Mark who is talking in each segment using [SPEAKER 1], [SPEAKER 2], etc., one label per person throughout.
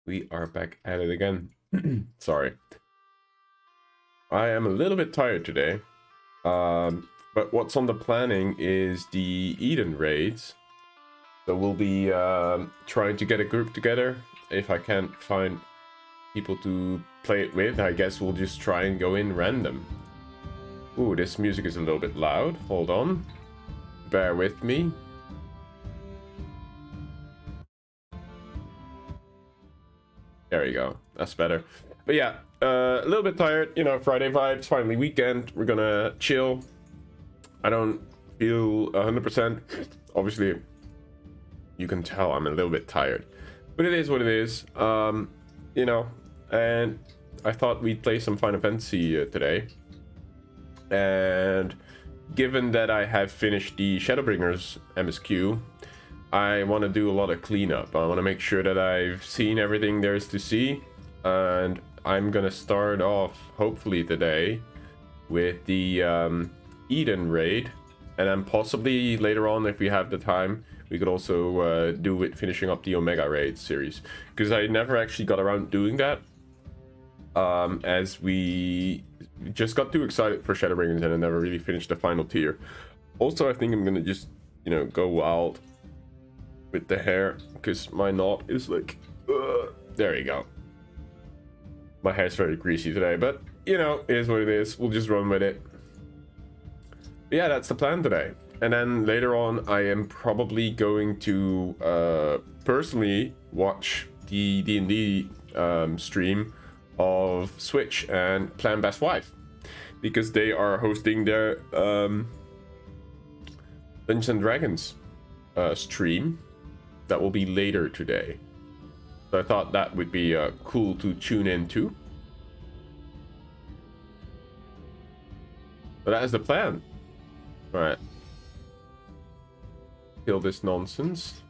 [SPEAKER 1] We are back at it again. Sorry. I am a little bit tired today. But what's on the planning is the Eden raids. So we'll be trying to get a group together. If I can't find people to play it with, I guess we'll just try and go in random. Ooh, this music is a little bit loud. Hold on. Bear with me. There you go. That's better. But yeah, a little bit tired. You know, Friday vibes. Finally weekend. We're gonna chill. I don't feel 100%. Obviously, you can tell I'm a little bit tired. But it is what it is. You know, and I thought we'd play some Final Fantasy today. And given that I have finished the Shadowbringers MSQ, I want to do a lot of cleanup. I want to make sure that I've seen everything there is to see. And I'm going to start off, hopefully today, with the Eden raid. And then possibly later on, if we have the time, we could also do it finishing up the Omega raid series. Because I never actually got around doing that. As we just got too excited for Shadowbringers and I never really finished the final tier. Also, I think I'm going to just, you know, go wild with the hair, because my knot is like, there you go. My hair's very greasy today, but you know, it is what it is. We'll just run with it. But yeah, that's the plan today. And then later on, I am probably going to personally watch the D&D stream of Switch and Plan Best Wife, because they are hosting their Dungeons and Dragons stream. That will be later today. So I thought that would be cool to tune into. But that is the plan. Alright. Kill this nonsense.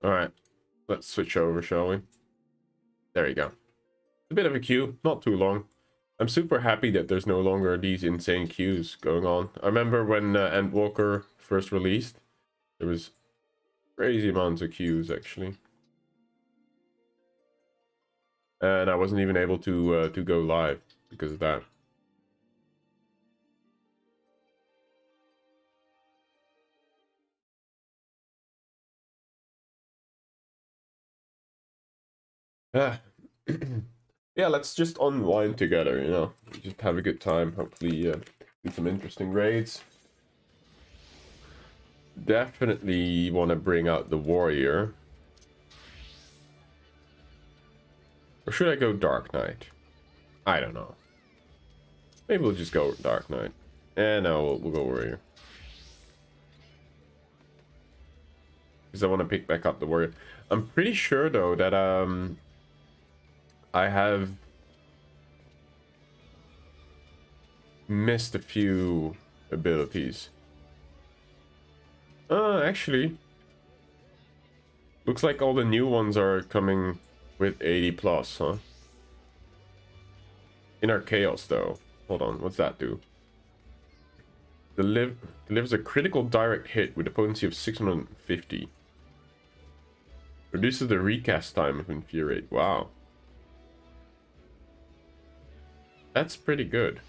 [SPEAKER 1] Alright. Let's switch over, shall we? There you go. A bit of a queue, not too long. I'm super happy that there's no longer these insane queues going on. I remember when Endwalker first released, there was crazy amounts of queues actually, and I wasn't even able to go live because of that. Yeah. Yeah, let's just unwind together, you know, just have a good time. Hopefully do some interesting raids. Definitely want to bring out the warrior. Or should I go Dark Knight? I don't know. Maybe we'll just go Dark Knight. No, we'll go warrior. Because I want to pick back up the warrior. I'm pretty sure though that I have missed a few abilities. Actually, looks like all the new ones are coming with 80 plus, huh? Inner Chaos though. Hold on, what's that do? Delivers a critical direct hit with a potency of 650. Reduces the recast time of Infuriate. Wow. That's pretty good.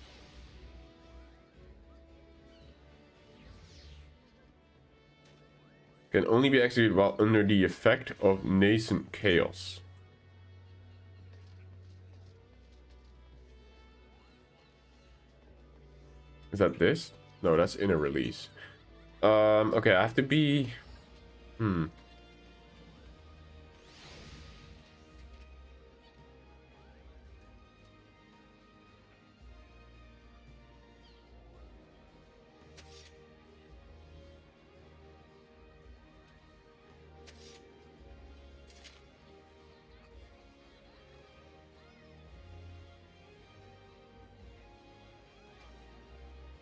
[SPEAKER 1] Can only be executed while under the effect of nascent chaos. Is that this? No, that's inner release. Okay, I have to be...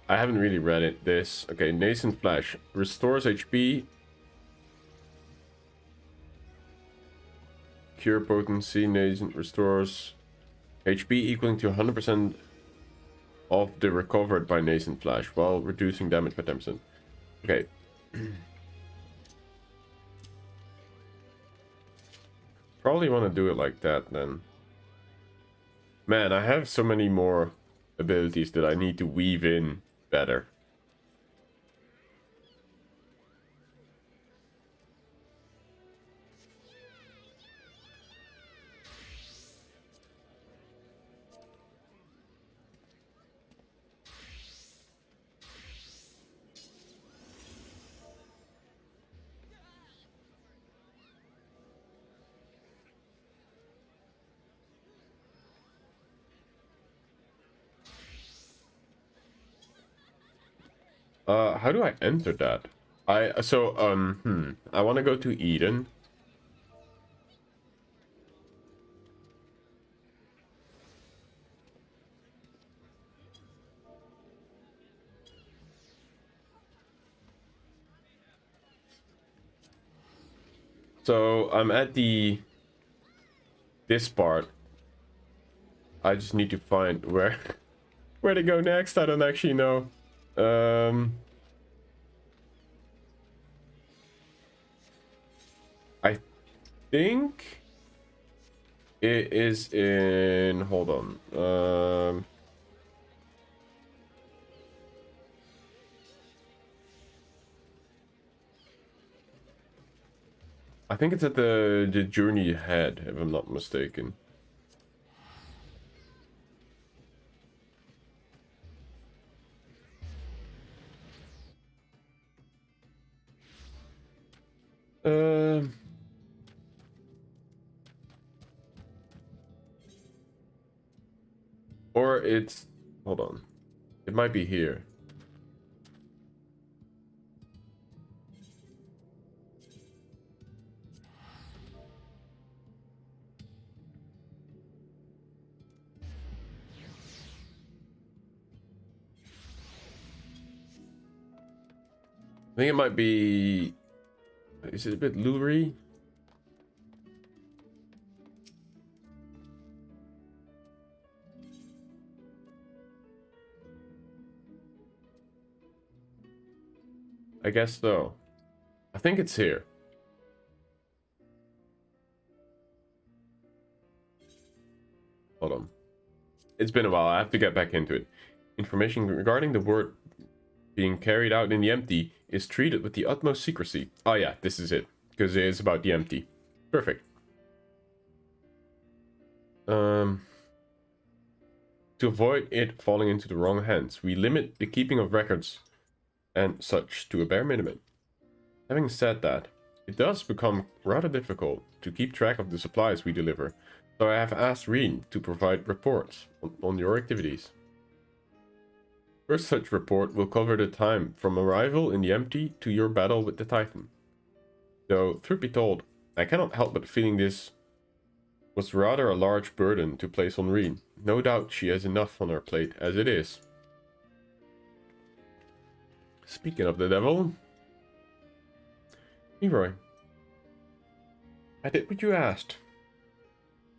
[SPEAKER 1] I haven't really read it. This. Okay, Nascent Flash. Restores HP. Cure potency. Nascent restores HP equaling to 100% of the recovered by nascent flash while reducing damage by 10%. Okay. Probably want to do it like that then. Man, I have so many more abilities that I need to weave in better. How do I enter that? I want to go to Eden. So I'm at this part. I just need to find where to go next. I don't actually know. I think it is in, hold on. I think it's at the journey ahead, if I'm not mistaken. Or it's, hold on. It might be here. I think it might be, is it a bit lury? I guess so. I think it's here. Hold on. It's been a while. I have to get back into it. Information regarding the work being carried out in the empty is treated with the utmost secrecy. Oh yeah, this is it. Because it is about the empty. Perfect. To avoid it falling into the wrong hands, we limit the keeping of records and such to a bare minimum. Having said that, it does become rather difficult to keep track of the supplies we deliver, so I have asked Reen to provide reports on your activities. First such report will cover the time from arrival in the empty to your battle with the Titan. Though, truth be told, I cannot help but feeling this was rather a large burden to place on Reen. No doubt she has enough on her plate as it is. Speaking of the devil... Leroy. I did what you asked.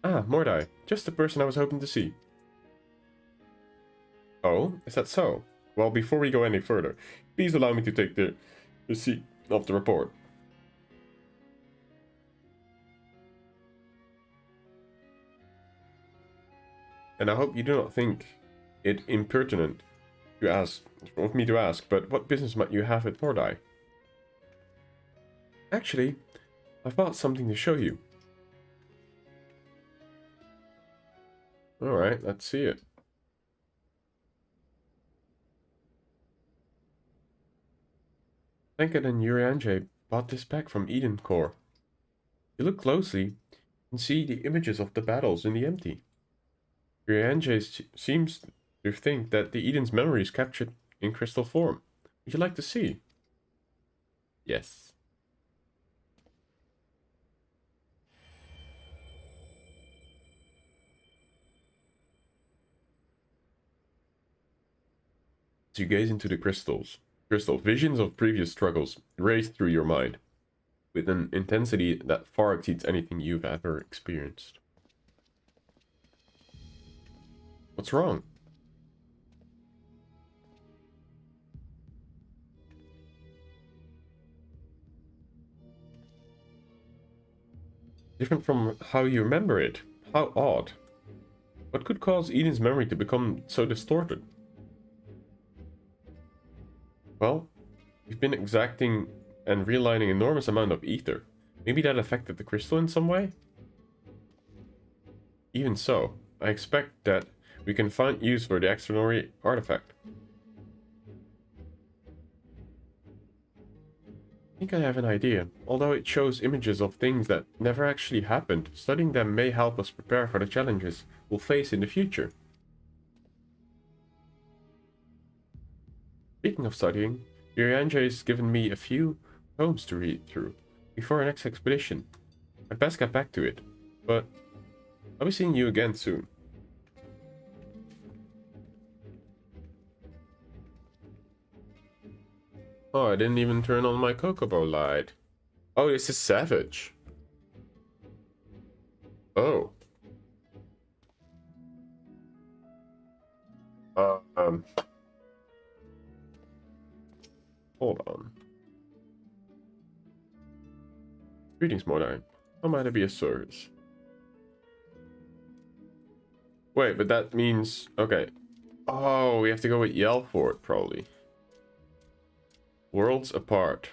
[SPEAKER 1] Ah, Mordai. Just the person I was hoping to see. Oh, is that so? Well, before we go any further, please allow me to take the receipt of the report. And I hope you do not think it impertinent to ask, of me to ask, but what business might you have with Mordai? Actually, I've brought something to show you. Alright, let's see it. Venkat and Urianjay bought this back from Eden Core. If you look closely, you can see the images of the battles in the empty. Urianjay seems to think that the Eden's memory is captured in crystal form. Would you like to see? Yes. As you gaze into the crystal, visions of previous struggles race through your mind, with an intensity that far exceeds anything you've ever experienced. What's wrong? Different from how you remember it. How odd. What could cause Eden's memory to become so distorted? Well, we've been exacting and realigning enormous amount of ether. Maybe that affected the crystal in some way? Even so, I expect that we can find use for the extraordinary artifact. I think I have an idea. Although it shows images of things that never actually happened, studying them may help us prepare for the challenges we'll face in the future. Speaking of studying, Urianja has given me a few tomes to read through before our next expedition. I'd best get back to it, but I'll be seeing you again soon. Oh, I didn't even turn on my Chocobo light. Oh, this is Savage. Oh. Um. Hold on. Greetings, Modine. How might I be of service? Wait, but that means... Okay. Oh, we have to go with Yell for it, probably. Worlds apart.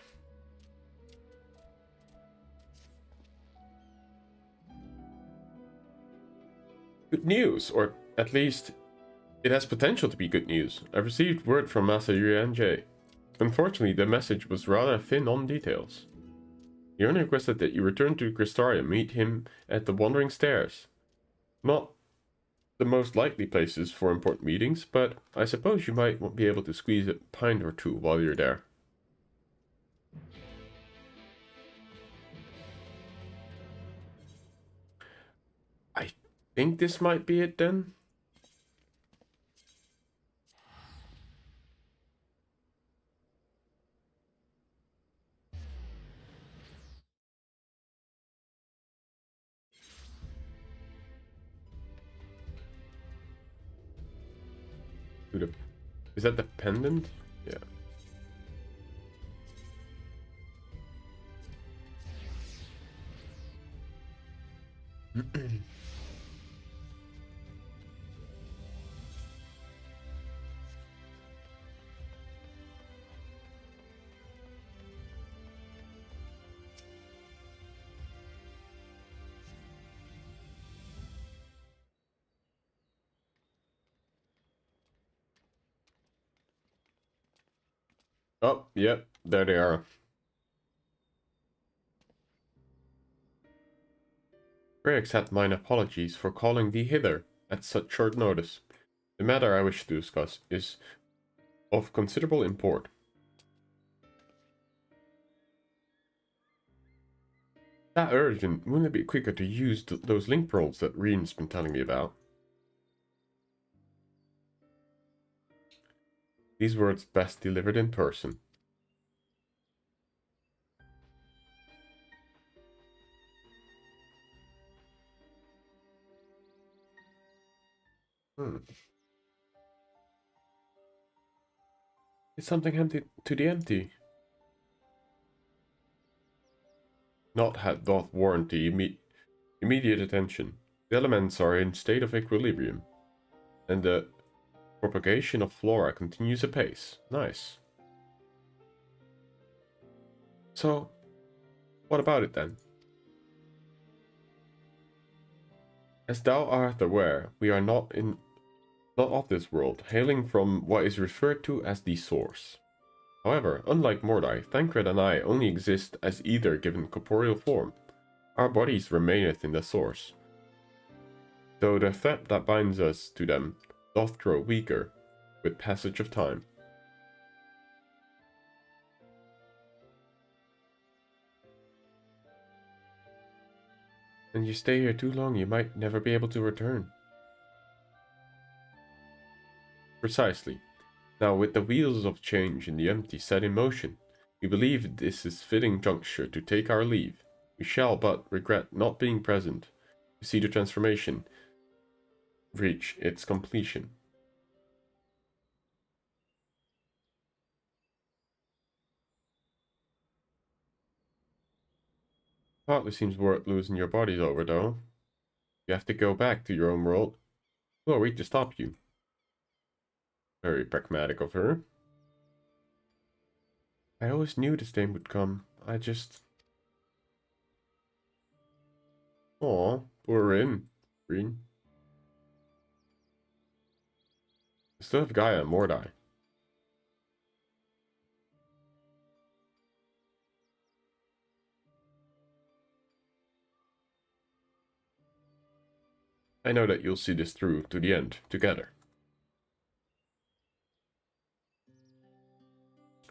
[SPEAKER 1] Good news, or at least it has potential to be good news. I've received word from Master Yuan. Unfortunately, the message was rather thin on details. He only requested that you return to Crystarium, meet him at the Wandering Stairs. Not the most likely places for important meetings, but I suppose you might be able to squeeze a pint or two while you're there. I think this might be it then. Is that the pendant? Yeah. Oh, yep, there they are. Pray accept mine apologies for calling thee hither at such short notice. The matter I wish to discuss is of considerable import. That urgent, wouldn't it be quicker to use those link pearls that Reen's been telling me about? These words best delivered in person. Hmm. Is something empty to the empty? Not had doth warrant the immediate attention. The elements are in state of equilibrium, and the propagation of flora continues apace. Nice. So, what about it then? As thou art aware, we are not of this world, hailing from what is referred to as the Source. However, unlike Mordai, Thancred and I only exist as either given corporeal form. Our bodies remaineth in the Source, though the thread that binds us to them doth grow weaker with passage of time. And you stay here too long, you might never be able to return. Precisely. Now, with the wheels of change in the empty set in motion, we believe this is fitting juncture to take our leave. We shall but regret not being present to see the transformation reach its completion. Hardly seems worth losing your bodies over, though. You have to go back to your own world. We'll wait to stop you. Very pragmatic of her. I always knew this day would come. I just... Aw, poor Rin. Green. I still have Gaia and Mordai. I know that you'll see this through to the end, together.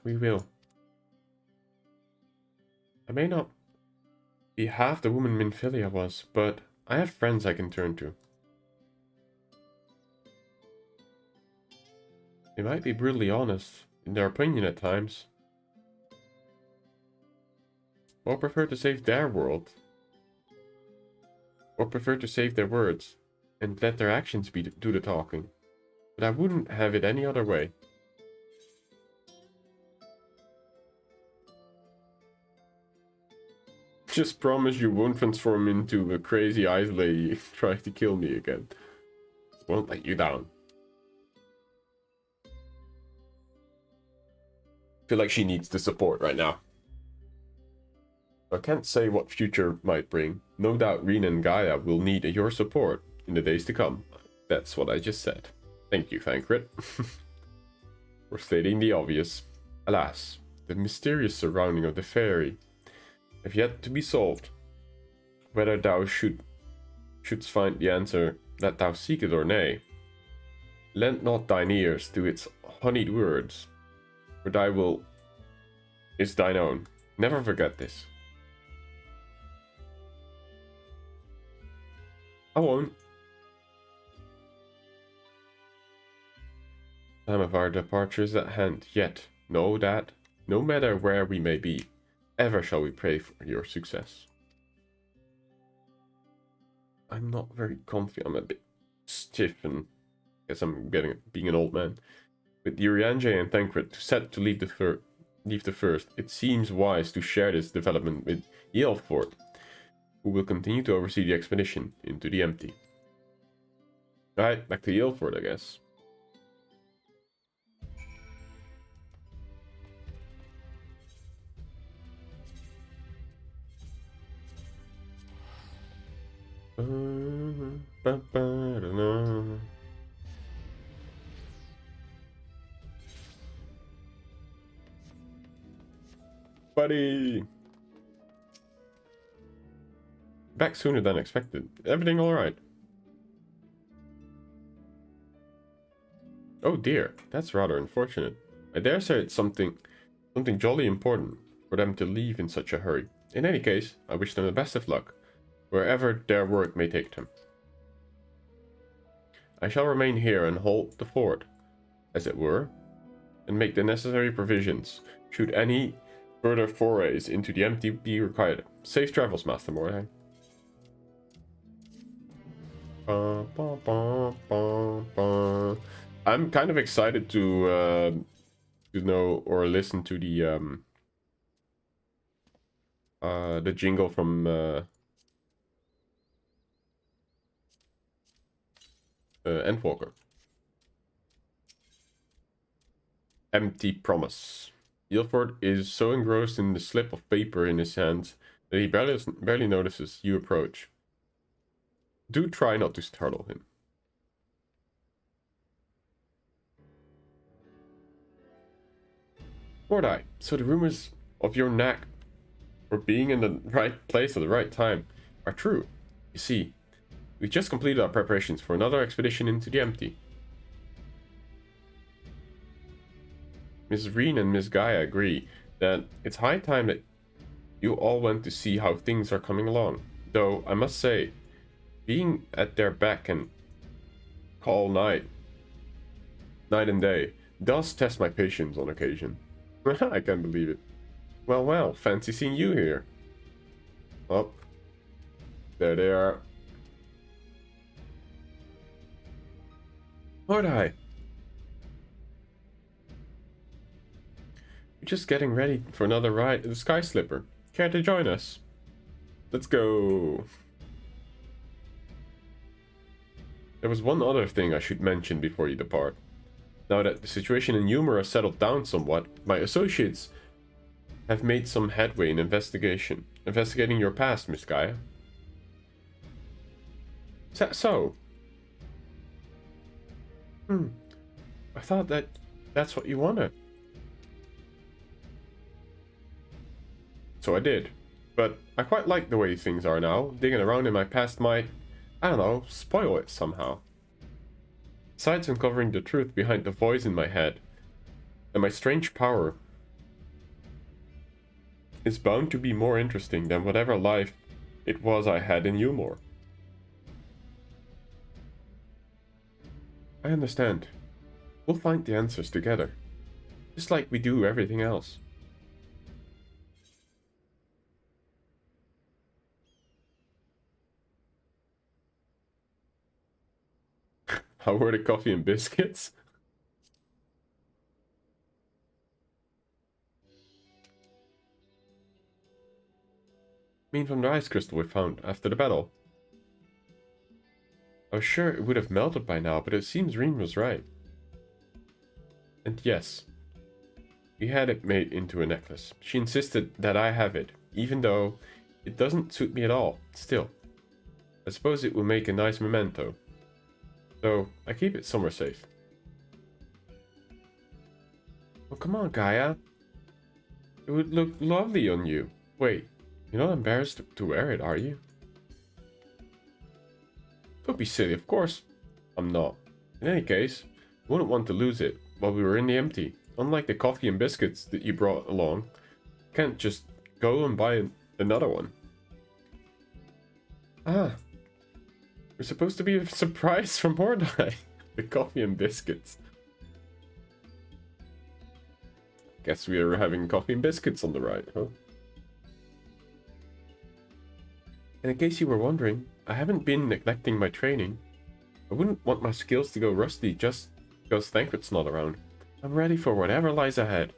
[SPEAKER 1] We will. I may not be half the woman Minfilia was, but I have friends I can turn to. They might be brutally honest in their opinion at times, or prefer to save their world, or prefer to save their words and let their actions do the talking. But I wouldn't have it any other way. Just promise you won't transform into a crazy ice lady trying to kill me again. Won't let you down. Feel like she needs the support right now. I can't say what future might bring. No doubt Reen and Gaia will need your support in the days to come. That's what I just said. Thank you, Thancred. For stating the obvious. Alas, the mysterious surrounding of the fairy have yet to be solved. Whether thou shouldst find the answer that thou seekest or nay, lend not thine ears to its honeyed words, for thy will is thine own. Never forget this. I won't. Time of our departure is at hand, yet know that, no matter where we may be, ever shall we pray for your success. I'm not very comfy. I'm a bit stiff and I guess I'm being an old man. With Urianger and Thancred set to leave the first, it seems wise to share this development with Yelford, who will continue to oversee the expedition into the empty. Alright, back to Yelford, I guess. Buddy! Back sooner than expected. Everything alright? Oh dear, that's rather unfortunate. I dare say it's something jolly important for them to leave in such a hurry. In any case, I wish them the best of luck, wherever their work may take them. I shall remain here and hold the fort, as it were, and make the necessary provisions, should any further forays into the empty be required. Safe travels, Master Mordai. I'm kind of excited to know or listen to the jingle from Endwalker. Empty promise. Ilford is so engrossed in the slip of paper in his hands that he barely notices you approach. Do try not to startle him. Mordai, so the rumors of your knack for being in the right place at the right time are true. You see, we just completed our preparations for another expedition into the empty. Miss Reen and Miss Gaia agree that it's high time that you all went to see how things are coming along. Though, I must say, being at their beck and call night and day, does test my patience on occasion. I can't believe it. Well, well, fancy seeing you here. Oh, there they are. Mordai! We're just getting ready for another ride in the Sky Slipper. Care to join us? Let's go. There was one other thing I should mention before you depart. Now that the situation in Humor has settled down somewhat, my associates have made some headway in investigating your past, Miss Gaia. Is that so? I thought that's what you wanted. So I did. But I quite like the way things are now. Digging around in my past might, I don't know, spoil it somehow. Besides uncovering the truth behind the voice in my head, and my strange power is bound to be more interesting than whatever life it was I had in Umor. I understand. We'll find the answers together, just like we do everything else. How were the coffee and biscuits? I mean, from the ice crystal we found after the battle. I was sure it would have melted by now, but it seems Reem was right. And yes, we had it made into a necklace. She insisted that I have it, even though it doesn't suit me at all. Still, I suppose it will make a nice memento. So, I keep it somewhere safe. Oh, come on, Gaia. It would look lovely on you. Wait, you're not embarrassed to wear it, are you? Don't be silly, of course I'm not. In any case, I wouldn't want to lose it while we were in the empty. Unlike the coffee and biscuits that you brought along, can't just go and buy another one. Ah, we're supposed to be a surprise from Mordai. The coffee and biscuits. Guess we are having coffee and biscuits on the right, huh? And in case you were wondering, I haven't been neglecting my training. I wouldn't want my skills to go rusty just because Thancred's not around. I'm ready for whatever lies ahead.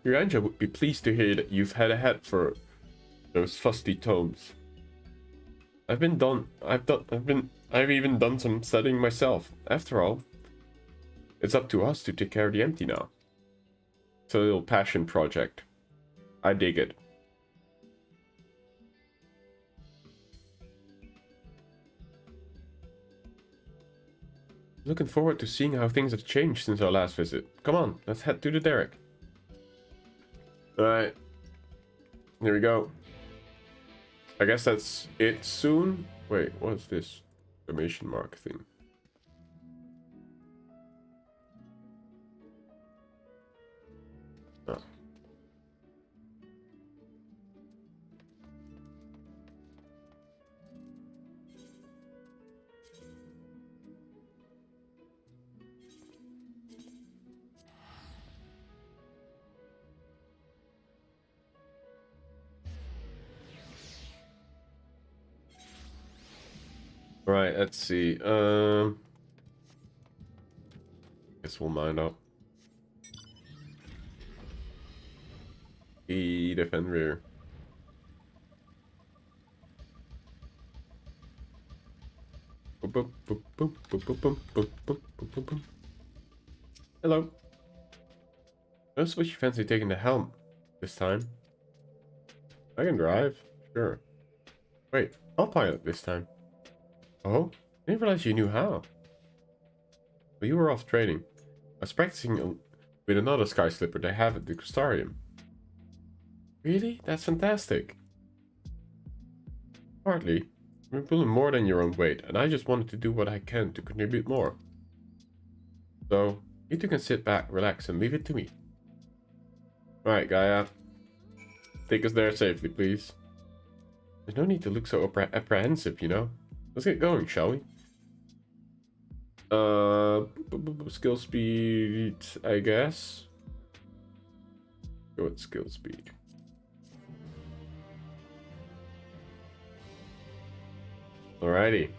[SPEAKER 1] Uranja would be pleased to hear that you've had a head for those fusty tomes. I've even done some studying myself. After all, it's up to us to take care of the empty now. It's a little passion project. I dig it. Looking forward to seeing how things have changed since our last visit. Come on, let's head to the derrick. Alright. Here we go. I guess that's it soon. Wait, what's this? Exclamation mark thing. Oh. Right, let's see. Guess we'll mine up. E defend rear. Hello. I don't suppose you fancy taking the helm this time. I can drive. Sure. Wait, I'll pilot this time. Oh? I didn't realize you knew how. Well, you were off training. I was practicing with another sky slipper they have at the Crystarium. Really? That's fantastic. Hardly. You're pulling more than your own weight, and I just wanted to do what I can to contribute more. So, you two can sit back, relax, and leave it to me. Alright, Gaia. Take us there safely, please. There's no need to look so apprehensive, you know? Let's get going, shall we? Skill speed, I guess. Go with skill speed. Alrighty.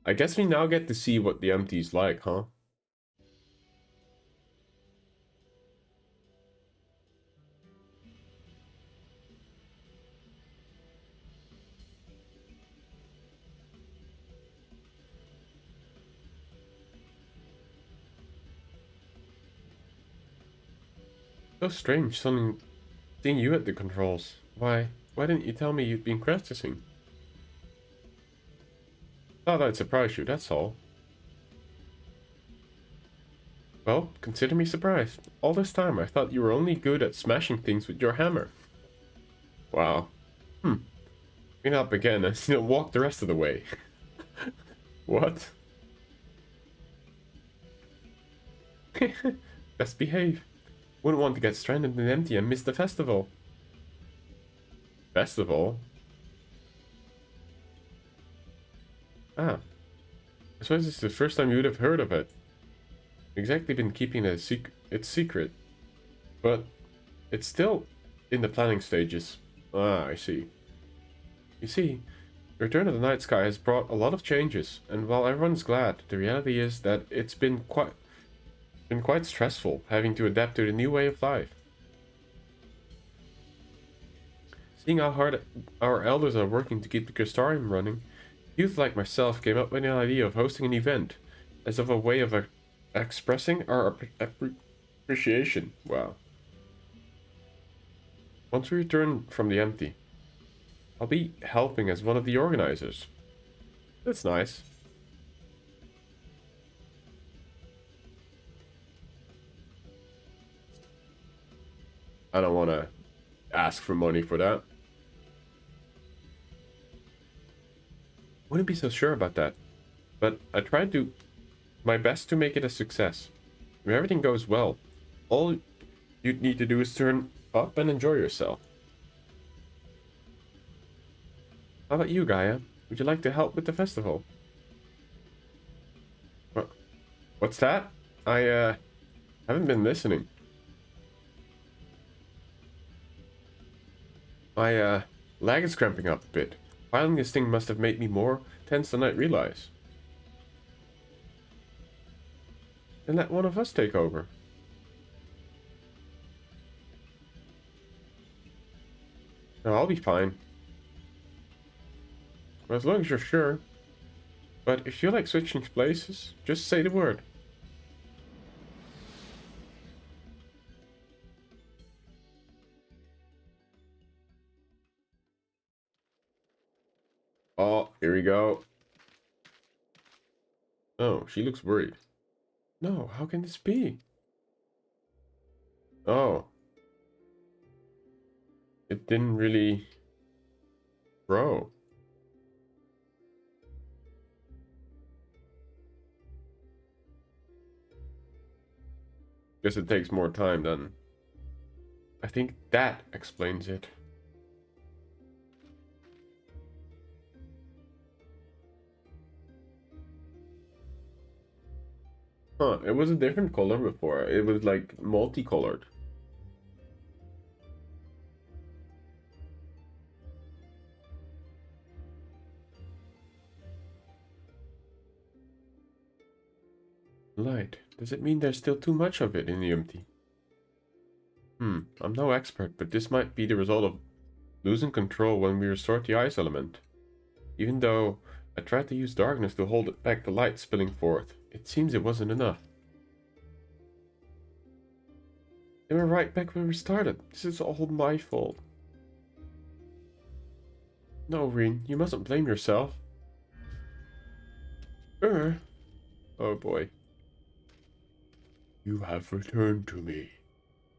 [SPEAKER 1] I guess we now get to see what the empty's like, huh? So strange, seeing you at the controls. Why didn't you tell me you'd been practicing? Thought I'd surprise you, that's all. Well, consider me surprised. All this time I thought you were only good at smashing things with your hammer. Wow. Clean up again and still walk the rest of the way. What? Best behave. Wouldn't want to get stranded and empty and miss the festival. Festival? Ah. I suppose it's the first time you would have heard of it. Exactly been keeping it its secret. But it's still in the planning stages. Ah, I see. You see, the return of the night sky has brought a lot of changes, and while everyone's glad, the reality is that it's been quite stressful having to adapt to the new way of life. Seeing how hard our elders are working to keep the Crystarium running, youth like myself came up with the idea of hosting an event, as of a way of expressing our appreciation. Wow. Once we return from the empty, I'll be helping as one of the organizers. That's nice. I don't want to ask for money for that. Wouldn't be so sure about that, but I tried to my best to make it a success. If everything goes well, all you need to do is turn up and enjoy yourself. How about you, Gaia? Would you like to help with the festival? What's that? I haven't been listening. My lag is cramping up a bit. Filing this thing must have made me more tense than I realize. Then let one of us take over. No, I'll be fine. Well, as long as you're sure. But if you like switching places, just say the word. Oh, here we go. Oh, she looks worried. No, how can this be? Oh. It didn't really grow. Guess it takes more time then. I think that explains it. Huh, it was a different color before. It was like multicolored. Light. Does it mean there's still too much of it in the empty? I'm no expert, but this might be the result of losing control when we restored the ice element. Even though I tried to use darkness to hold back the light spilling forth, it seems it wasn't enough. They were right back where we started. This is all my fault. No, Reen, you mustn't blame yourself. Oh boy. You have returned to me.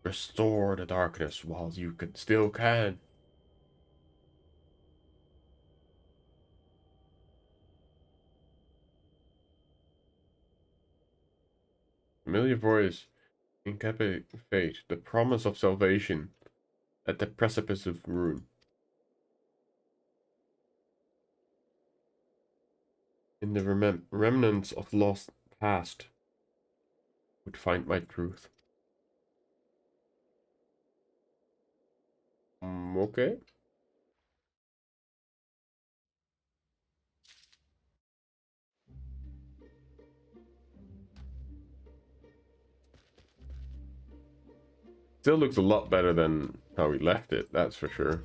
[SPEAKER 1] Restore the darkness while you still can. Familiar voice. Incapacate fate. The promise of salvation. At the precipice of ruin. In the remnants of lost past. Would find my truth. Okay. Still looks a lot better than how we left it, that's for sure.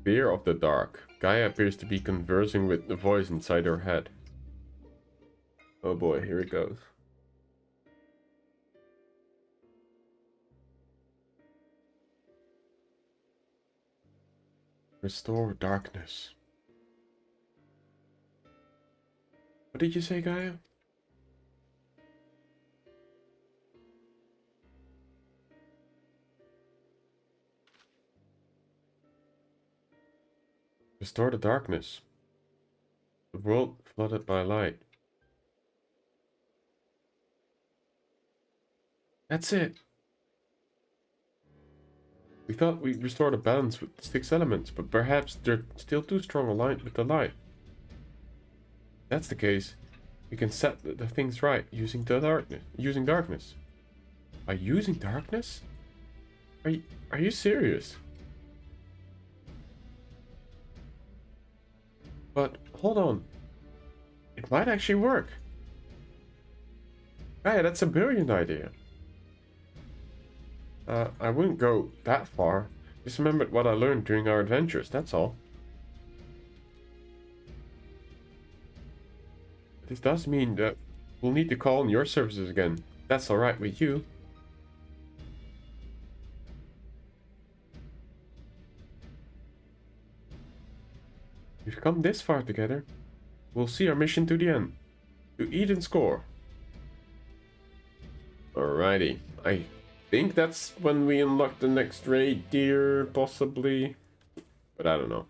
[SPEAKER 1] Fear of the dark. Gaia appears to be conversing with the voice inside her head. Oh boy, here it goes. Restore darkness. What did you say, Gaia? Restore the darkness. The world flooded by light. That's it. We thought we restored a balance with the 6 elements, but perhaps they're still too strong aligned with the light. If that's the case, we can set the things right using the darkness. By using darkness? Are you serious? But hold on. It might actually work. Hey, that's a brilliant idea. I wouldn't go that far. Just remembered what I learned during our adventures, that's all. This does mean that we'll need to call on your services again. That's alright with you. We've come this far together. We'll see our mission to the end. To eat and score. Alrighty. I think that's when we unlock the next raid deer, possibly. But I don't know.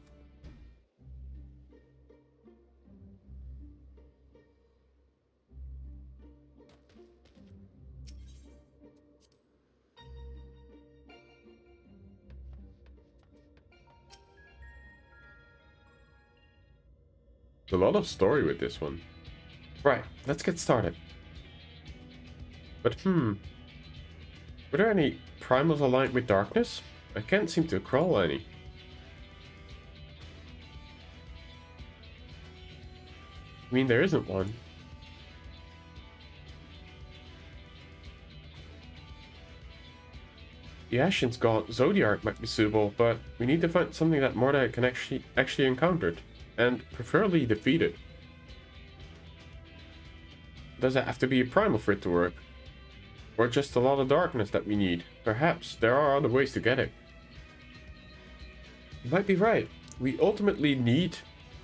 [SPEAKER 1] There's a lot of story with this one. Right, let's get started. But were there any primals aligned with darkness? I can't seem to crawl any. I mean, there isn't one. The Ashen's god Zodiac might be suitable, but we need to find something that Mordai can actually encountered, and preferably defeated. Does it have to be a primal for it to work? Or just a lot of darkness that we need? Perhaps there are other ways to get it. You might be right. We ultimately need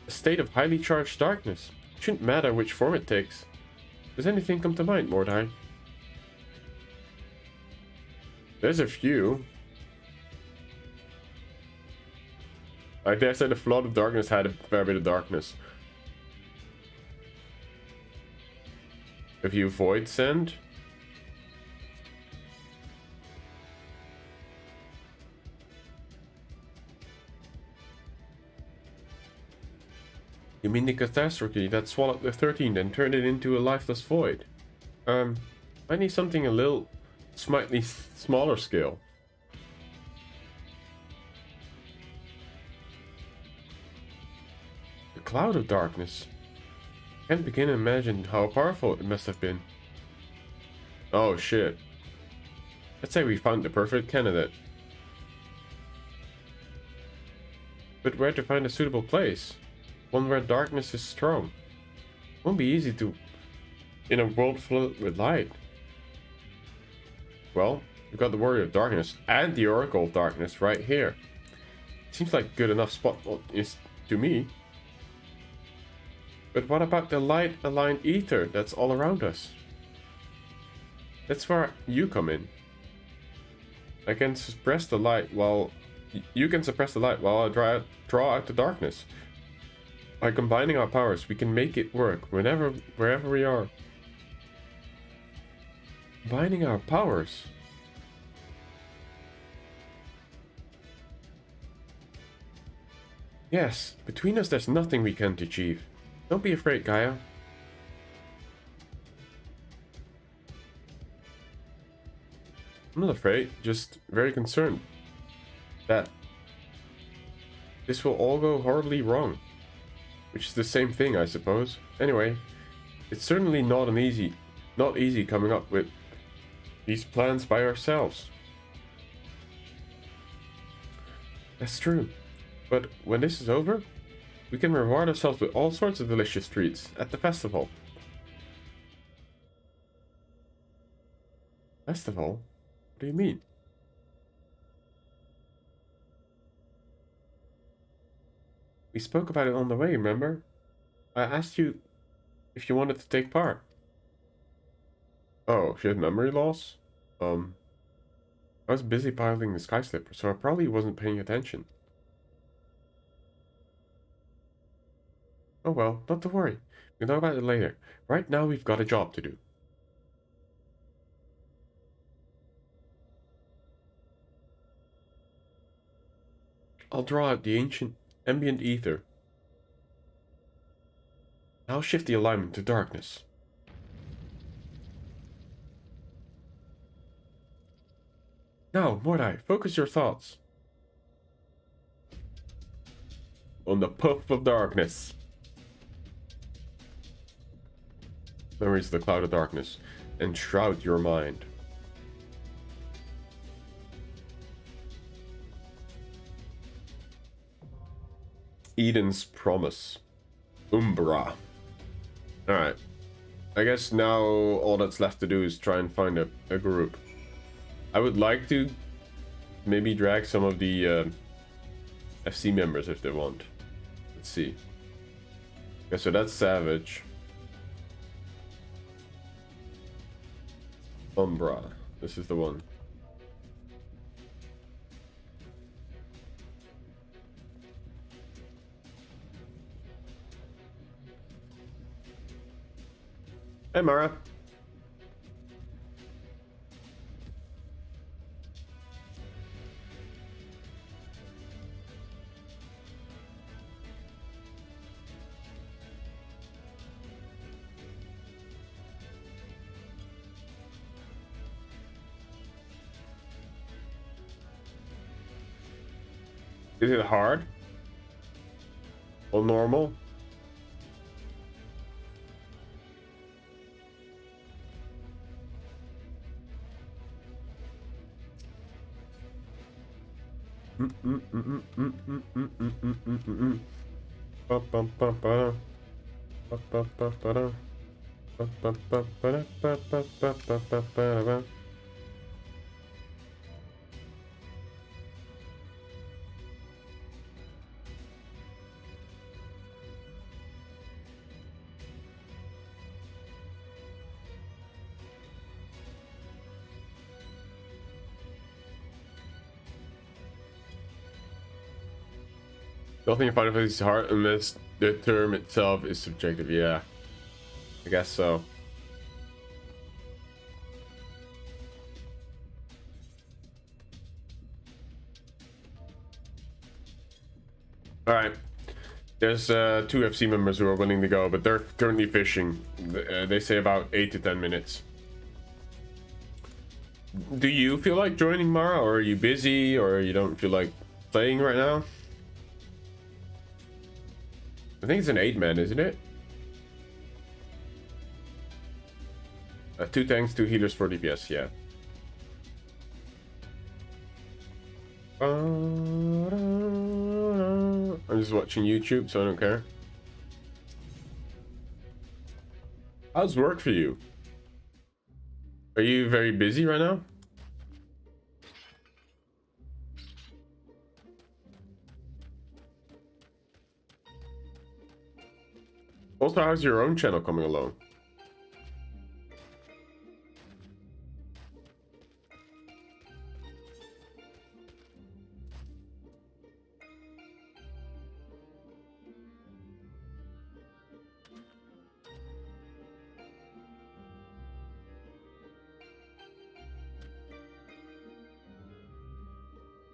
[SPEAKER 1] a state of highly charged darkness. It shouldn't matter which form it takes. Does anything come to mind, Mordai? There's a few. I dare say the Flood of Darkness had a fair bit of darkness. A few Void Send. You mean the catastrophe that swallowed the 13th and turned it into a lifeless void? I need something a little slightly smaller scale. The Cloud of Darkness. Can't begin to imagine how powerful it must have been. Oh shit. Let's say we found the perfect candidate. But where to find a suitable place? One where darkness is strong. Won't be easy to in a world filled with light. Well, we've got the Warrior of Darkness and the Oracle of Darkness right here. Seems like a good enough spot is to me. But what about the light-aligned ether that's all around us? That's where you come in. I can suppress the light while... You can suppress the light while I draw out the darkness. By combining our powers, we can make it work wherever we are. Combining our powers? Yes, between us there's nothing we can't achieve. Don't be afraid, Gaia. I'm not afraid, just very concerned that this will all go horribly wrong. Which is the same thing, I suppose. Anyway, it's certainly not easy coming up with these plans by ourselves. That's true. But when this is over, we can reward ourselves with all sorts of delicious treats at the festival. Festival? What do you mean? We spoke about it on the way, remember? I asked you if you wanted to take part. Oh, she had memory loss? I was busy piloting the Sky Slipper, so I probably wasn't paying attention. Oh well, not to worry. We'll talk about it later. Right now we've got a job to do. I'll draw out the ancient ambient ether. I'll shift the alignment to darkness. Now, Mordai, focus your thoughts on the puff of darkness. Memories of the cloud of darkness. Enshroud your mind. Eden's promise. Umbra. Alright. I guess now all that's left to do is try and find a group. I would like to maybe drag some of the FC members if they want. Let's see. Okay, so that's Savage. Umbra. This is the one. Hey, Mara. Is it hard? Or normal? Nothing in Final Fantasy is hard unless the term itself is subjective. Yeah, I guess so. Alright. There's 2 FC members who are willing to go, but they're currently fishing. They say about 8 to 10 minutes. Do you feel like joining, Mara, or are you busy, or you don't feel like playing right now? I think it's an 8-man, isn't it? 2 tanks, 2 healers, 4 DPS, yeah. I'm just watching YouTube, so I don't care. How's work for you? Are you very busy right now? Also, how's your own channel coming along?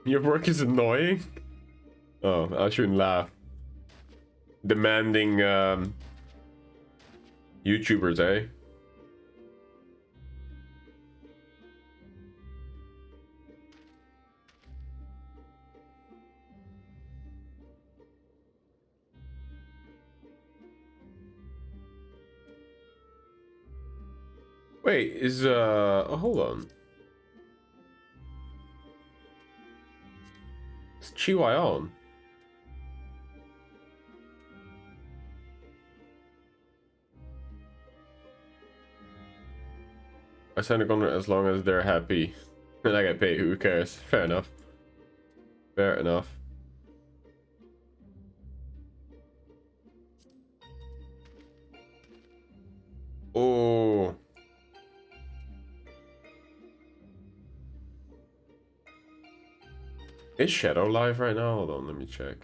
[SPEAKER 1] Your work is annoying? Oh, I shouldn't laugh. Demanding YouTubers, eh? Wait, is oh, hold on. Is Chihuahua on? I sign a contract as long as they're happy. And I get paid, who cares? Fair enough. Fair enough. Is Shadow live right now? Hold on, let me check.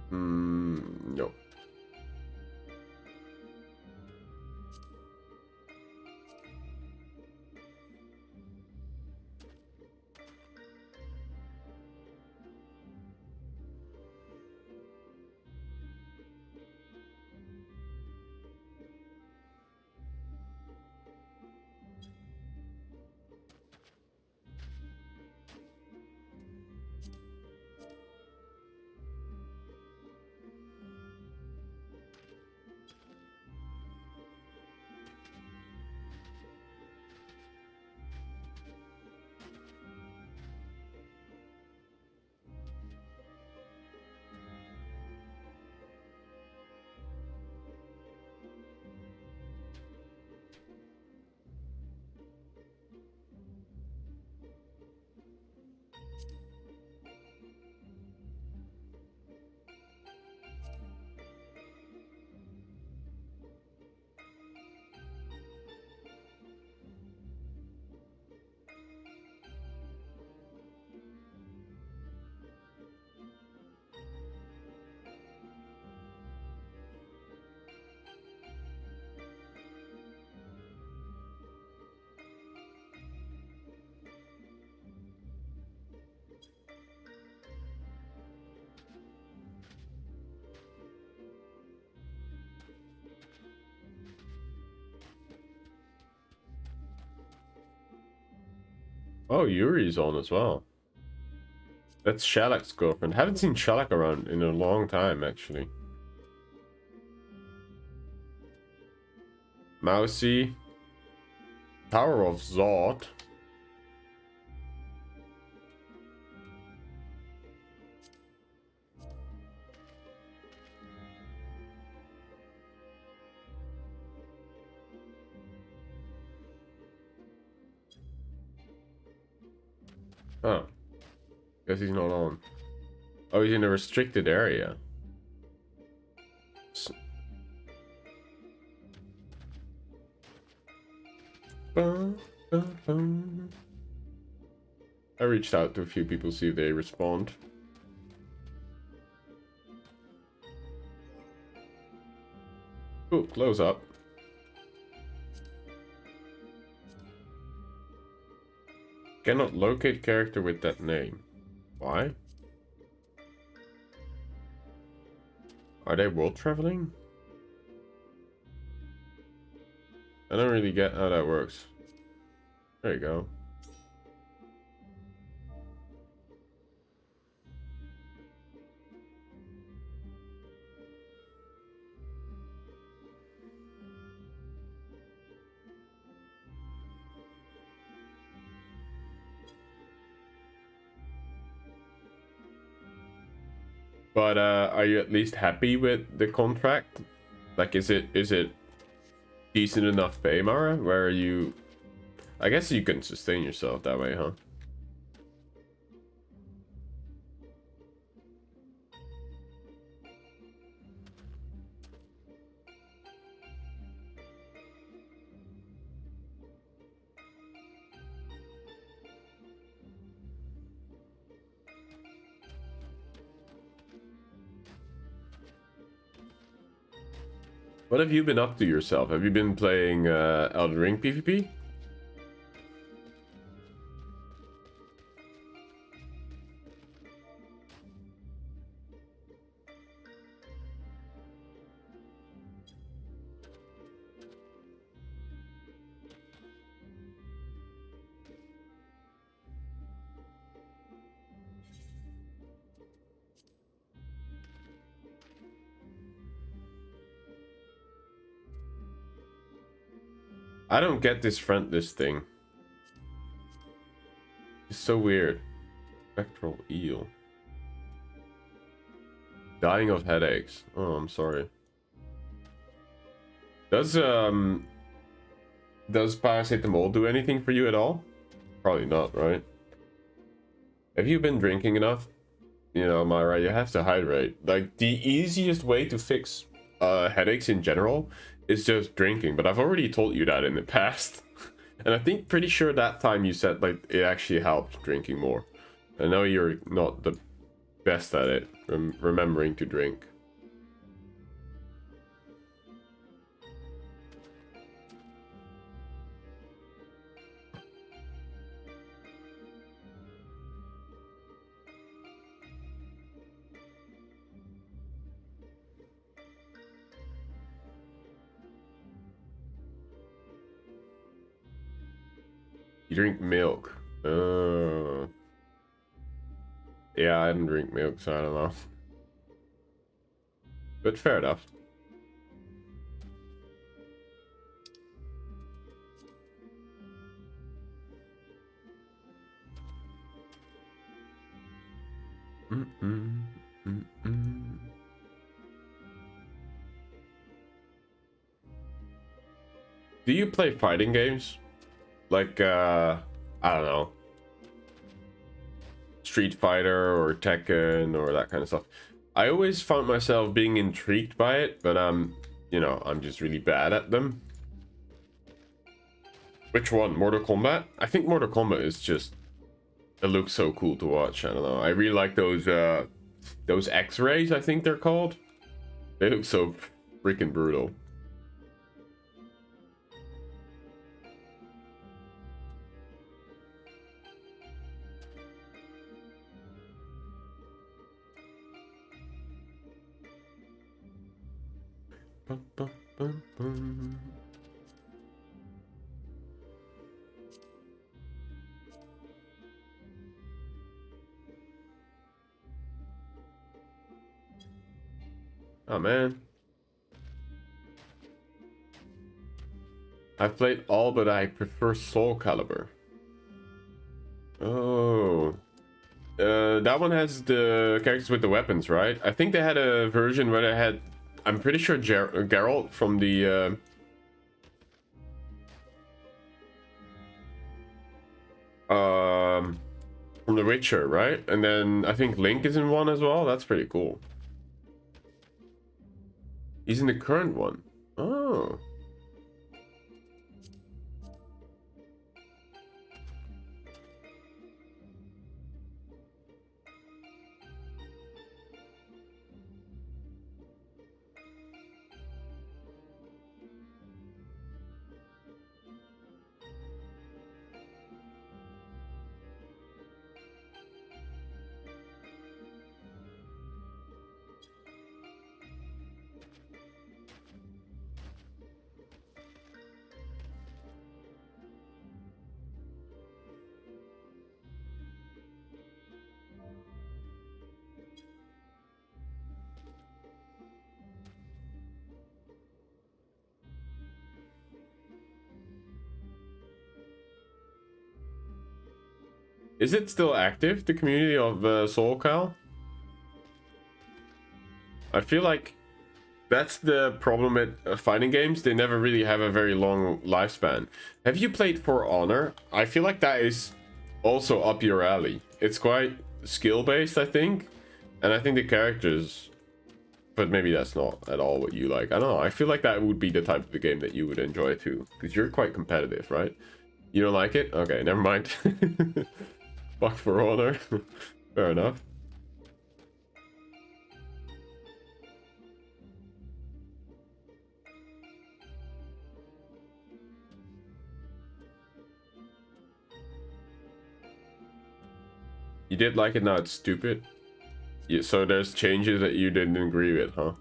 [SPEAKER 1] No. Oh, Yuri's on as well. That's Shalak's girlfriend. Haven't seen Shalak around in a long time, actually. Mousy. Tower of Zod. Oh. Guess he's not on. Oh, he's in a restricted area. I reached out to a few people, see if they respond. Cool, close up. Cannot locate character with that name. Why? Are they world traveling? I don't really get how that works. There you go. But are you at least happy with the contract? Like, is it decent enough pay, Mara? Where you... I guess you can sustain yourself that way, huh? What have you been up to yourself? Have you been playing Elden Ring PvP? I don't get this front list thing. It's so weird. Spectral eel. Dying of headaches. Oh, I'm sorry. Does paracetamol do anything for you at all? Probably not, right? Have you been drinking enough? You know, Myra, you have to hydrate. Like, the easiest way to fix headaches in general is just drinking, but I've already told you that in the past. And I think pretty sure that time you said like it actually helped drinking more. I know you're not the best at it, remembering to drink. You drink milk. Yeah, I didn't drink milk, so I don't know. But fair enough. Do you play fighting games? Like, I don't know. Street Fighter or Tekken or that kind of stuff. I always found myself being intrigued by it, but you know, I'm just really bad at them. Which one? Mortal Kombat? I think Mortal Kombat is just, it looks so cool to watch. I don't know. I really like those X-rays, I think they're called. They look so freaking brutal. Bum, bum, bum, bum. Oh man. I've played all, but I prefer Soul Calibur. Oh. That one has the characters with the weapons, right? I think they had a version where they had, I'm pretty sure Geralt from the from The Witcher, right? And then I think Link is in one as well. That's pretty cool. He's in the current one. Oh. Is it still active, the community of Soul Cal? I feel like that's the problem with fighting games. They never really have a very long lifespan. Have you played For Honor? I feel like that is also up your alley. It's quite skill-based, I think. And I think the characters... But maybe that's not at all what you like. I don't know. I feel like that would be the type of the game that you would enjoy too. Because you're quite competitive, right? You don't like it? Okay, never mind. Fuck For Honor. Fair enough. You did like it, now it's stupid. Yeah, so there's changes that you didn't agree with, huh?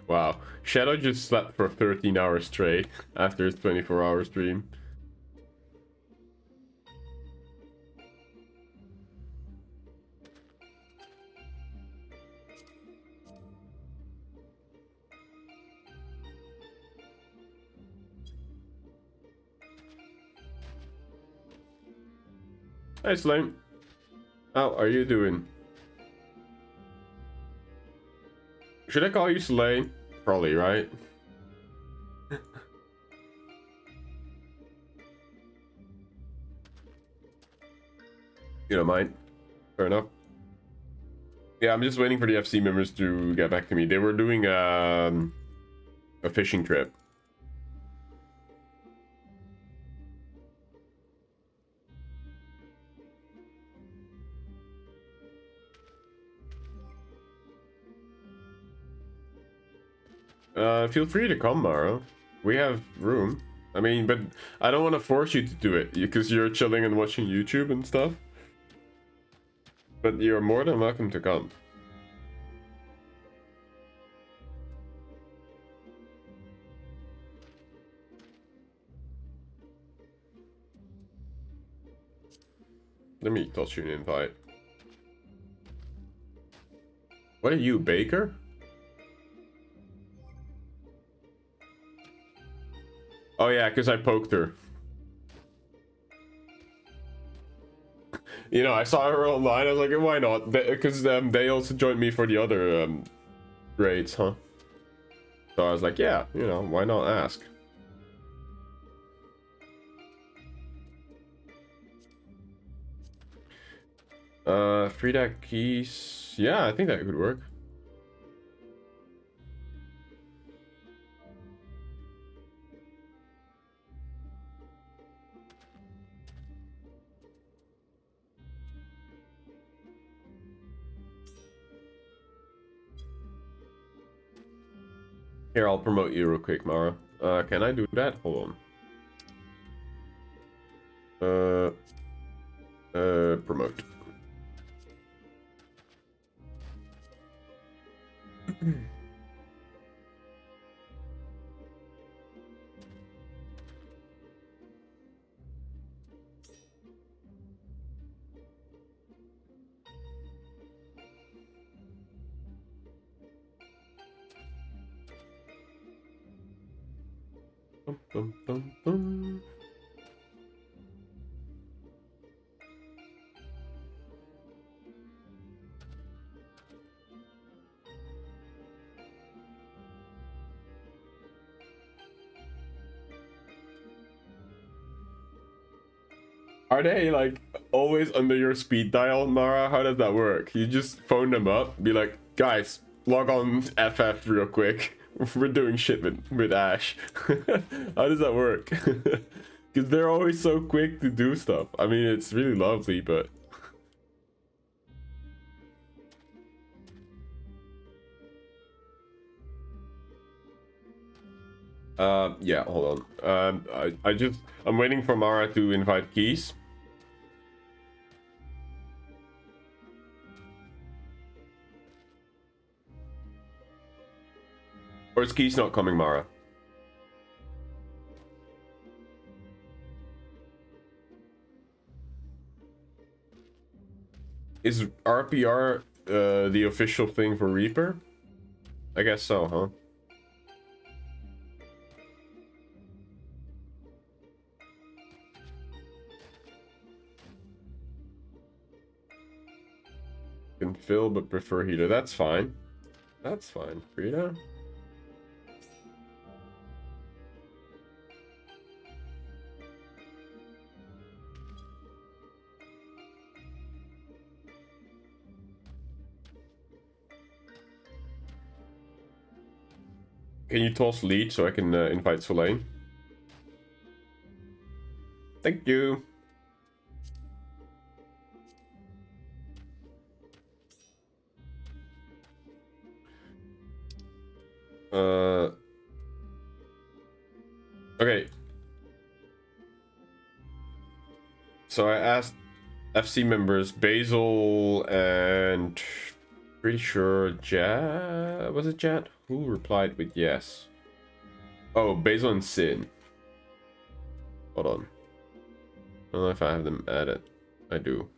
[SPEAKER 1] Wow. Shadow just slept for 13 hours straight after his 24-hour stream. Hey, Slime. How are you doing? Should I call you Slane? Probably, right? You don't mind? Fair enough. Yeah, I'm just waiting for the FC members to get back to me. They were doing a fishing trip. Feel free to come, Mara. We have room. I mean, but I don't want to force you to do it because you're chilling and watching YouTube and stuff. But you're more than welcome to come. Let me toss you an invite. What are you, Baker? Oh yeah, because I poked her. You know, I saw her online. I was like, why not? Because they also joined me for the other raids, huh? So I was like, yeah, you know, why not ask? Frida keys. Yeah, I think that could work. Here, I'll promote you real quick, Mara. Can I do that? Hold on. Promote. Bum, bum, bum, bum. Are they like always under your speed dial, Mara? How does that work? You just phone them up, be like, guys, log on FF real quick. We're doing shit with Ash. How does that work? Because they're always so quick to do stuff. I mean, it's really lovely, but... yeah, hold on. I'm waiting for Mara to invite Keys. Or is Keys not coming, Mara? Is RPR the official thing for Reaper? I guess so, huh? Can fill but prefer heater. That's fine. That's fine, Frida. Can you toss lead so I can invite Soleil? Thank you. Okay. So I asked FC members Basil and Pretty sure Jet... Was it Jet? Who replied with yes? Oh, Basil and Sin. Hold on. I don't know if I have them added. I do.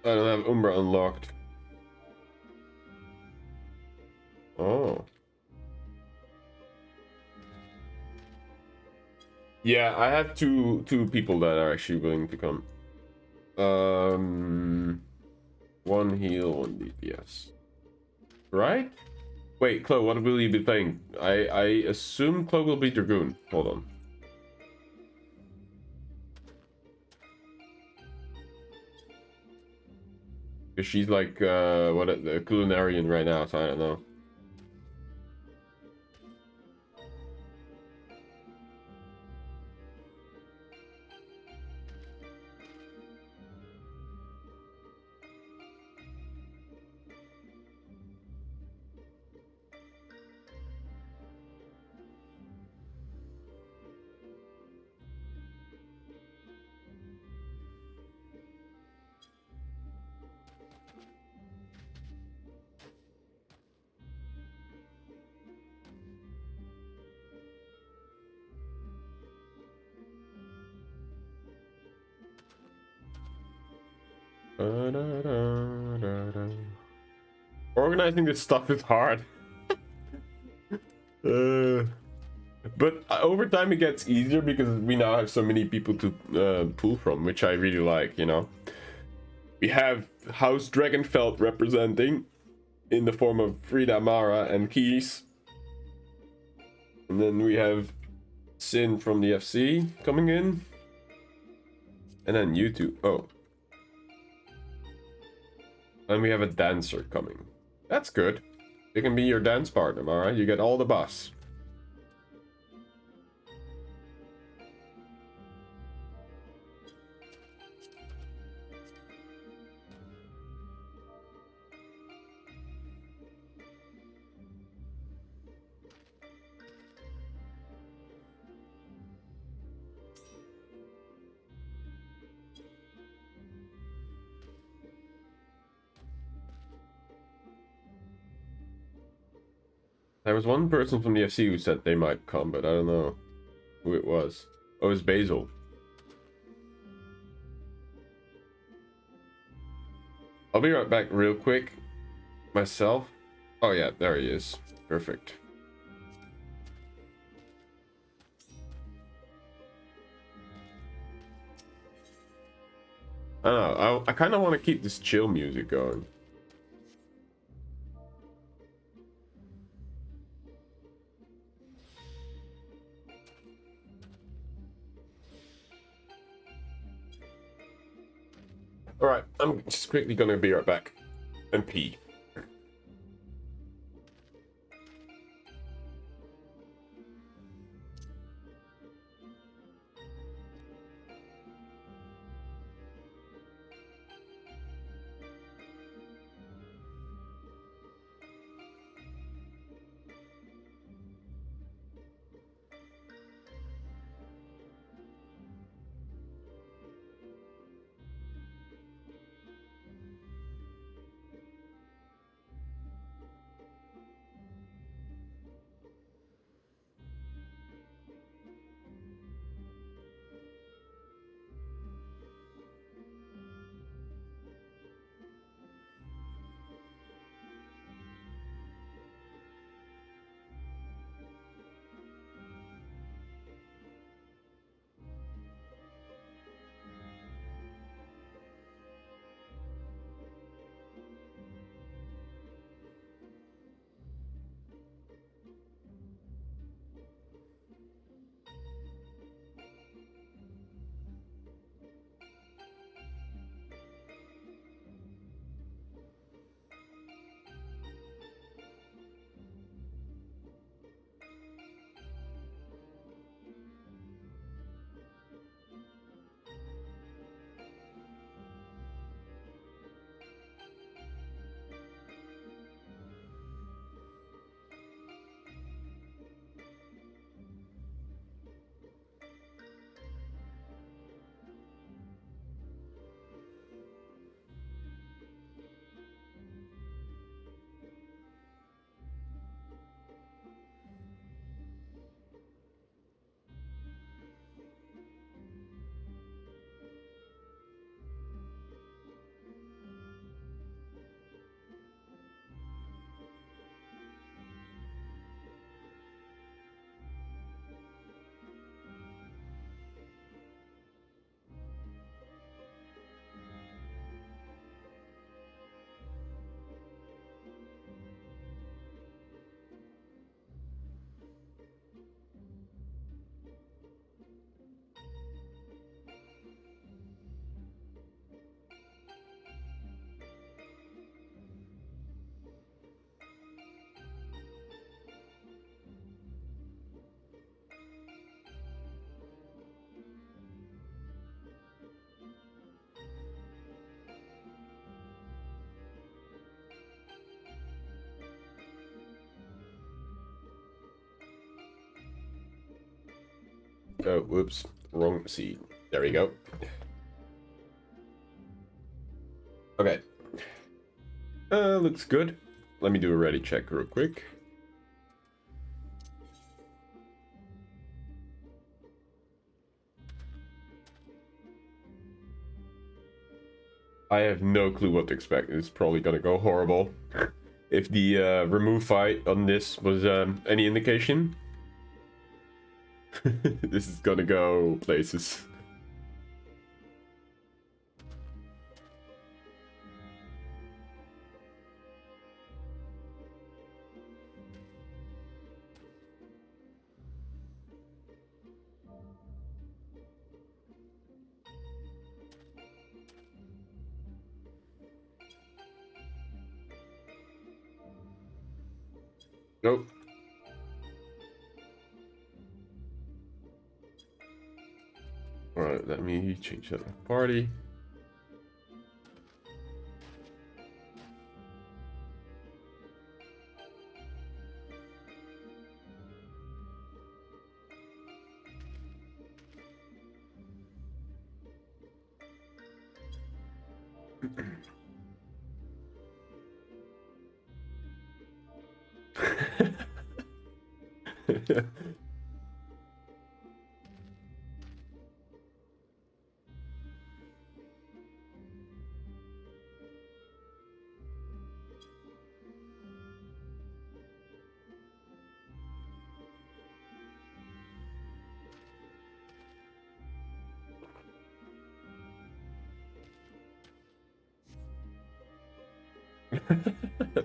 [SPEAKER 1] I don't have Umbra unlocked. Oh. Yeah, I have two people that are actually willing to come. One heal, one DPS. Right? Wait, Chloe, what will you be playing? I assume Chloe will be Dragoon. Hold on. Because she's like, what, the culinarian right now, so I don't know. Organizing this stuff is hard. But over time it gets easier because we now have so many people to pull from, which I really like, you know. We have House Dragonfeld representing in the form of Frida, Mara, and Keys. And then we have Sin from the FC coming in. And then you two. Oh. And we have a dancer coming. That's good. You can be your dance partner, Mara. You get all the buffs. There was one person from the FC who said they might come, but I don't know who it was. Oh, it was Basil. I'll be right back real quick. Myself. Oh yeah, there he is. Perfect. I don't know. I kind of want to keep this chill music going. Alright, I'm just quickly gonna be right back and pee. Oh, whoops. Wrong seed. There we go. Okay. Looks good. Let me do a ready check real quick. I have no clue what to expect. It's probably gonna go horrible. If the remove fight on this was any indication, this is gonna go places. Nope. Alright, let me change that to party.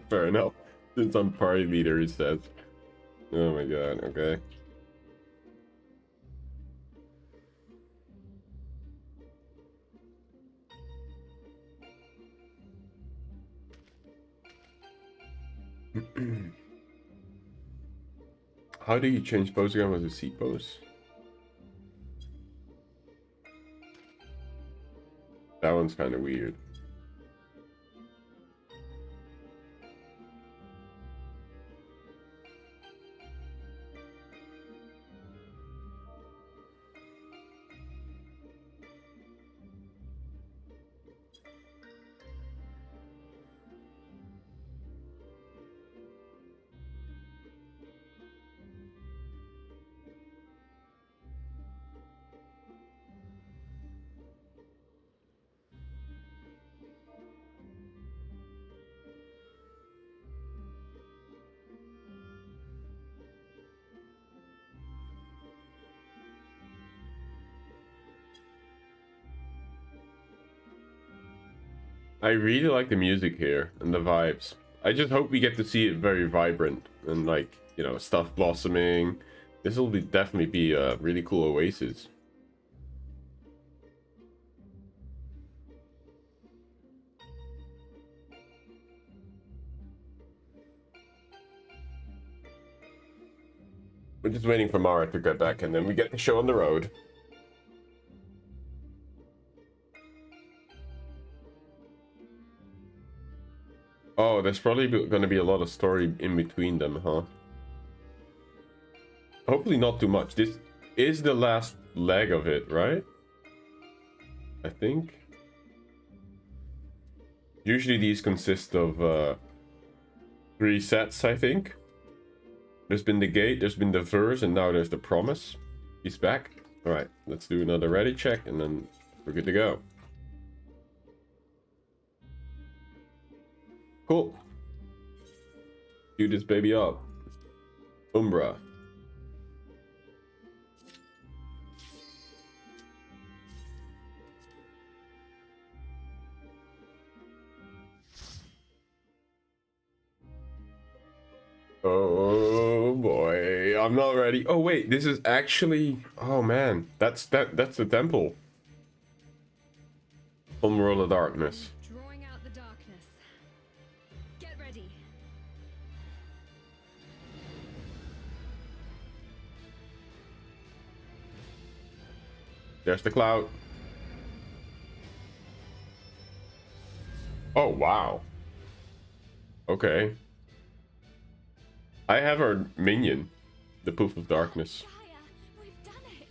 [SPEAKER 1] Fair enough. Since I'm party leader, he says. Oh my god, okay. How do you change pose again with a C pose? That one's kind of weird. I really like the music here and the vibes. I just hope we get to see it very vibrant and like, you know, stuff blossoming. This will definitely be a really cool oasis. We're just waiting for Mara to get back and then we get the show on the road. Oh, there's probably going to be a lot of story in between them, huh? Hopefully not too much. This is the last leg of it, right? I think. Usually these consist of 3 sets, I think. There's been the gate, there's been the verse, and now there's the promise. He's back. Alright, let's do another ready check, and then we're good to go. Cool. Do this baby up. Umbra. Oh boy, I'm not ready. Oh wait, this is actually... Oh man, that's the temple. Homeworld of Darkness.
[SPEAKER 2] Drawing out the darkness. Get ready.
[SPEAKER 1] There's the cloud. Oh wow. Okay. I have our minion, the Poof of Darkness.
[SPEAKER 2] Gaia, we've done it.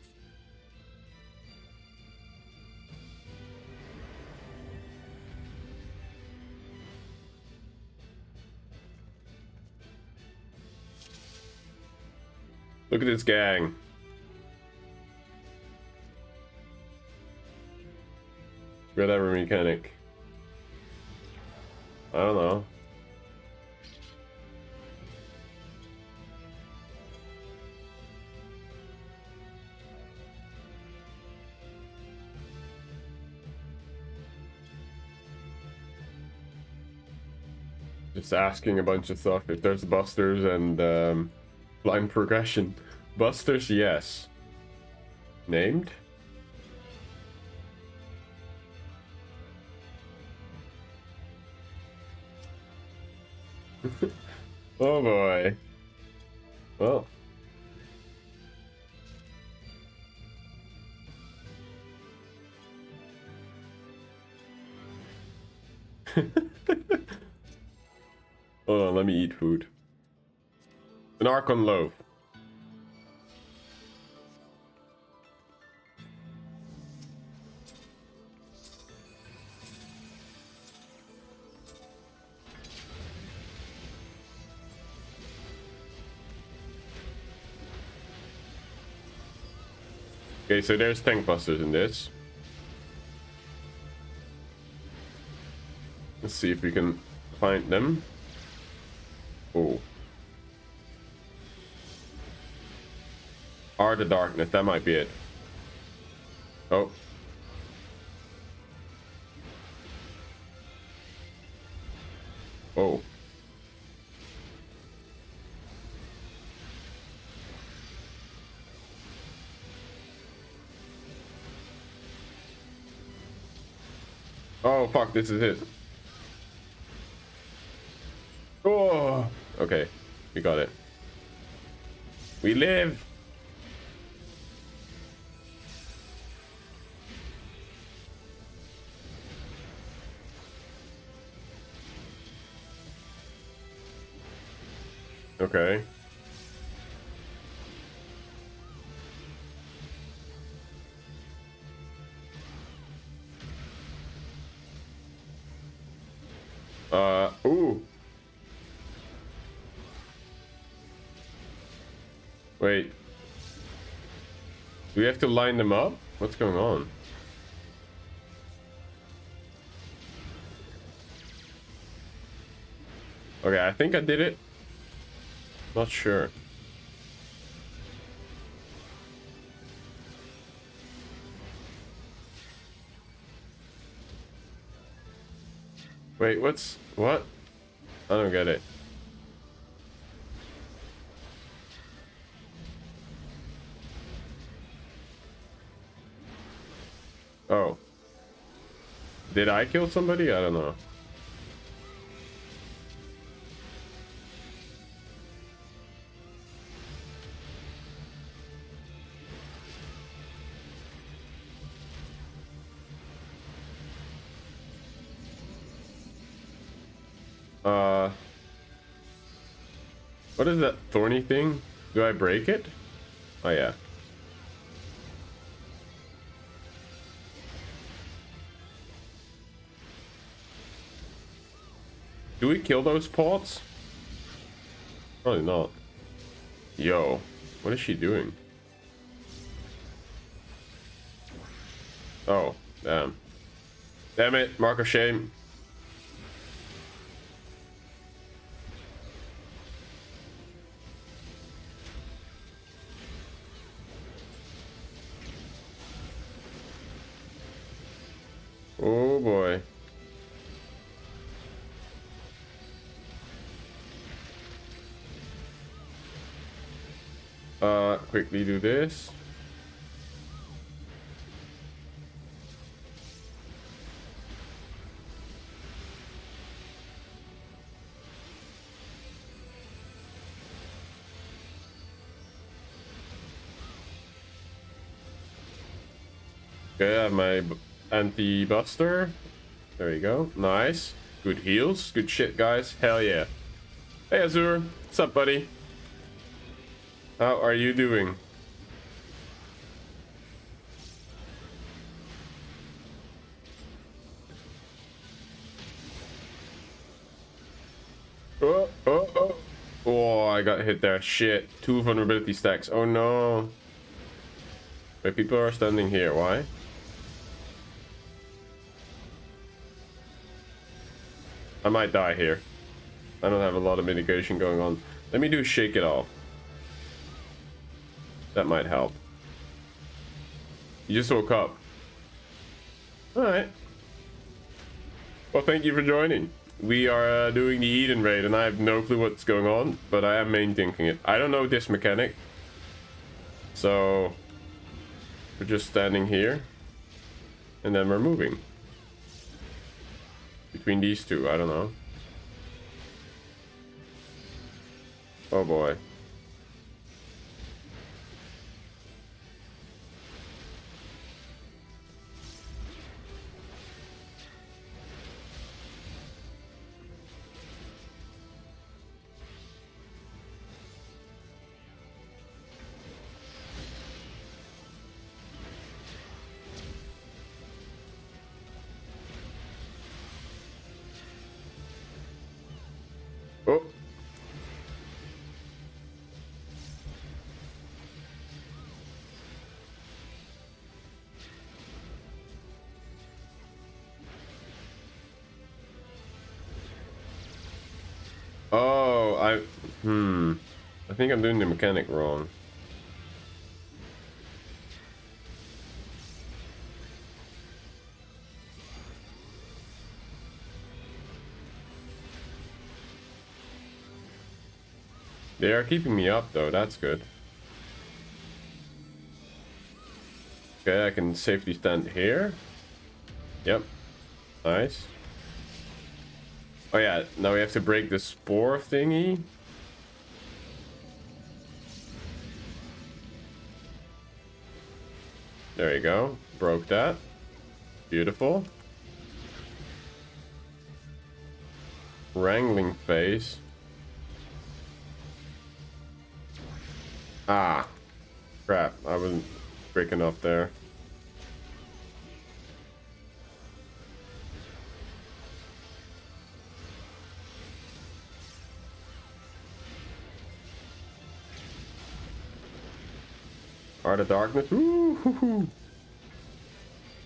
[SPEAKER 1] Look at this gang. Whatever mechanic. I don't know. Just asking a bunch of stuff. If there's busters and blind progression. Busters, yes. Named? Oh boy. Well. Hold on, let me eat food. An Archon loaf. Okay, so there's tank busters in this. Let's see if we can find them. Oh. Art of Darkness, that might be it. Oh. Oh. Oh, fuck, this is it. Oh, okay, we got it. We live. Okay. Ooh. Wait. Do we have to line them up? What's going on? Okay, I think I did it. Not sure. Wait, what? I don't get it. Oh. Did I kill somebody? I don't know. What is that thorny thing? Do I break it? Oh yeah. Do we kill those pots? Probably not. Yo, what is she doing? Oh, damn. Damn it, mark of shame. Oh boy. Quickly do this. Okay, I have my anti-buster. There we go. Nice. Good heals. Good shit, guys. Hell yeah. Hey, Azur. What's up, buddy? How are you doing? Oh, oh, oh. Oh, I got hit there. Shit. 2 vulnerability stacks. Oh no. Wait, people are standing here. Why? I might die here. I don't have a lot of mitigation going on. Let me do shake it off. That might help. You just woke up. Alright. Well, thank you for joining. We are doing the Eden raid, and I have no clue what's going on, but I am main thinking it. I don't know this mechanic. So, we're just standing here. And then we're moving. Between these two, I don't know. Oh boy. Oh. Oh, I think I'm doing the mechanic wrong. They are keeping me up though, that's good. Okay, I can safely stand here. Yep. Nice. Oh yeah, now we have to break the spore thingy. There you go. Broke that. Beautiful. Wrangling phase. Ah. Crap, I wasn't breaking up there. Art of Darkness. Ooh, hoo, hoo.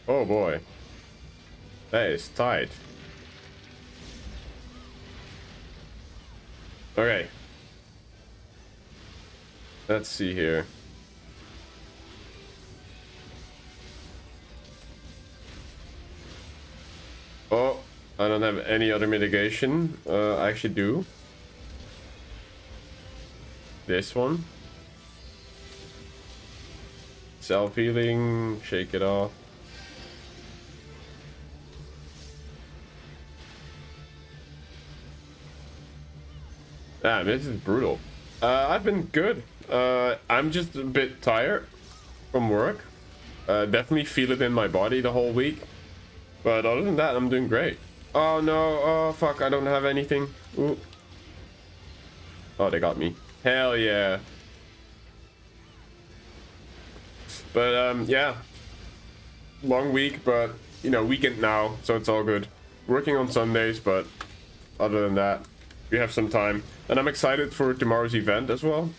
[SPEAKER 1] Oh boy. That is tight. Okay. Let's see here. Oh, I don't have any other mitigation. I actually do. This one. Self-healing, shake it off. Damn, this is brutal. I've been good. I'm just a bit tired from work. Definitely feel it in my body the whole week. But other than that, I'm doing great. Oh no, oh fuck, I don't have anything. Ooh. Oh, they got me. Hell yeah. But yeah. Long week, but you know, weekend now, so it's all good. Working on Sundays, but other than that, we have some time. And I'm excited for tomorrow's event as well.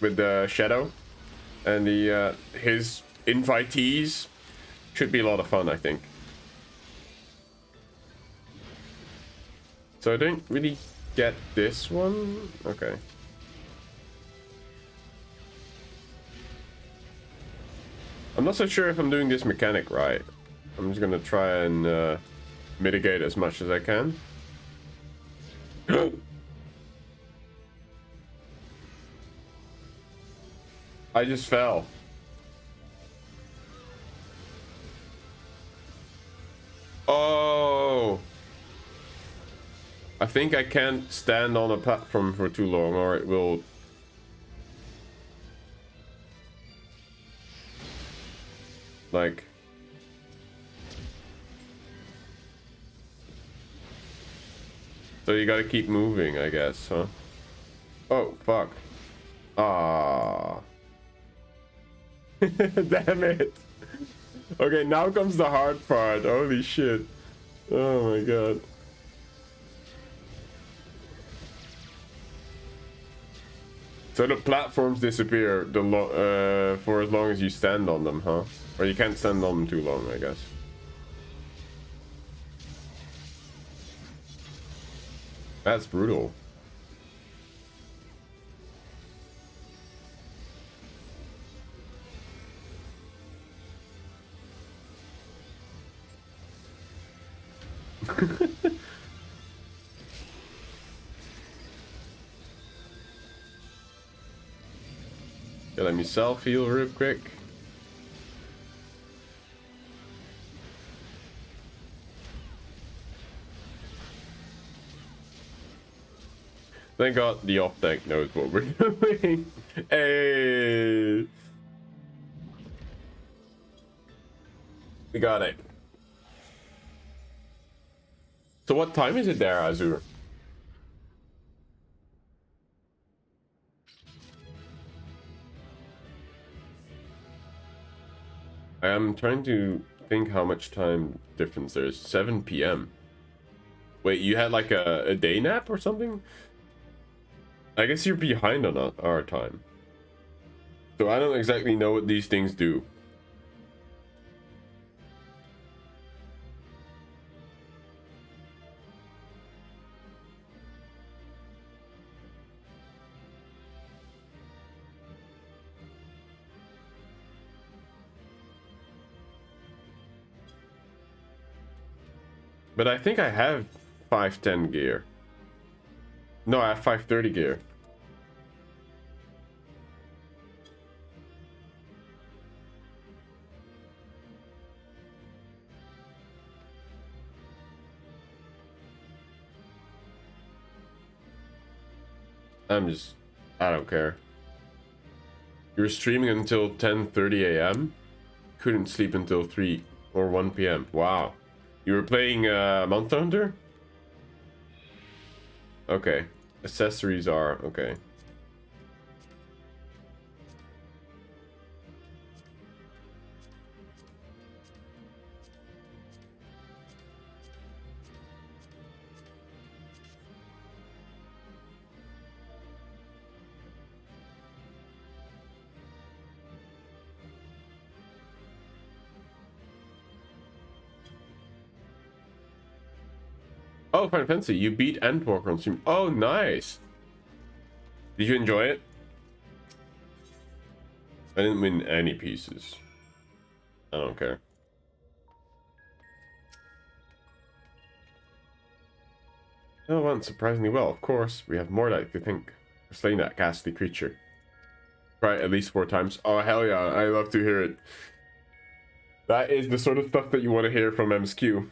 [SPEAKER 1] With the Shadow and the his invitees. Should be a lot of fun, I think. So I don't really get this one. Okay. I'm not so sure if I'm doing this mechanic right. I'm just gonna try and mitigate as much as I can. I just fell. Oh! I think I can't stand on a platform for too long, or it will... Like... So you gotta keep moving, I guess, huh? Oh, fuck. Ah. Damn it. Okay, now comes the hard part. Holy shit. Oh my god. So the platforms disappear for as long as you stand on them, huh? Or you can't stand on them too long, I guess. That's brutal. Yeah, let me self-heal real quick. Thank God the off deck knows what we're doing. Hey! We got it. So what time is it there, Azur? I am trying to think how much time difference there is. 7 p.m. Wait, you had like a day nap or something? I guess you're behind on our time. So I don't exactly know what these things do. But I think I have 510 gear. No, I have 530 gear. I don't care. You were streaming until 10:30 a.m. Couldn't sleep until 3 or 1 p.m. Wow. You were playing Monster Hunter? Okay. Accessories are okay. Oh, Final Fantasy, you beat Endwalker on stream. Oh, nice. Did you enjoy it? I didn't win any pieces. I don't care. Oh, went surprisingly well. Of course, we have more that to think. For slaying that ghastly creature. Try it at least 4 times. Oh, hell yeah. I love to hear it. That is the sort of stuff that you want to hear from MSQ.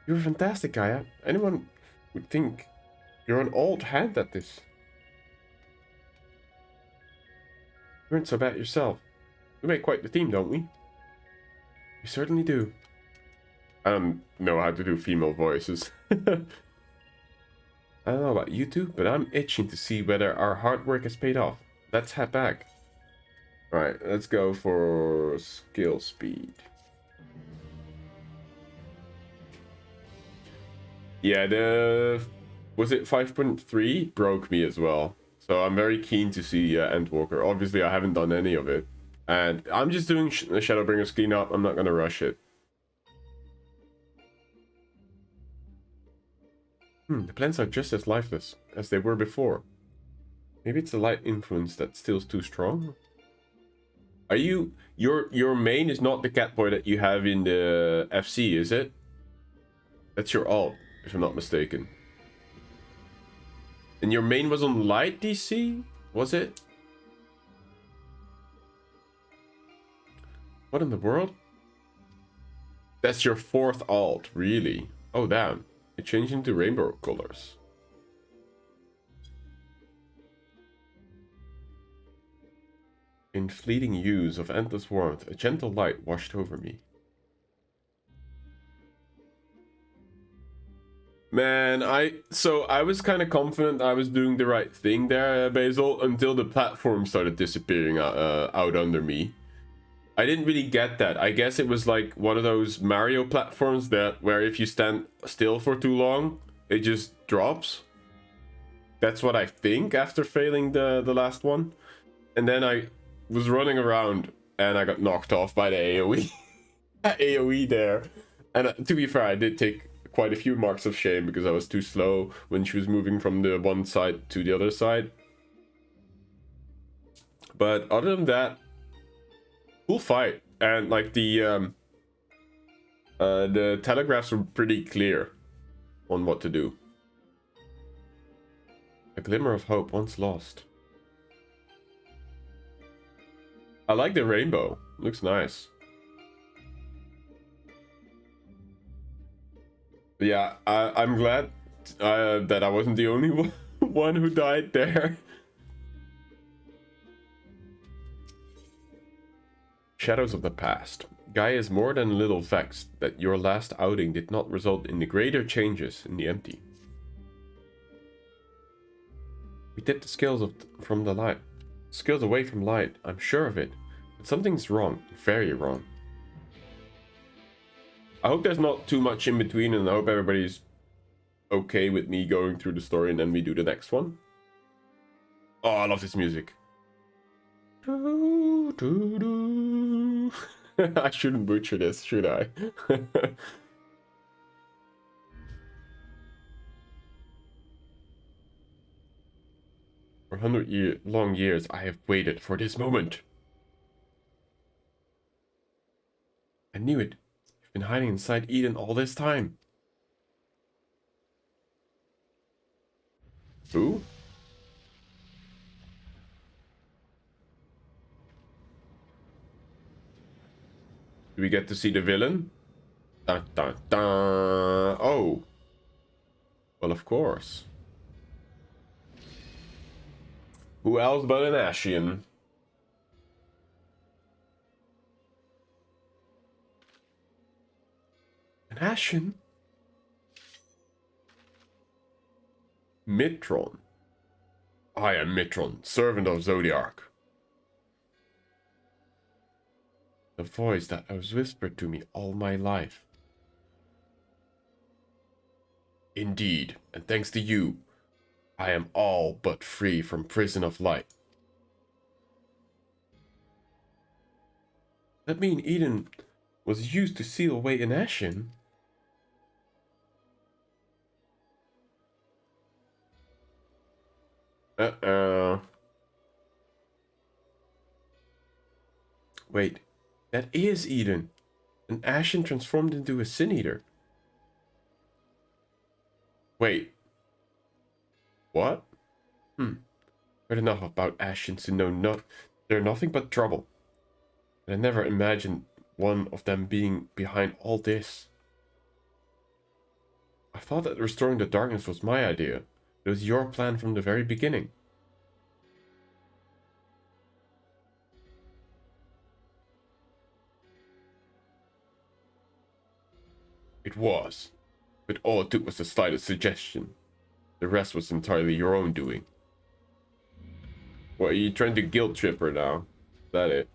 [SPEAKER 1] You're fantastic, Gaia. Anyone would think you're an old hand at this. You weren't so bad yourself. We make quite the team, don't we? We certainly do. I don't know how to do female voices. I don't know about you two, but I'm itching to see whether our hard work has paid off. Let's head back. Alright, let's go for skill speed. Yeah, was it 5.3 broke me as well. So I'm very keen to see Endwalker. Obviously, I haven't done any of it. And I'm just doing Shadowbringer's cleanup. I'm not going to rush it. The plants are just as lifeless as they were before. Maybe it's the light influence that's still too strong? Are you... Your main is not the Catboy that you have in the FC, is it? That's your alt, if I'm not mistaken. And your main was on light DC? Was it? What in the world? That's your 4th alt, really? Oh, damn. It changed into rainbow colors. In fleeting hues of endless warmth, a gentle light washed over me. Man, I was kind of confident I was doing the right thing there, Basil, until the platform started disappearing out under me. I didn't really get that. I guess it was like one of those Mario platforms that where if you stand still for too long, it just drops. That's what I think after failing the last one. And then I was running around and I got knocked off by the AoE. AoE there. And to be fair, I did take quite a few marks of shame because I was too slow when she was moving from the one side to the other side. But other than that, cool fight. And like the telegraphs were pretty clear on what to do. A glimmer of hope once lost. I like the rainbow. Looks nice. But yeah, I'm glad that I wasn't the only one who died there. Shadows of the past. Guy is more than a little vexed that your last outing did not result in the greater changes in the empty. We did the skills from the light. Skills away from light, I'm sure of it. But something's wrong, very wrong. I hope there's not too much in between, and I hope everybody's okay with me going through the story and then we do the next one. Oh, I love this music. I shouldn't butcher this, should I? For 100 long years, I have waited for this moment. I knew it. You've been hiding inside Eden all this time. Who? Do we get to see the villain? Dun, dun, dun. Oh. Well, of course. Who else but an Ashian? An Ashian? Mitron. I am Mitron, servant of Zodiark. The voice that was whispered to me all my life. Indeed, and thanks to you, I am all but free from prison of light. That mean Eden was used to seal away an Ashen? Uh-oh. Wait, that is Eden. An Ashen transformed into a Sin Eater. Wait. What? Heard enough about Ashens to know they're nothing but trouble. And I never imagined one of them being behind all this. I thought that restoring the darkness was my idea. It was your plan from the very beginning. It was. But all it took was the slightest suggestion. The rest was entirely your own doing. What, are you trying to guilt trip her now? Is that it?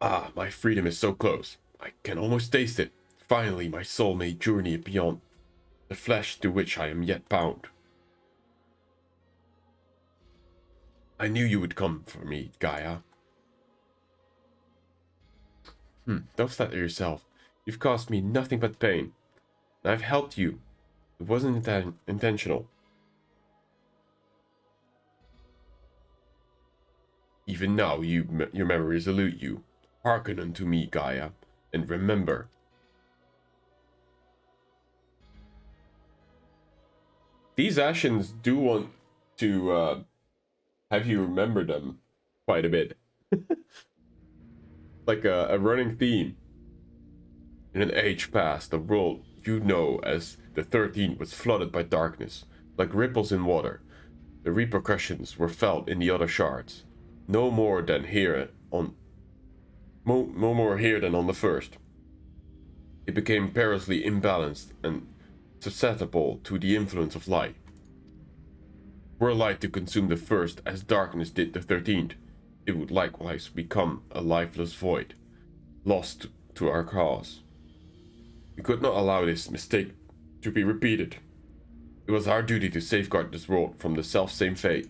[SPEAKER 1] Ah, my freedom is so close. I can almost taste it. Finally, my soul may journey beyond the flesh to which I am yet bound. I knew you would come for me, Gaia. Don't flatter yourself. You've caused me nothing but pain. And I've helped you. It wasn't intentional. Even now, your memories elude you. Hearken unto me, Gaia, and remember. These Ashens do want to have you remember them quite a bit. Like a running theme. In an age past, the world you know as the 13th was flooded by darkness, like ripples in water. The repercussions were felt in the other shards. No more here than on the first. It became perilously imbalanced and susceptible to the influence of light. Were light to consume the first as darkness did the 13th, it would likewise become a lifeless void, lost to our cause. We could not allow this mistake to be repeated. It was our duty to safeguard this world from the self-same fate.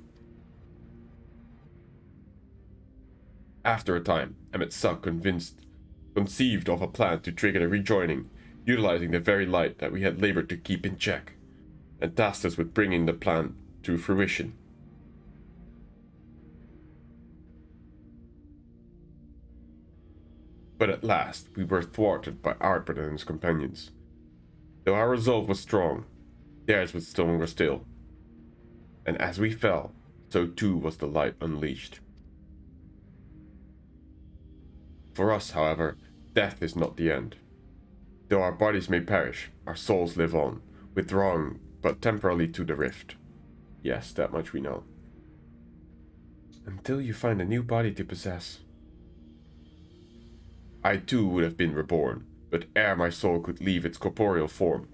[SPEAKER 1] After a time, Emmett Suck conceived of a plan to trigger the rejoining, utilizing the very light that we had labored to keep in check, and tasked us with bringing the plan to fruition. But at last, we were thwarted by Arbor and his companions. Though our resolve was strong, theirs was stronger still. And as we fell, so too was the light unleashed. For us, however, death is not the end. Though our bodies may perish, our souls live on, withdrawing but temporarily to the rift. Yes, that much we know. Until you find a new body to possess. I too would have been reborn, but ere my soul could leave its corporeal form,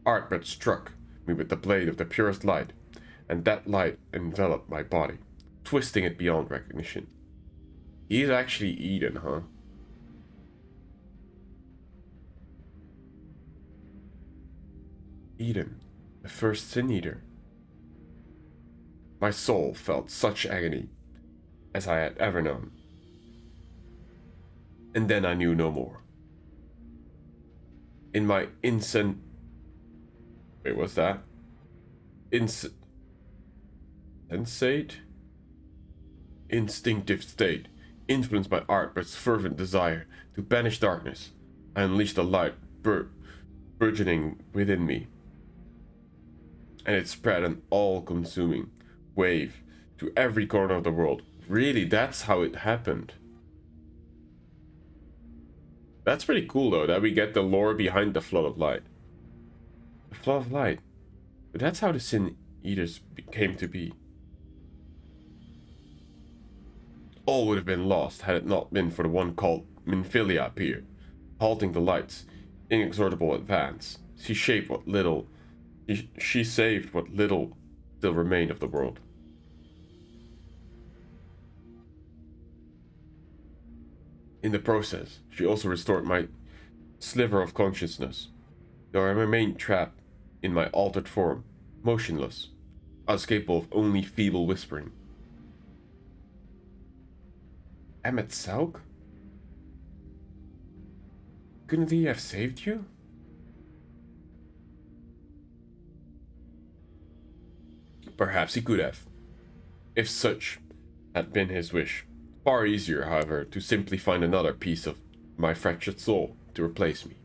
[SPEAKER 1] Artbert struck me with the blade of the purest light, and that light enveloped my body, twisting it beyond recognition. He is actually Eden, huh? Eden, the first Sin Eater. My soul felt such agony as I had ever known. And then I knew no more. In my insensate, instinctive state, influenced by Artbert's fervent desire to banish darkness, I unleashed a light burgeoning within me. And it spread an all-consuming wave to every corner of the world. Really, that's how it happened. That's pretty cool, though, that we get the lore behind the Flood of Light. The Flood of Light. But that's how the Sin Eaters came to be. All would have been lost had it not been for the one called Minfilia appeared, halting the light's inexorable advance. She saved what little still remained of the world. In the process, she also restored my sliver of consciousness, though I remained trapped in my altered form, motionless, capable of only feeble whispering. Emmett Sauk? Couldn't he have saved you? Perhaps he could have, if such had been his wish. Far easier, however, to simply find another piece of my fractured soul to replace me.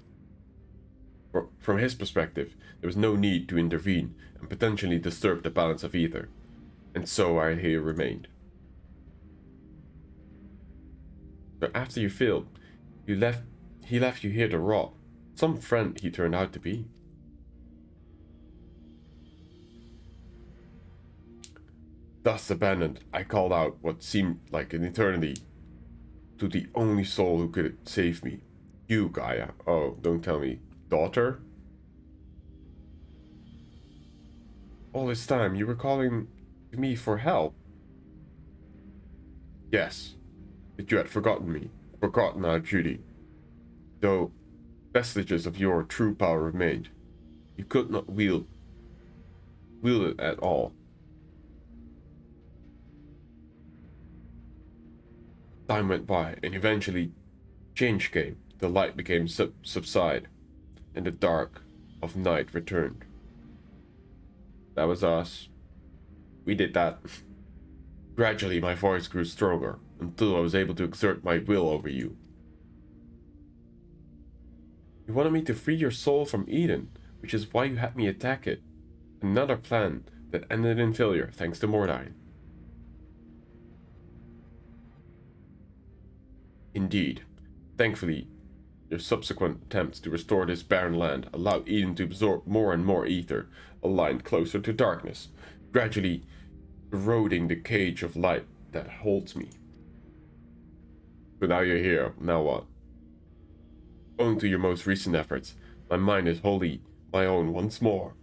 [SPEAKER 1] From his perspective, there was no need to intervene and potentially disturb the balance of ether, and so I here remained. So after you failed, he left you here to rot. Some friend he turned out to be. Thus abandoned, I called out what seemed like an eternity to the only soul who could save me. You, Gaia. Oh, don't tell me. Daughter? All this time, you were calling to me for help. Yes, but you had forgotten me, forgotten our duty. Though vestiges of your true power remained, you could not wield it at all. Time went by, and eventually change came. The light became subside, and the dark of night returned. That was us. We did that. Gradually, my voice grew stronger, until I was able to exert my will over you. You wanted me to free your soul from Eden, which is why you had me attack it. Another plan that ended in failure, thanks to Mordine. Indeed. Thankfully, your subsequent attempts to restore this barren land allowed Eden to absorb more and more ether, aligned closer to darkness, gradually eroding the cage of light that holds me. So now you're here, now what? Owing to your most recent efforts, my mind is wholly my own once more,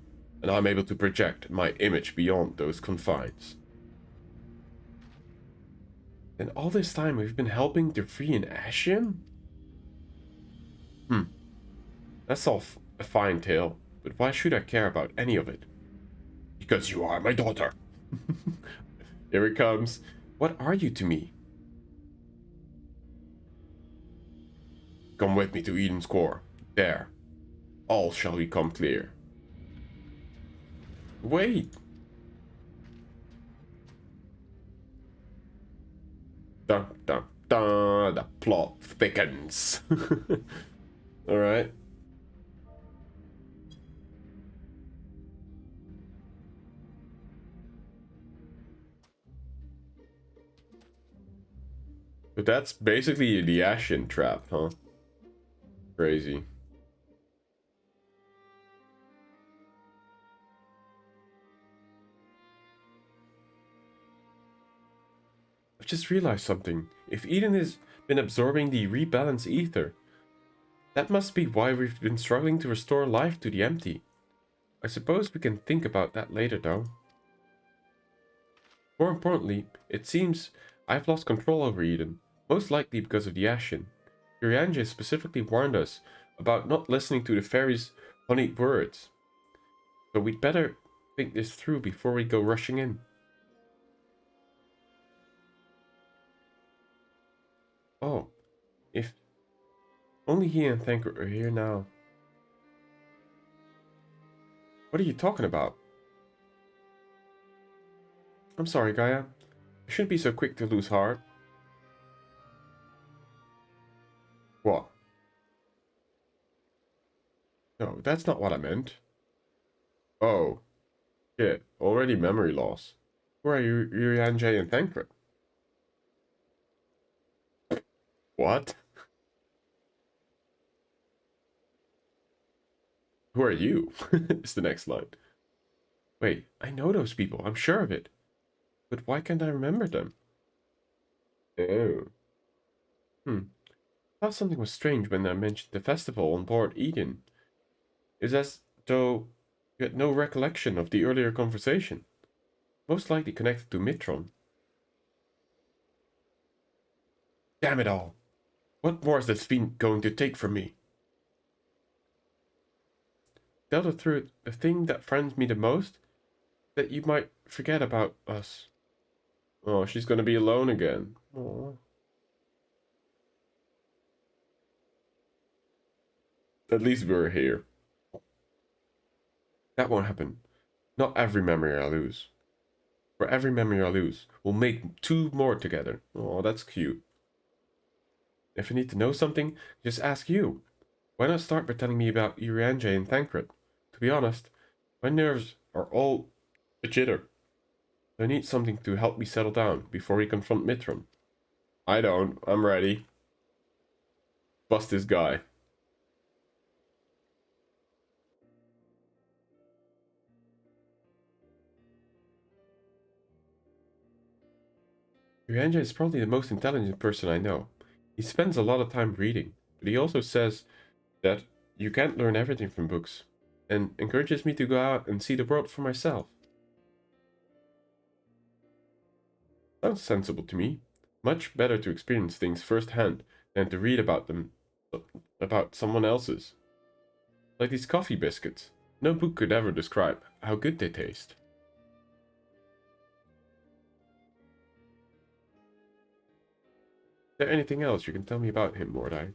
[SPEAKER 1] and I'm able to project my image beyond those confines. And all this time we've been helping to free an Ashen? That's all a fine tale, But why should I care about any of it? Because you are my daughter. Here it comes. What are you to me? Come with me to Eden's core. There. All shall become clear. Wait. Dun dun dun. The plot thickens. Alright. But that's basically the Ashen trap, huh? Crazy. I've just realized something. If Eden has been absorbing the rebalanced ether, that must be why we've been struggling to restore life to the empty. I suppose we can think about that later, though. More importantly, it seems I've lost control over Eden, most likely because of the Ashen. Urianja specifically warned us about not listening to the fairy's honeyed words. So we'd better think this through before we go rushing in. Oh, if only he and Thancred are here now. What are you talking about? I'm sorry, Gaia. I shouldn't be so quick to lose heart. What? No, that's not what I meant. Oh, shit. Already memory loss. Where are you, Urianja and Thancred? What? Who are you? Is the next line. Wait, I know those people. I'm sure of it. But why can't I remember them? Oh. I thought something was strange when I mentioned the festival on board Eden. It's as though you had no recollection of the earlier conversation. Most likely connected to Mitron. Damn it all! What more is this fiend going to take from me? Tell the truth, the thing that frightens me the most? That you might forget about us. Oh, she's gonna be alone again. Oh. At least we're here. That won't happen. Not every memory I lose. For every memory I lose, we'll make 2 more together. Oh, that's cute. If I need to know something, just ask you. Why not start by telling me about Urianja and Thancred? To be honest, my nerves are all a jitter. I need something to help me settle down before we confront Mitron. I don't. I'm ready. Bust this guy. Urianja is probably the most intelligent person I know. He spends a lot of time reading, but he also says that you can't learn everything from books, and encourages me to go out and see the world for myself. Sounds sensible to me. Much better to experience things firsthand than to read about them, about someone else's. Like these coffee biscuits. No book could ever describe how good they taste. Is there anything else you can tell me about him, Mordai?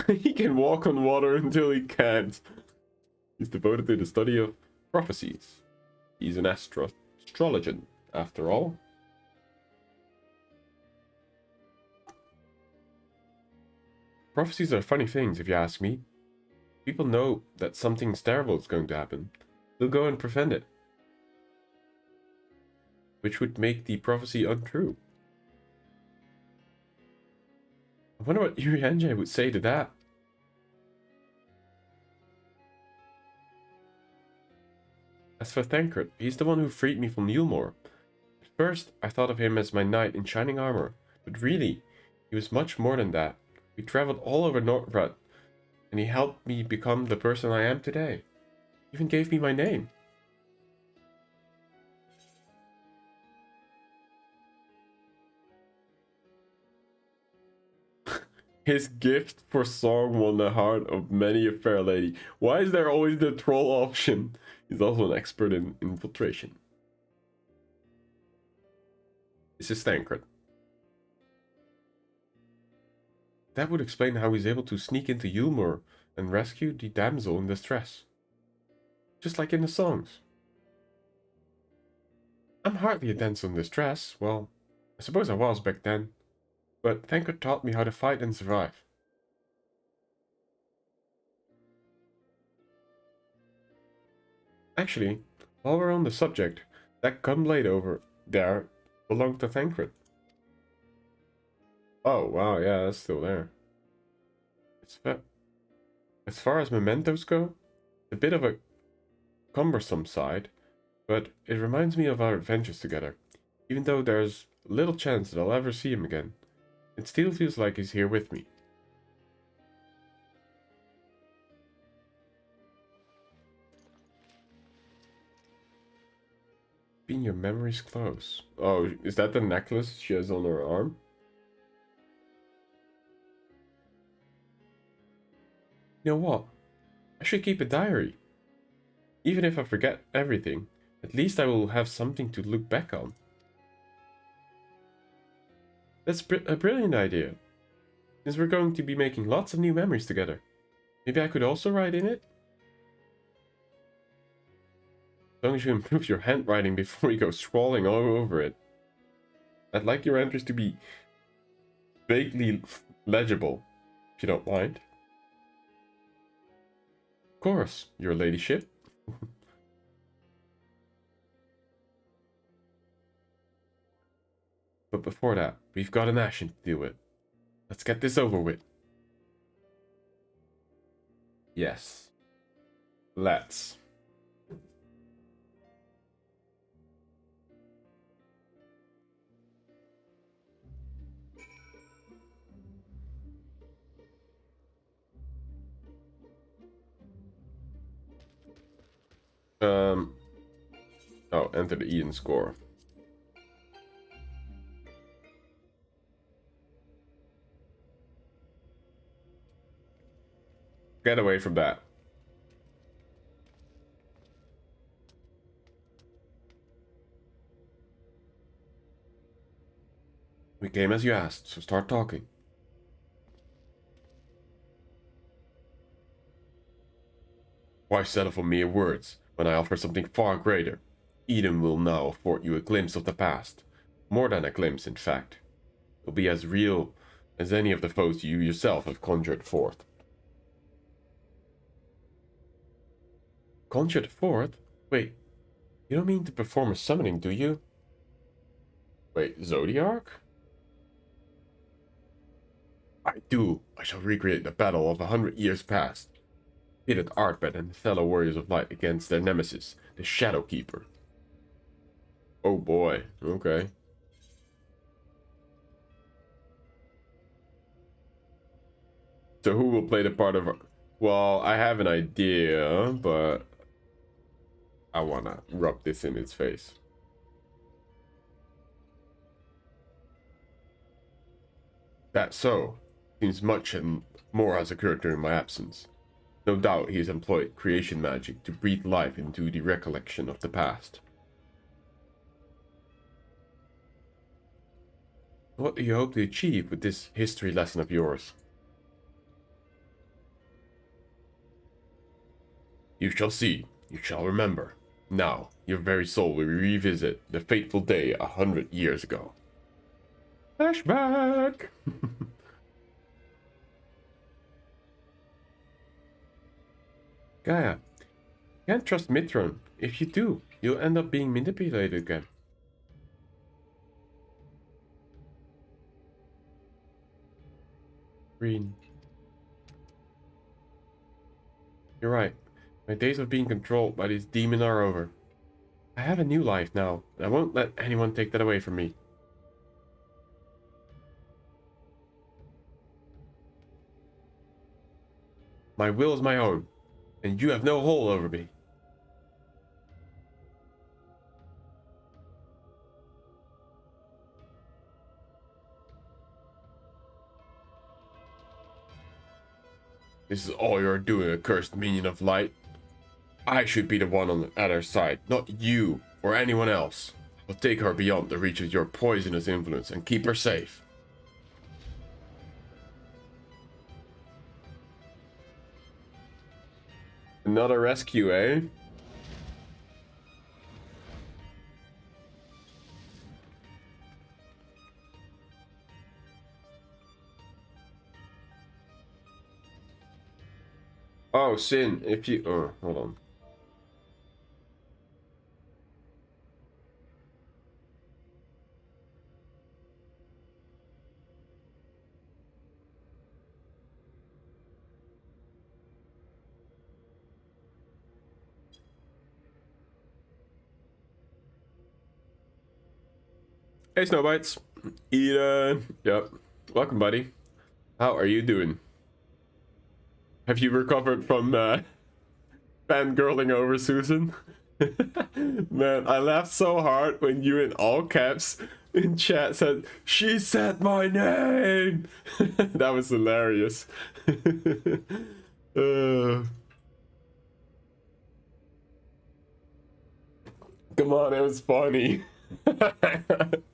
[SPEAKER 1] He can walk on water until he can't. He's devoted to the study of prophecies. He's an astrologian, after all. Prophecies are funny things, if you ask me. People know that something terrible is going to happen. They'll go and prevent it. Which would make the prophecy untrue. I wonder what Urianja would say to that. As for Thancred, he's the one who freed me from Neilmore. At first, I thought of him as my knight in shining armor, but really, he was much more than that. We traveled all over Northrut, and he helped me become the person I am today. He even gave me my name. His gift for song won the heart of many a fair lady. Why is there always the troll option? He's also an expert in infiltration. This is Tancred. That would explain how he's able to sneak into Yulmur and rescue the damsel in distress. Just like in the songs. I'm hardly a damsel in distress. Well, I suppose I was back then. But Tancred taught me how to fight and survive. Actually, while we're on the subject, that gunblade over there belonged to Tancred. Oh, wow, yeah, that's still there. As far as mementos go, a bit of a cumbersome side, but it reminds me of our adventures together. Even though there's little chance that I'll ever see him again, it still feels like he's here with me. Being your memories close. Oh, is that the necklace she has on her arm? You know what? I should keep a diary. Even if I forget everything, at least I will have something to look back on. That's a brilliant idea. Since we're going to be making lots of new memories together. Maybe I could also write in it? As long as you improve your handwriting before you go scrawling all over it. I'd like your entries to be vaguely legible, if you don't mind. Of course, your ladyship. But before that, we've got an action to deal with. Let's get this over with. Yes. Let's. Oh, enter the Eden score. Get away from that. We came as you asked, so start talking. Why settle for mere words when I offer something far greater? Eden will now afford you a glimpse of the past. More than a glimpse, in fact. It'll be as real as any of the foes you yourself have conjured forth. Conjured forth? Wait, you don't mean to perform a summoning, do you? Wait, Zodiark? I do. I shall recreate the battle of 100 years past. Pitted Artbed and fellow warriors of light against their nemesis, the Shadow Keeper. Oh boy, okay. So who will play the part of... Well, I have an idea, but I wanna rub this in its face. That so? Seems much and more has occurred during my absence. No doubt he has employed creation magic to breathe life into the recollection of the past. What do you hope to achieve with this history lesson of yours? You shall see. You shall remember. Now, your very soul will revisit the fateful day 100 years ago. Flashback! Gaia, can't trust Mitron. If you do, you'll end up being manipulated again. Green. You're right. My days of being controlled by this demon are over. I have a new life now, and I won't let anyone take that away from me. My will is my own, and you have no hold over me. This is all you're doing, accursed minion of light. I should be the one on the other side, not you or anyone else. I'll take her beyond the reach of your poisonous influence and keep her safe. Another rescue, eh? Oh, Sin, if you... Oh, hold on. Hey, Snowbites. Eden. Yep. Welcome, buddy. How are you doing? Have you recovered from fangirling over Susan? Man, I laughed so hard when you in all caps in chat said, "She said my name!" That was hilarious. Come on, it was funny.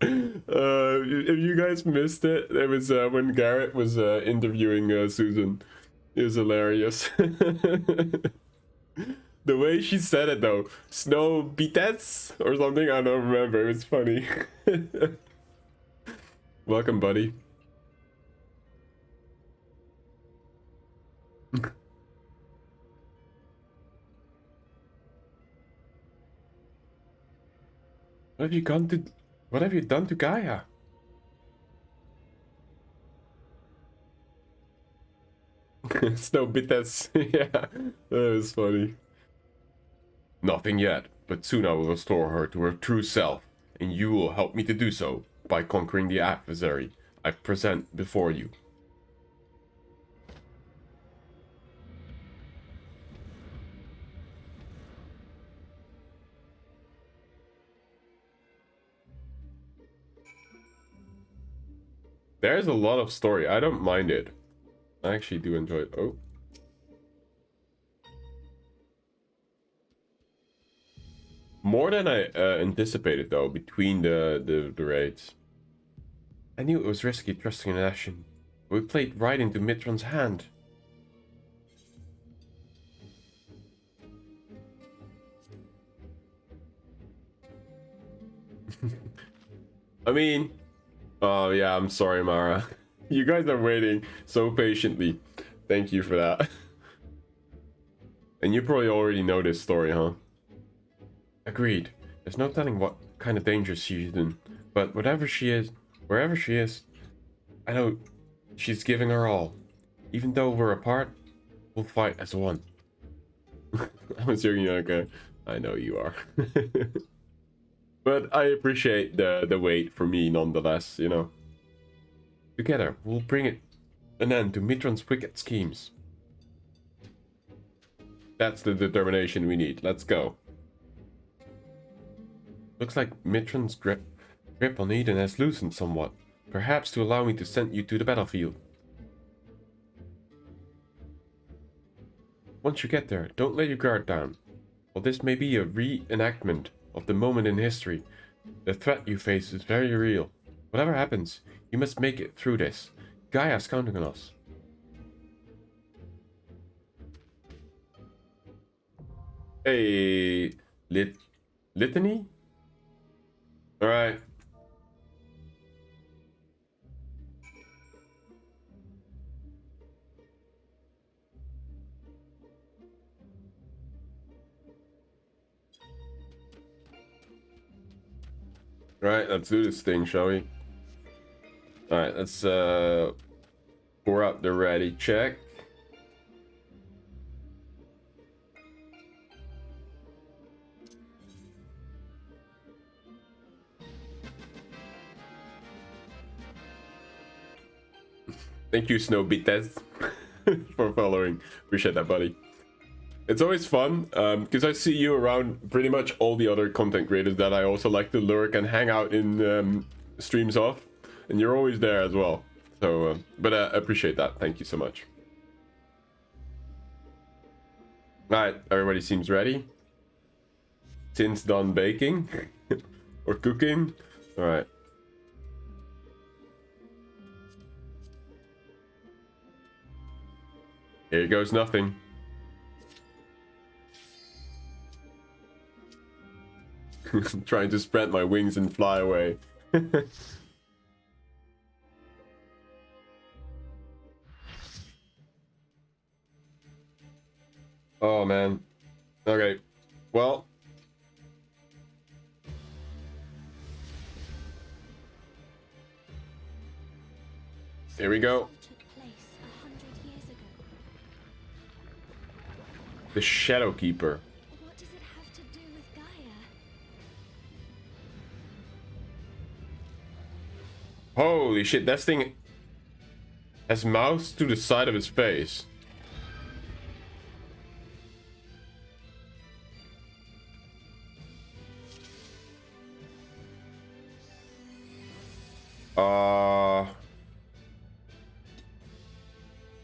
[SPEAKER 1] If you guys missed it, it was when Garrett was interviewing Susan. It was hilarious. The way she said it though, snow beatets or something, I don't remember. It was funny. Welcome, buddy. What have you done to Gaia? Snow beatets. Yeah, that was funny. Nothing yet, but soon I will restore her to her true self, and you will help me to do so by conquering the adversary I present before you. There's a lot of story. I don't mind it. I actually do enjoy it. Oh. More than I anticipated, though, between the raids. I knew it was risky trusting in Ashen. We played right into Mitron's hand. I mean... Oh, yeah, I'm sorry, Mara. You guys are waiting so patiently. Thank you for that. And you probably already know this story, huh? Agreed. There's no telling what kind of danger she's in. But wherever she is, I know she's giving her all. Even though we're apart, we'll fight as one. I was joking, okay. I know you are. But I appreciate the wait for me nonetheless, you know. Together, we'll bring an end to Mitron's wicked schemes. That's the determination we need. Let's go. Looks like Mitron's grip on Eden has loosened somewhat. Perhaps to allow me to send you to the battlefield. Once you get there, don't let your guard down. While this may be a reenactment of the moment in history, the threat you face is very real. Whatever happens, you must make it through this. Gaia's counting on us. Hey, litany? Alright. Right, let's do this thing, shall we? Alright, let's pour out the ready check. Thank you, Snowbeatez, for following. Appreciate that, buddy. It's always fun, because I see you around pretty much all the other content creators that I also like to lurk and hang out in streams of. And you're always there as well. So, but I appreciate that. Thank you so much. Alright, everybody seems ready. Tin's done baking. Or cooking. Alright. Here goes nothing. Trying to spread my wings and fly away. Oh man. Okay. Well. Here we go.
[SPEAKER 2] Took place 100 years ago.
[SPEAKER 1] The Shadow Keeper.
[SPEAKER 2] What does it have to do with Gaia?
[SPEAKER 1] Holy shit, that thing has mouths to the side of his face.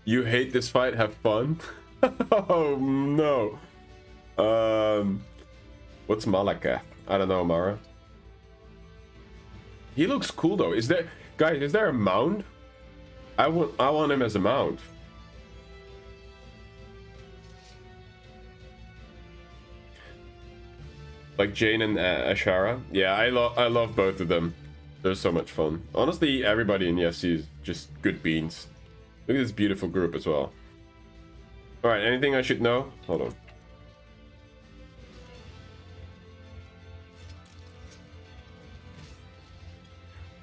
[SPEAKER 1] You hate this fight, have fun? Oh no. What's Malaka? I don't know, Mara. He looks cool though. Is there, guys, is there a mount? I want him as a mount. Like Jane and Ashara. Yeah, I love both of them. They're so much fun. Honestly, everybody in the FC is just good beans. Look at this beautiful group as well. Alright, anything I should know? Hold on.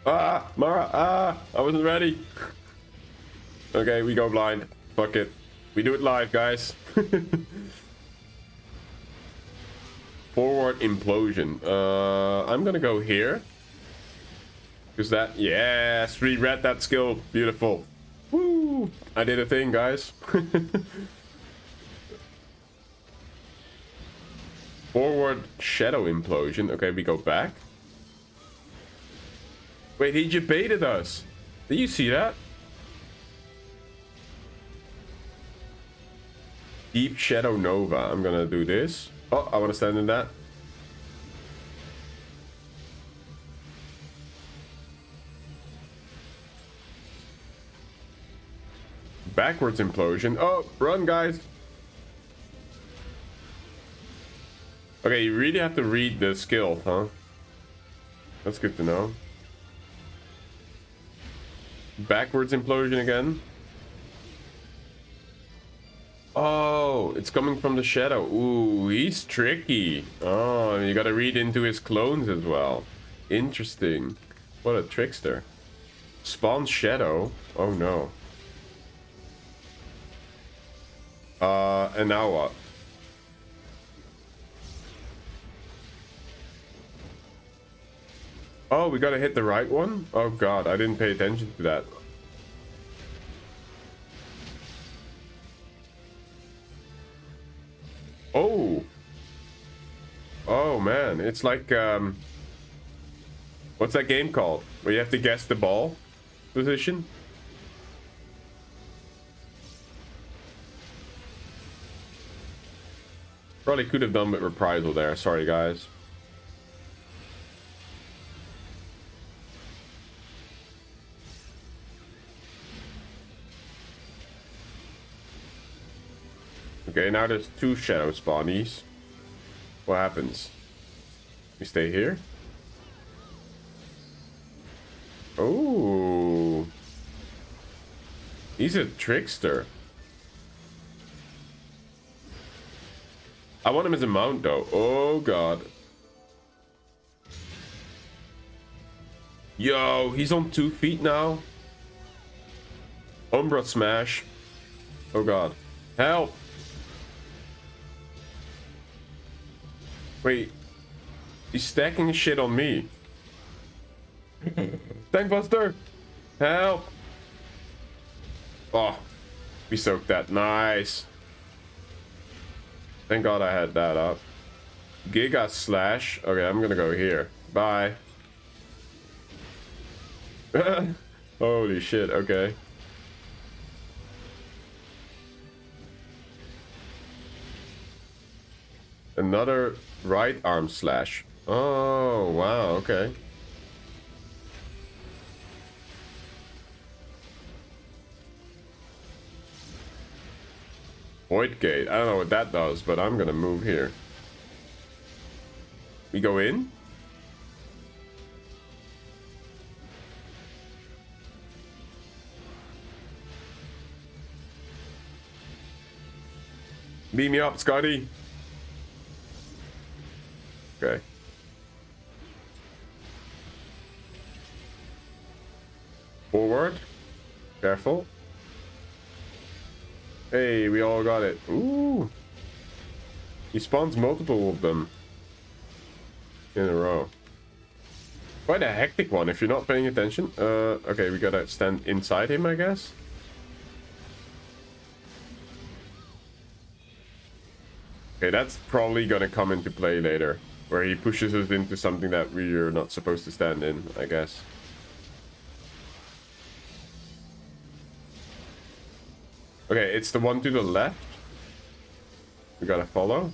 [SPEAKER 1] Ah! Mara! Ah! I wasn't ready! Okay, we go blind. Fuck it. We do it live, guys. Forward implosion. I'm gonna go here. Because that... Yes! Reread that skill. Beautiful. Woo! I did a thing, guys. Forward shadow implosion. Okay, we go back. Wait, he debated us. Did you see that? Deep Shadow Nova. I'm gonna do this. Oh, I want to stand in that. Backwards implosion. Oh, run, guys. Okay, you really have to read the skill, huh? That's good to know. Backwards implosion again. Oh, it's coming from the shadow. Ooh, he's tricky. Oh, you gotta read into his clones as well. Interesting. What a trickster. Spawn shadow. Oh no. And now what? Oh, we gotta hit the right one? Oh god, I didn't pay attention to that. Oh! Oh man, it's like, what's that game called? Where you have to guess the ball position? Probably could have done with reprisal there, sorry guys. Okay, now there's two shadow spawnies. What happens? We stay here? Oh. He's a trickster. I want him as a mount though. Oh god. Yo, he's on 2 feet now. Umbra smash. Oh god. Help! Wait. He's stacking shit on me. Tankbuster! Help! Oh. We soaked that. Nice. Thank god I had that up. Giga slash. Okay, I'm gonna go here. Bye. Holy shit, okay. Another right arm slash. Oh, wow, okay. Void gate. I don't know what that does, but I'm gonna move here. We go in. Beam me up, Scotty. Okay. Forward. Careful. Hey, we all got it. Ooh. He spawns multiple of them in a row. Quite a hectic one if you're not paying attention. Okay, we gotta stand inside him, I guess. Okay, that's probably gonna come into play later, where he pushes us into something that we're not supposed to stand in, I guess. Okay, it's the one to the left. We gotta follow.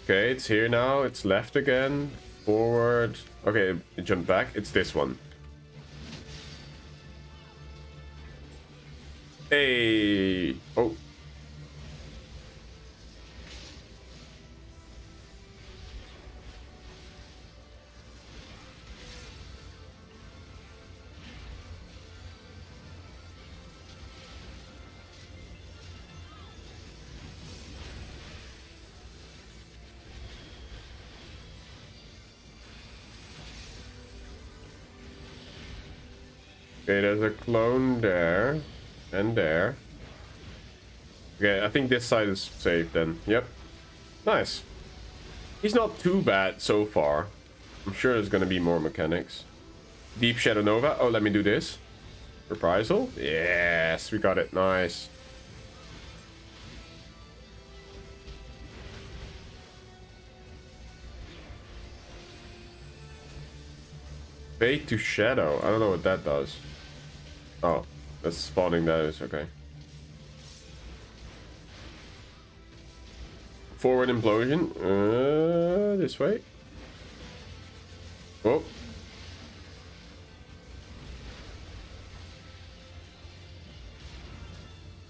[SPEAKER 1] Okay, it's here now. It's left again. Forward. Okay, it jumped back. It's this one. Hey. Oh. Okay, there's a clone there and there. Okay, I think this side is safe then. Yep. Nice. He's not too bad so far. I'm sure there's gonna be more mechanics. Deep Shadow Nova. Oh, let me do this. Reprisal. Yes, we got it. Nice. Fade to Shadow. I don't know what that does. Oh, that's spawning that is okay. Forward implosion. This way. Oh.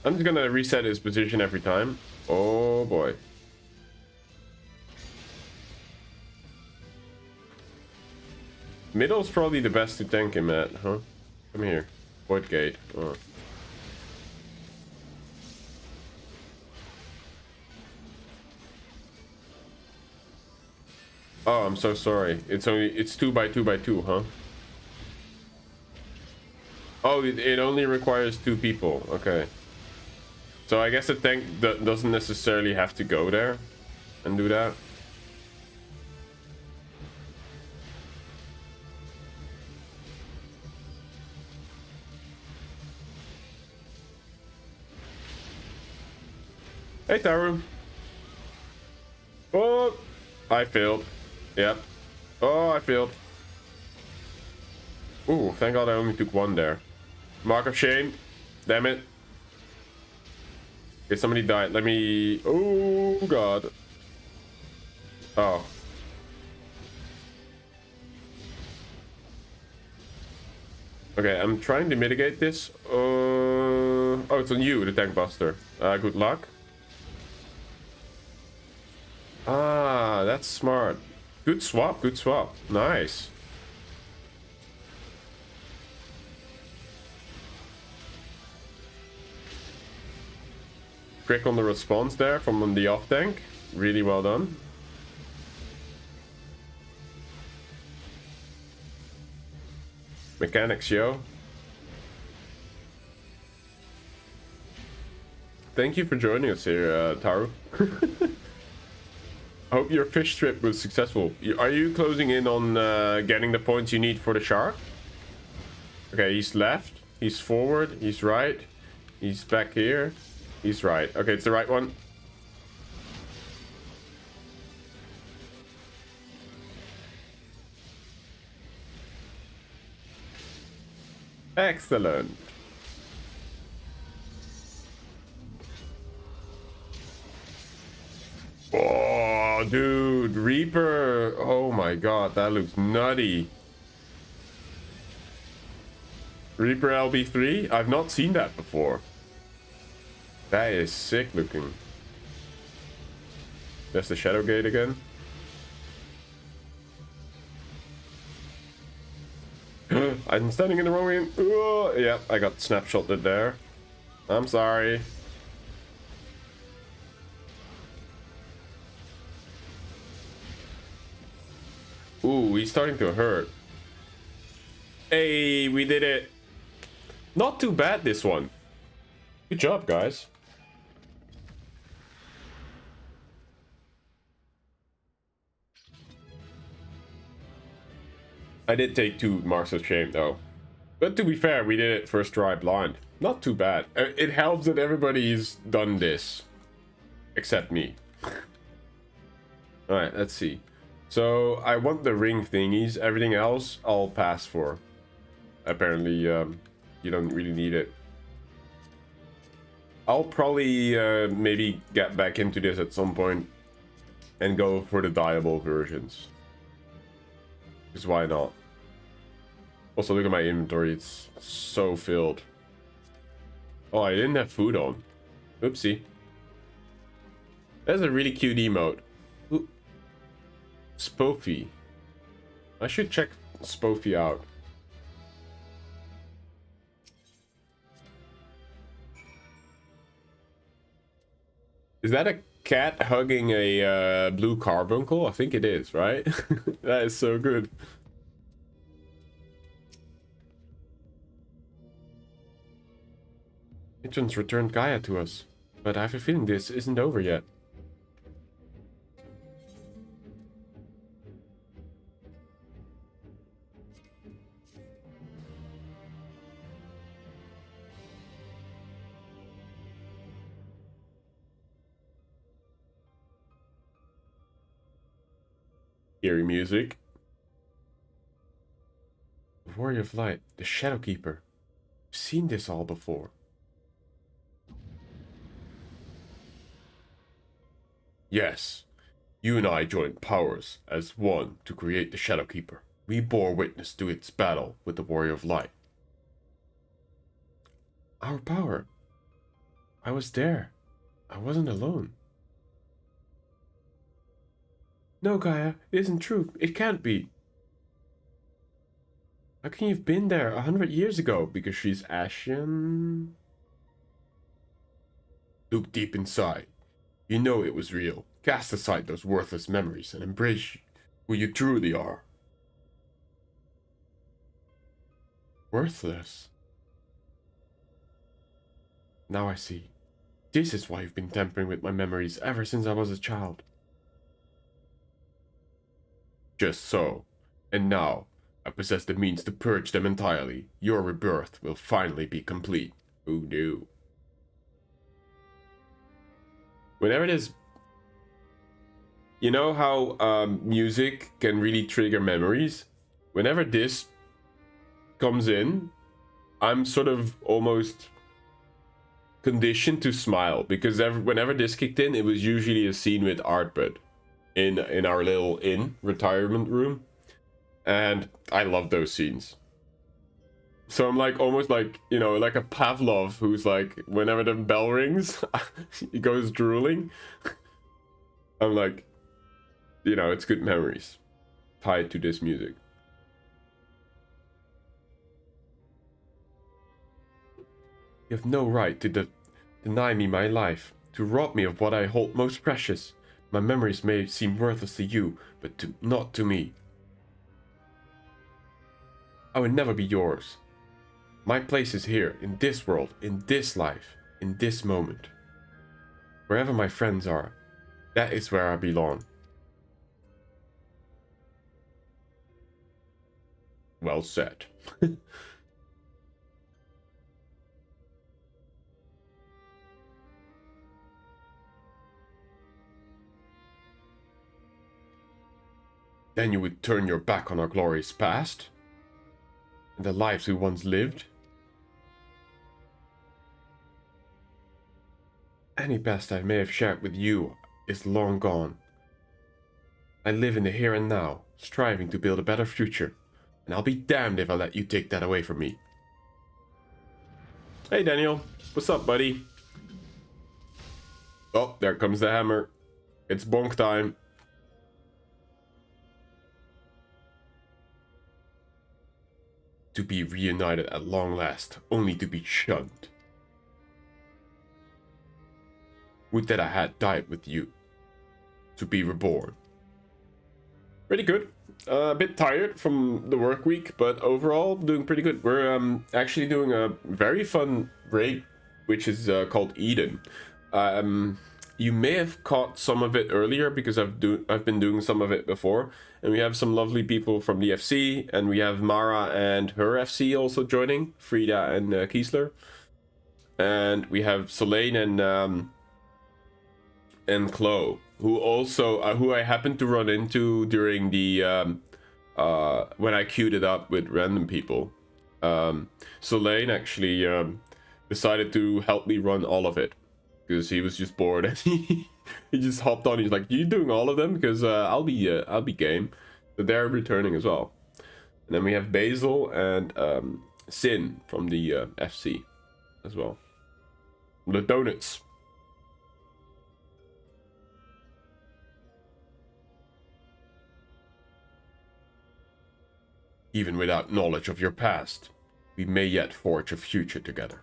[SPEAKER 1] I'm just gonna reset his position every time. Oh boy. Middle's probably the best to tank him at, huh? Come here. Void gate. Oh. Oh, I'm so sorry. It's 2 by 2 by 2, huh? Oh, it only requires 2 people. Okay. So I guess the tank doesn't necessarily have to go there and do that. Hey, Taru. Oh, I failed. Yep. Oh, I failed. Ooh, thank God I only took 1 there. Mark of shame. Damn it. Okay, somebody died. Let me... Oh, God. Oh. Okay, I'm trying to mitigate this. Oh, it's on you, the tank buster. Good luck. Ah, that's smart. Good swap, good swap. Nice. Quick on the response there from the off tank. Really well done. Mechanics, yo. Thank you for joining us here, Taru. I hope your fish trip was successful. Are you closing in on getting the points you need for the shark? Okay, he's left. He's forward. He's right. He's back here. He's right. Okay, it's the right one. Excellent. Oh, dude, Reaper. Oh my god, that looks nutty. Reaper LB3? I've not seen that before. That is sick looking. That's the Shadow Gate again. I'm standing in the wrong way. Yeah, I got snapshotted there. I'm sorry. Ooh, he's starting to hurt. Hey, we did it. Not too bad, this one. Good job, guys. I did take 2 marks of shame, though. But to be fair, we did it first try blind. Not too bad. It helps that everybody's done this. Except me. Alright, let's see. So, I want the ring thingies. Everything else, I'll pass for. Apparently, you don't really need it. I'll probably maybe get back into this at some point and go for the dyeable versions. Because why not? Also, look at my inventory. It's so filled. Oh, I didn't have food on. Oopsie. That's a really cute emote. Ooh. Spoofy. I should check Spoofy out. Is that a cat hugging a blue carbuncle? I think it is, right? That is so good. Patrons returned Gaia to us, but I have a feeling this isn't over yet. Eerie music. The Warrior of Light, the Shadow Keeper. I've seen this all before. Yes, you and I joined powers as one to create the Shadow Keeper. We bore witness to its battle with the Warrior of Light. Our power. I was there. I wasn't alone. No, Gaia, it isn't true. It can't be. How can you have been there 100 years ago? Because she's Ashen? Look deep inside. You know it was real. Cast aside those worthless memories and embrace who you truly are. Worthless? Now I see. This is why you've been tampering with my memories ever since I was a child. Just so. And now, I possess the means to purge them entirely. Your rebirth will finally be complete. Who knew? Whenever this... You know how music can really trigger memories? Whenever this comes in, I'm sort of almost conditioned to smile. Because whenever this kicked in, it was usually a scene with Artbud in our little retirement room. And I love those scenes. So I'm like almost like, you know, like a Pavlov who's like, whenever the bell rings, he goes drooling. I'm like, you know, it's good memories tied to this music. You have no right to deny me my life, to rob me of what I hold most precious. My memories may seem worthless to you, but not to me. I will never be yours. My place is here, in this world, in this life, in this moment. Wherever my friends are, that is where I belong. Well said. Then you would turn your back on our glorious past? And the lives we once lived? Any past I may have shared with you is long gone. I live in the here and now, striving to build a better future. And I'll be damned if I let you take that away from me. Hey Daniel, what's up buddy? Oh, there comes the hammer. It's bonk time. To be reunited at long last, only to be shunned. Would that I had died with you. To be reborn. Pretty good. A bit tired from the work week, but overall doing pretty good. We're actually doing a very fun raid, which is called Eden. You may have caught some of it earlier because I've been doing some of it before, and we have some lovely people from the FC, and we have Mara and her FC also joining, Frida and Kiesler, and we have Solane and Chloe, who also who I happened to run into during the when I queued it up with random people. Solane actually decided to help me run all of it because he was just bored and he just hopped on. He's like, "You doing all of them? Because I'll be game." So they're returning as well. And then we have Basil and Sin from the FC as well. The donuts. Even without knowledge of your past, we may yet forge a future together.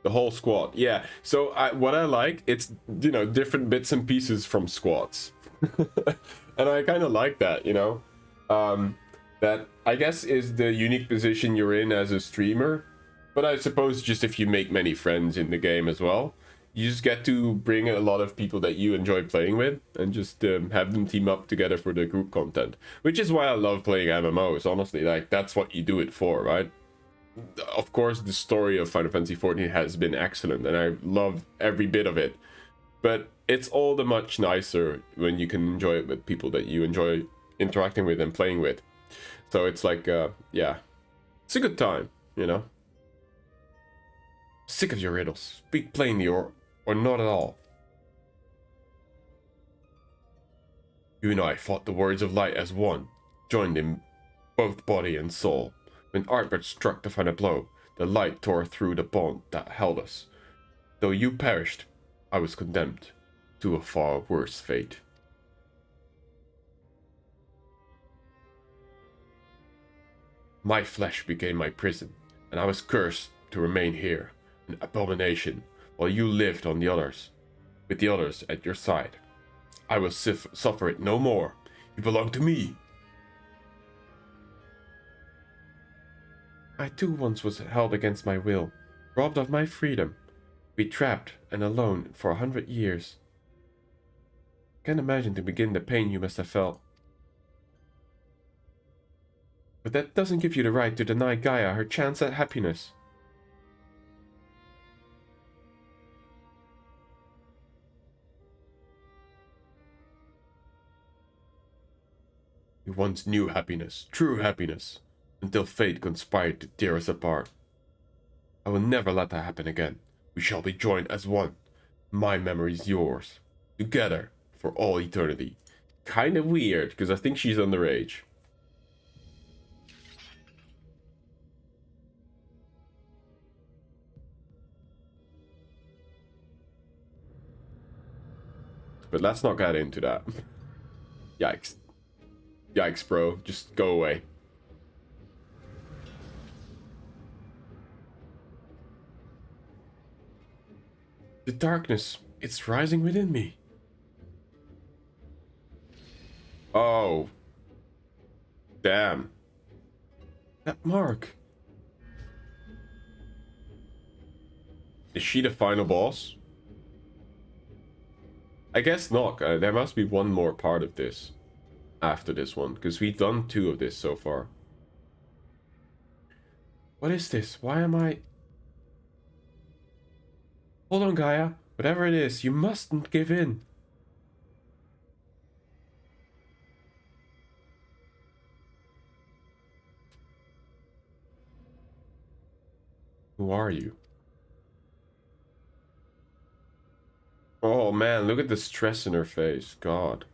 [SPEAKER 1] The whole squad, yeah. So what I like, it's, you know, different bits and pieces from squads. And I kind of like that, you know. That, I guess, is the unique position you're in as a streamer. But I suppose just if you make many friends in the game as well, you just get to bring a lot of people that you enjoy playing with and just have them team up together for the group content. Which is why I love playing MMOs, honestly. Like, that's what you do it for, right? Of course, the story of Final Fantasy XIV has been excellent, and I love every bit of it. But it's all the much nicer when you can enjoy it with people that you enjoy interacting with and playing with. So it's like, yeah, it's a good time, you know? Sick of your riddles. Speak plainly or not at all. You and I fought the words of light as one, joined in both body and soul. When Artbert struck the final blow, the light tore through the bond that held us. Though you perished, I was condemned to a far worse fate. My flesh became my prison, and I was cursed to remain here, an abomination, while you lived on the others, with the others at your side. I will suffer it no more. You belong to me. I too once was held against my will, robbed of my freedom, be trapped and alone for 100 years. Can't imagine to begin the pain you must have felt. But that doesn't give you the right to deny Gaia her chance at happiness. You once knew happiness, true happiness, until fate conspired to tear us apart. I will never let that happen again. We shall be joined as one. My memory's yours. Together, for all eternity. Kind of weird, because I think she's underage. But let's not get into that. Yikes. Yikes, bro. Just go away. The darkness, it's rising within me. Oh. Damn. That mark. Is she the final boss? I guess not. There must be one more part of this after this one, because we've done 2 of this so far. What is this? Why am I... Hold on, Gaia. Whatever it is, you mustn't give in. Who are you? Oh man, look at the stress in her face. God.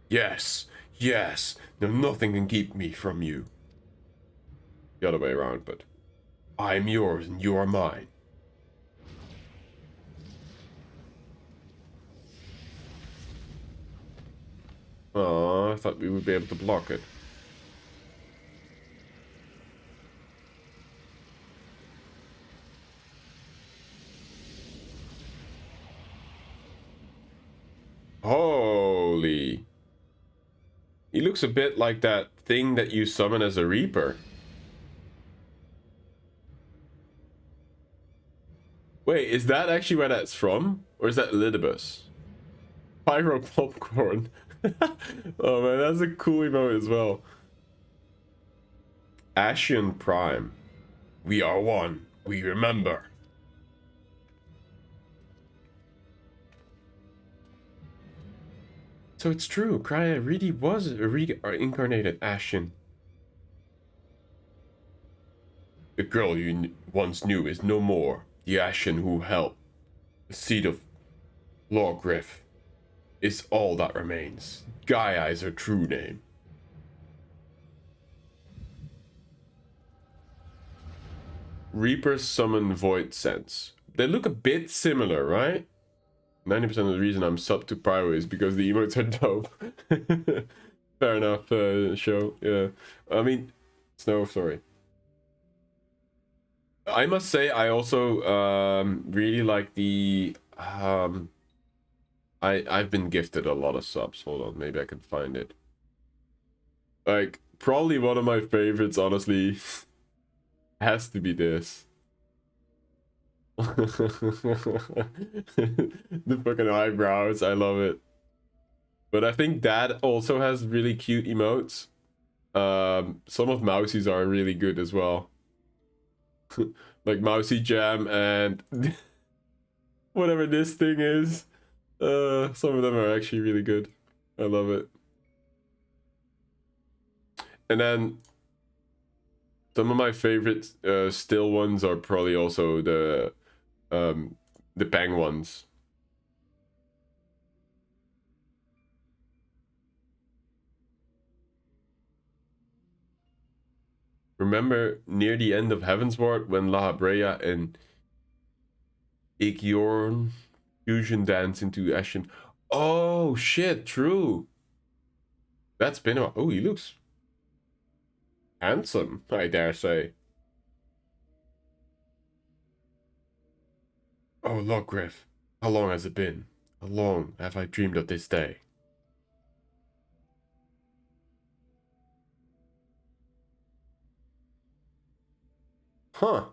[SPEAKER 1] Yes, yes. No, nothing can keep me from you. The other way around, but I'm yours and you are mine. Oh, I thought we would be able to block it. Holy. He looks a bit like that thing that you summon as a Reaper. Wait, is that actually where that's from? Or is that Lidibus? Pyro Popcorn. Oh man, that's a cool emote as well. Ashen Prime. We are one. We remember. So it's true. Krya really was a reincarnated Ashen. The girl you once knew is no more. The Ashen who helped. The seed of Lawgriff is all that remains. Gaia is her true name. Reapers summon Void Sense. They look a bit similar, right? 90% of the reason I'm sub to Pyro is because the emotes are dope. Fair enough, show. Yeah. I mean, Snow, sorry. I must say, I also really like the... I've been gifted a lot of subs. Hold on, maybe I can find it. Like, probably one of my favorites, honestly, has to be this. The fucking eyebrows, I love it. But I think that also has really cute emotes. Some of Mousie's are really good as well. Like Mousy Jam and whatever this thing is. Some of them are actually really good. I love it. And then some of my favorite still ones are probably also the Bang ones. Remember near the end of Heavensward when La Habrea and Ikiorn fusion dance into Ashen? Oh shit, true. That's been a while. Oh, he looks handsome, I dare say. Oh, look, Griff. How long has it been? How long have I dreamed of this day? Huh.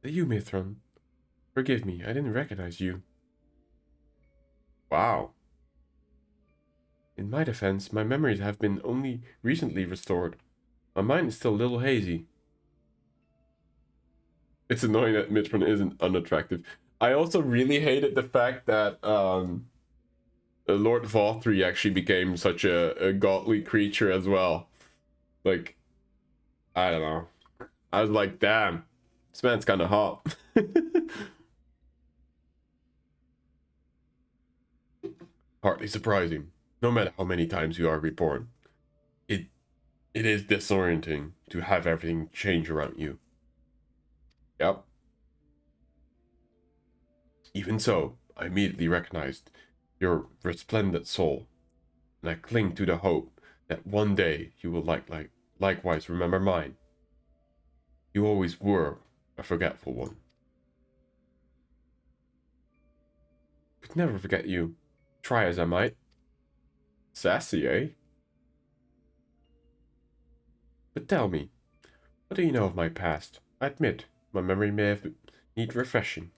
[SPEAKER 1] You, Mithron. Forgive me, I didn't recognize you. Wow. In my defense, my memories have been only recently restored. My mind is still a little hazy. It's annoying that Mithron isn't unattractive. I also really hated the fact that Lord Vothri actually became such a godly creature as well. Like, I don't know. I was like, damn, this man's kind of hot. Hardly surprising. No matter how many times you are reborn, it is disorienting to have everything change around you. Yep. Even so, I immediately recognized your resplendent soul, and I cling to the hope that one day you will likewise remember mine. You always were a forgetful one. Could never forget you, try as I might. Sassy, eh? But tell me, what do you know of my past? I admit, my memory may have need refreshing.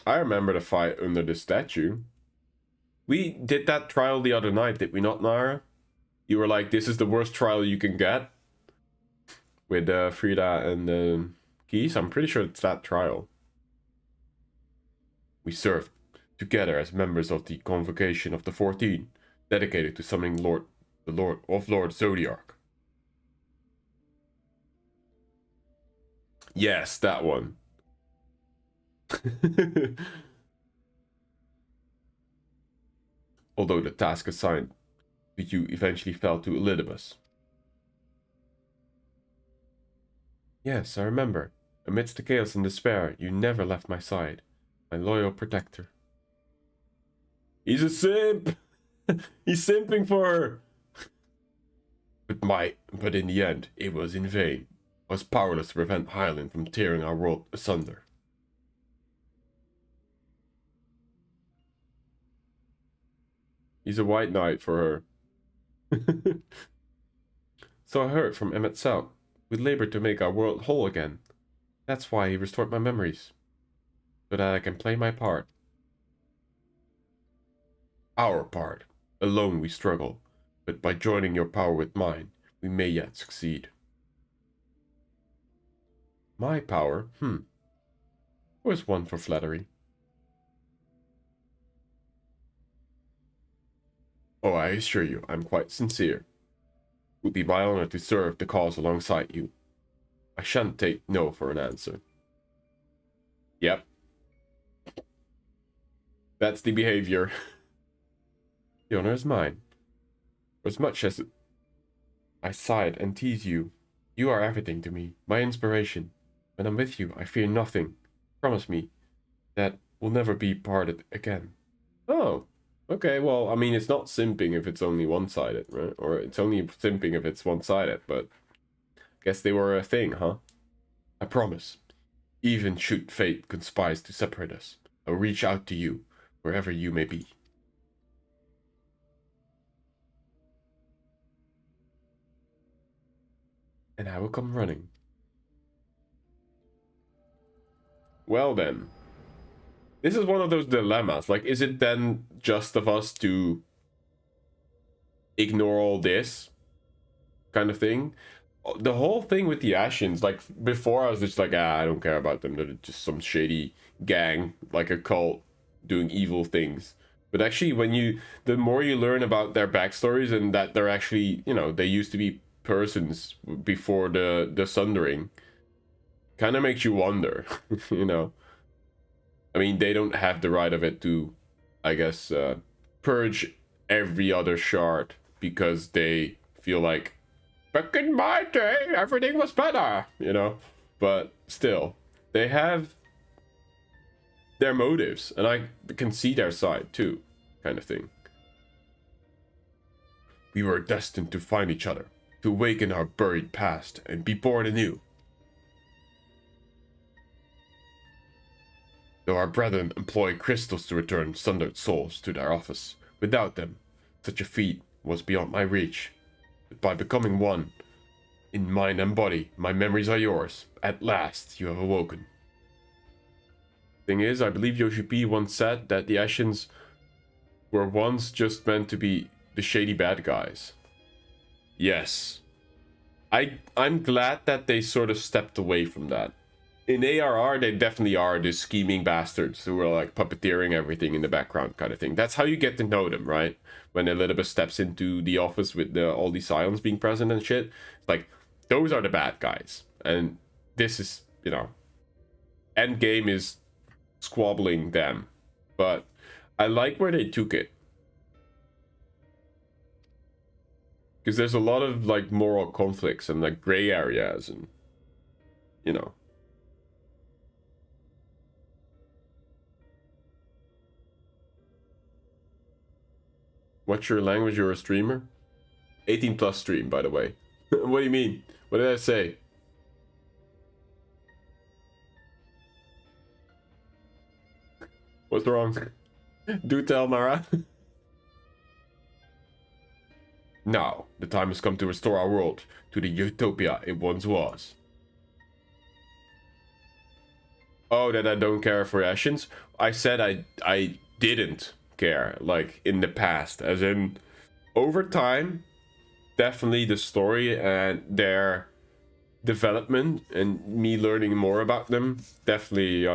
[SPEAKER 1] I remember the fight under the statue. We did that trial the other night, did we not, Nara? You were like, this is the worst trial you can get. With Frida and Keys. I'm pretty sure it's that trial. We served together as members of the Convocation of the 14, dedicated to summoning Lord The Lord Zodiac. Yes, that one. Although the task assigned to you eventually fell to Elidibus. Yes, I remember. Amidst the chaos and despair, you never left my side. My loyal protector. He's a simp! He's simping for her! But in the end, it was in vain. I was powerless to prevent Hyland from tearing our world asunder. He's a white knight for her. So I heard from Emmett South. We labored to make our world whole again. That's why he restored my memories. So that I can play my part. Our part. Alone we struggle. But by joining your power with mine, we may yet succeed. My power? Was one for flattery. Oh, I assure you, I'm quite sincere. It would be my honor to serve the cause alongside you. I shan't take no for an answer. Yep. That's the behavior. The honor is mine. For as much as I sighed and tease you, you are everything to me, my inspiration. When I'm with you, I fear nothing. Promise me that we'll never be parted again. Oh, okay. Well, I mean, it's not simping if it's only one-sided, right? Or it's only simping if it's one-sided, but I guess they were a thing, huh? I promise. Even should fate conspire to separate us, I'll reach out to you, wherever you may be. And I will come running. Well then. This is one of those dilemmas. Like, is it then just of us to ignore all this kind of thing? The whole thing with the Ashens, like, before I was just like, I don't care about them. They're just some shady gang, like a cult, doing evil things. But actually, the more you learn about their backstories and that they're actually, you know, they used to be persons before the Sundering, kind of makes you wonder, you know. I mean, they don't have the right of it to, I guess, purge every other shard because they feel like, back in my day, everything was better, you know? But still, they have their motives, and I can see their side too, kind of thing. We were destined to find each other, to awaken our buried past and be born anew. Though our brethren employ crystals to return sundered souls to their office, without them, such a feat was beyond my reach. But by becoming one, in mind and body, my memories are yours. At last, you have awoken. Thing is, I believe Yoshi P once said that the Ashens were once just meant to be the shady bad guys. Yes. I'm glad that they sort of stepped away from that. In ARR, they definitely are the scheming bastards who are like puppeteering everything in the background kind of thing. That's how you get to know them, right? When Elizabeth steps into the office with all these Scions being present and shit. It's like, those are the bad guys. And this is, you know, Endgame is squabbling them. But I like where they took it. Because there's a lot of like moral conflicts and like gray areas and, you know. What's your language? You're a streamer? 18 plus stream, by the way. What do you mean? What did I say? What's wrong? Do tell, Mara. Now, the time has come to restore our world to the utopia it once was. Oh, that I don't care for Ashens? I said I didn't care, like, in the past. As in, over time, definitely the story and their development and me learning more about them, definitely,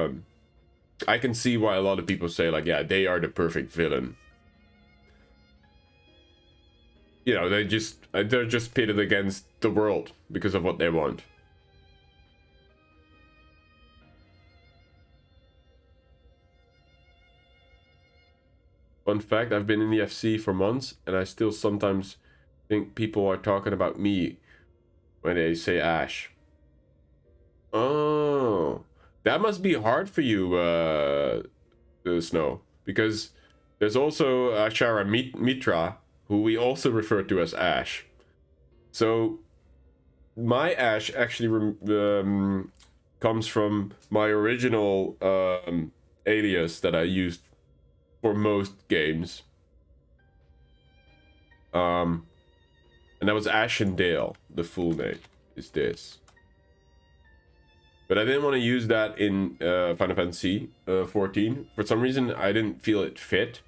[SPEAKER 1] I can see why a lot of people say, like, yeah, they are the perfect villain. you know, they're just pitted against the world because of what they want. Fun fact, I've been in the FC for months, and I still sometimes think people are talking about me when they say Ash. Oh, that must be hard for you, Snow, because there's also Ashara Mitra, who we also refer to as Ash. So my Ash actually comes from my original alias that I used for most games. And that was Ash and Dale. The full name is this. But I didn't want to use that in Final Fantasy 14. For some reason, I didn't feel it fit.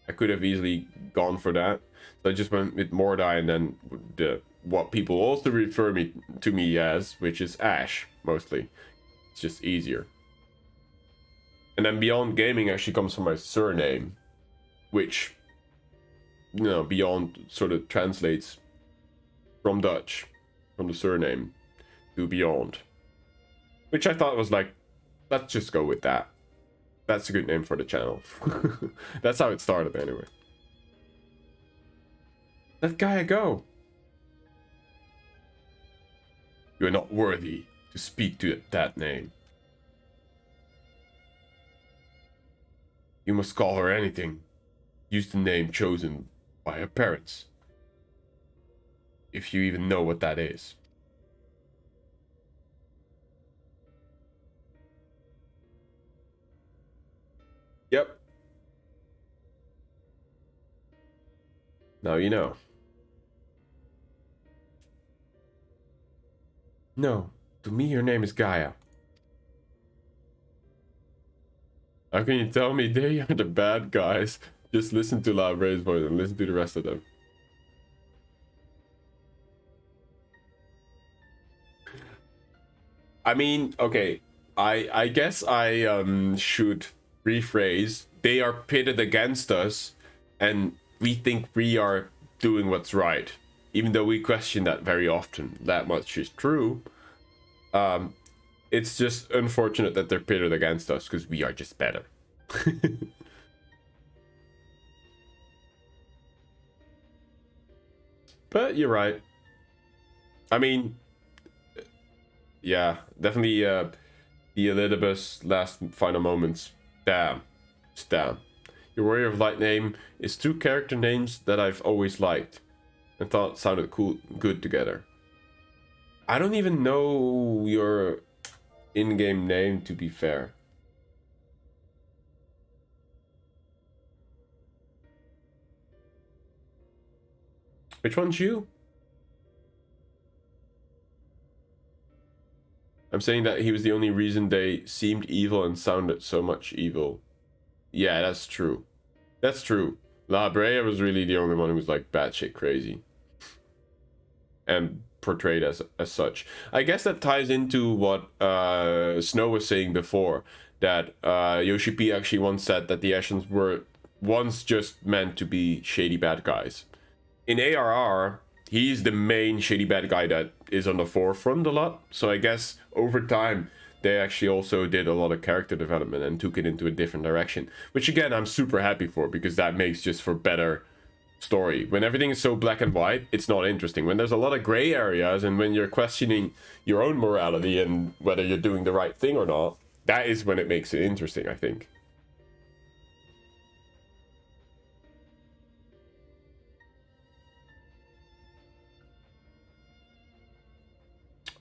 [SPEAKER 1] I could have easily gone for that. So I just went with Mordai and then what people also refer to me as, which is Ash, mostly. It's just easier. And then Beyond Gaming actually comes from my surname, which, you know, Beyond sort of translates from Dutch, from the surname to Beyond. Which I thought was like, let's just go with that. That's a good name for the channel. That's how it started anyway. Let Gaia go. You are not worthy to speak to that name. You must call her anything. Use the name chosen by her parents. If you even know what that is. Yep. Now you know. No, to me your name is Gaia. How can you tell me they are the bad guys? Just listen to La Bre's voice and listen to the rest of them. I mean, okay. I guess I should rephrase. They are pitted against us, and we think we are doing what's right, even though we question that very often. That much is true. It's just unfortunate that they're pitted against us because we are just better. But you're right. I mean, yeah, definitely the Elidibus last final moments. Damn. Just damn. Your Warrior of Light name is two character names that I've always liked and thought sounded cool, good together. I don't even know your in-game name, to be fair. Which one's you? I'm saying that he was the only reason they seemed evil and sounded so much evil. Yeah, that's true. That's true. La Brea was really the only one who was like batshit crazy. And portrayed as such. I guess that ties into what Snow was saying before. That Yoshi P actually once said that the Ashens were once just meant to be shady bad guys. In ARR, he's the main shady bad guy that is on the forefront a lot. So I guess over time, they actually also did a lot of character development and took it into a different direction. Which again, I'm super happy for, because that makes just for better story. When everything is so black and white, it's not interesting. When there's a lot of gray areas and when you're questioning your own morality and whether you're doing the right thing or not, that is when it makes it interesting, I think.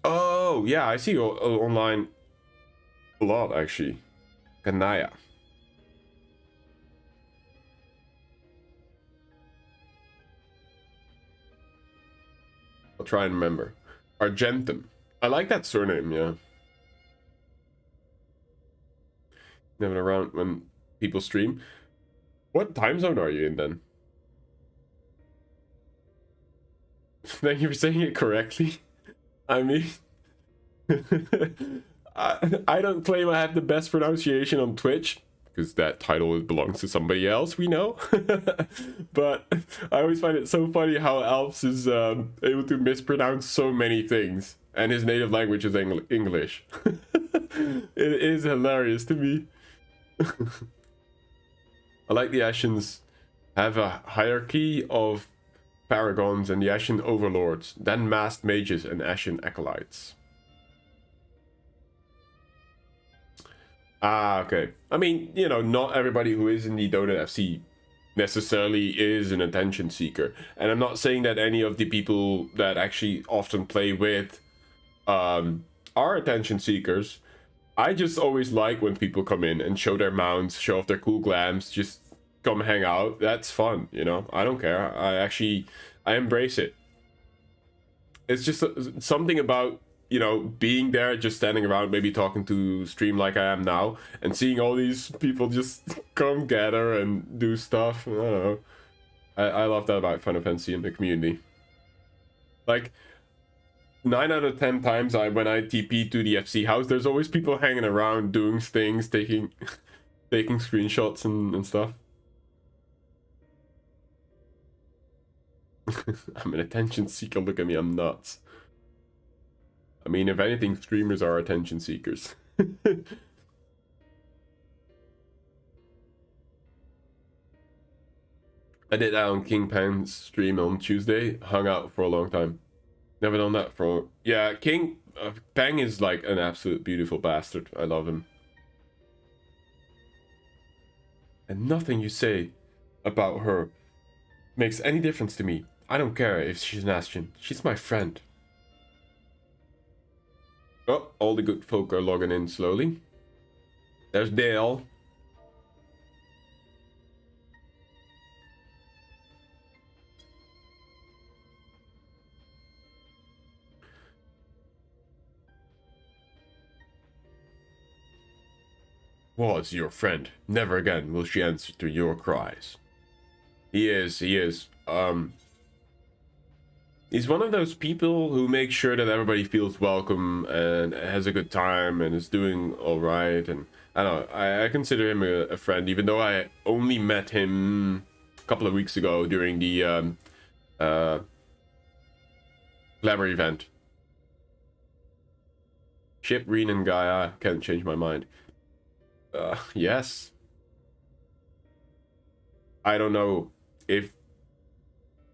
[SPEAKER 1] Oh, yeah, I see online a lot, actually. Kanaya. I'll try and remember. Argentum. I like that surname, yeah. Never around when people stream. What time zone are you in then? Thank you for saying it correctly. I mean, I don't claim I have the best pronunciation on Twitch. because that title belongs to somebody else, we know. But I always find it so funny how Alps is able to mispronounce so many things, and his native language is English. It is hilarious to me. I like the Ascians have a hierarchy of paragons and the Ascian overlords, then masked mages and Ascian acolytes. Ah, okay. I mean, you know, not everybody who is in the Dota FC necessarily is an attention seeker. And I'm not saying that any of the people that actually often play with are attention seekers. I just always like when people come in and show their mounts, show off their cool glams, just come hang out. That's fun, you know? I don't care. I embrace it. It's just something about, you know, being there, just standing around, maybe talking to stream like I am now, and seeing all these people just come gather and do stuff. I don't know. I love that about Final Fantasy and the community. Like, 9 out of 10 times when I TP to the FC house, there's always people hanging around doing things, taking screenshots and stuff. I'm an attention seeker, look at me, I'm nuts. I mean, if anything, streamers are attention seekers. I did that on King Pan's stream on Tuesday, hung out for a long time. Never done that for... Yeah, King Pang is like an absolute beautiful bastard. I love him. And nothing you say about her makes any difference to me. I don't care if she's an Ascian. She's my friend. Oh, all the good folk are logging in slowly. There's Dale. Was your friend. Never again will she answer to your cries. He is. He's one of those people who makes sure that everybody feels welcome and has a good time and is doing all right. And I don't know, I consider him a friend, even though I only met him a couple of weeks ago during the Glamour event. Ship, Reen, and Gaia. Can't change my mind. Yes. I don't know if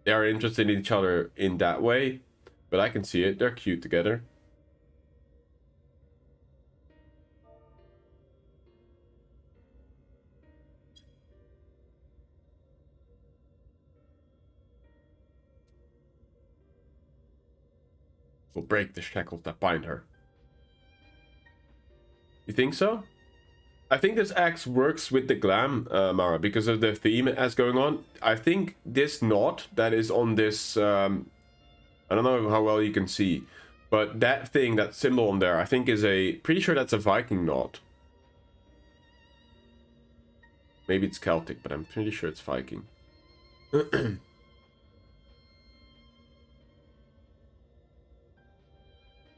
[SPEAKER 1] they are interested in each other in that way, but I can see it. They're cute together. Will break the shackles that bind her. You think so? I think this axe works with the glam, Mara, because of the theme it has going on. I think this knot that is on this, I don't know how well you can see, but that thing, that symbol on there, I think is pretty sure that's a Viking knot. Maybe it's Celtic, but I'm pretty sure it's Viking.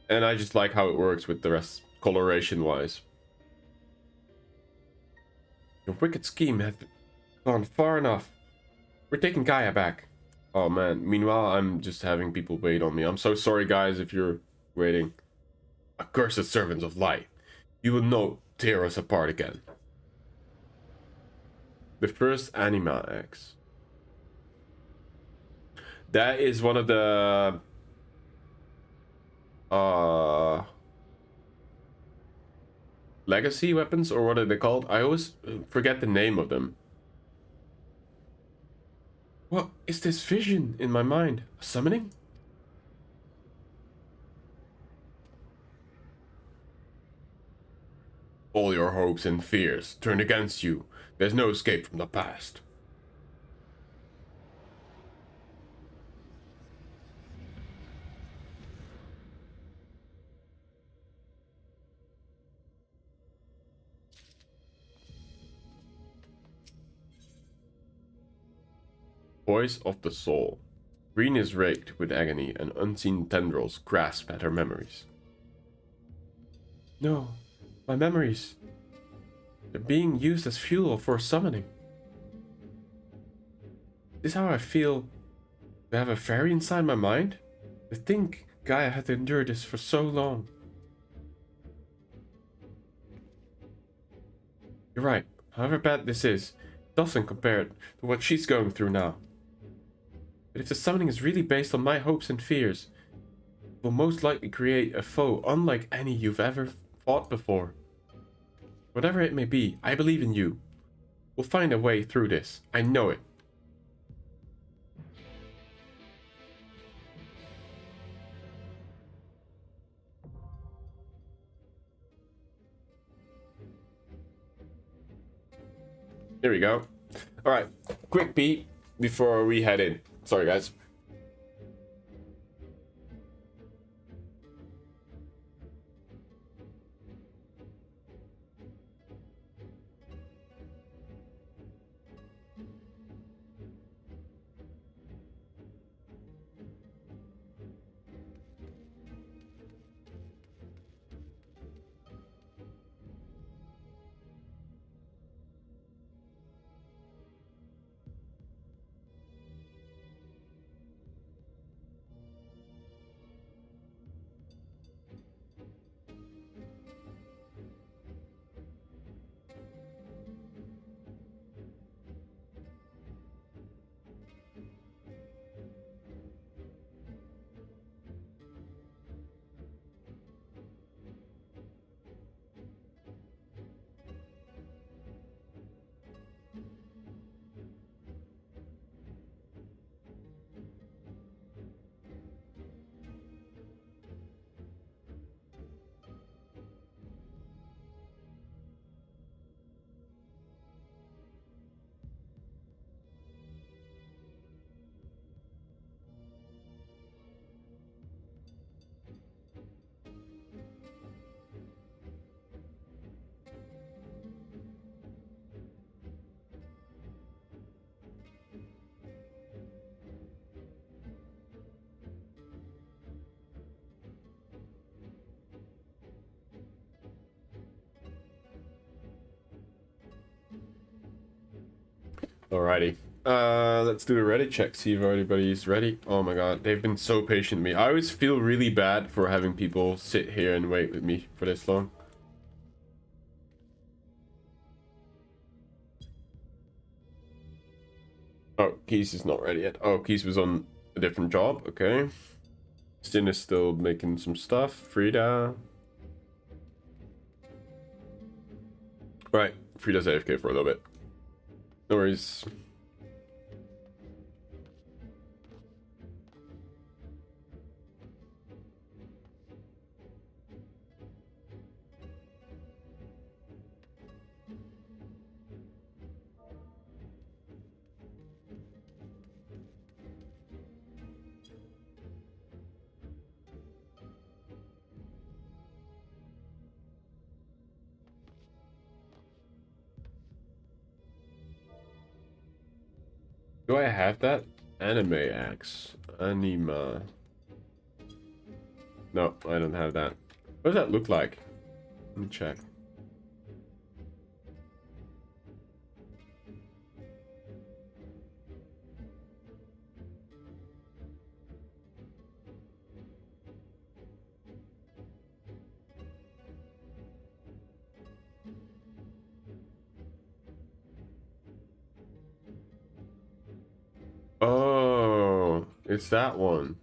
[SPEAKER 1] And I just like how it works with the rest, coloration-wise. Your wicked scheme has gone far enough. We're taking Gaia back. Oh man, meanwhile I'm just having people wait on me. I'm so sorry guys if you're waiting. Accursed servants of light. You will not tear us apart again. The first Anima X. That is one of the... legacy weapons, or what are they called? I always forget the name of them. What is this vision in my mind? A summoning? All your hopes and fears turn against you. There's no escape from the past. Voice of the soul. Green is raked with agony and unseen tendrils grasp at her memories. No, my memories. They're being used as fuel for summoning. This is how I feel to have a fairy inside my mind? To think Gaia had to endure this for so long. You're right. However bad this is, it doesn't compare to what she's going through now. But if the summoning is really based on my hopes and fears, it will most likely create a foe unlike any you've ever fought before. Whatever it may be, I believe in you. We'll find a way through this. I know it. Here we go. Alright, quick beat before we head in. Sorry, guys. Alrighty. Let's do a Reddit check, see if everybody's ready. Oh my god, they've been so patient with me. I always feel really bad for having people sit here and wait with me for this long. Oh, Keys is not ready yet. Oh, Keys was on a different job, okay. Sin is still making some stuff. Frida. Right, Frida's AFK for a little bit. No worries. Do I have that? Anime axe. Anima. No, I don't have that. What does that look like? Let me check. Oh, it's that one.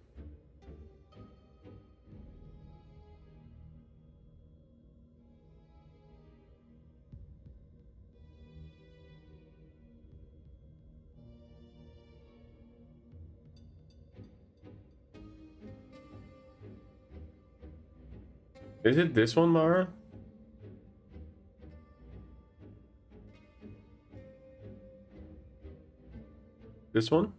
[SPEAKER 1] Is it this one, Mara? This one?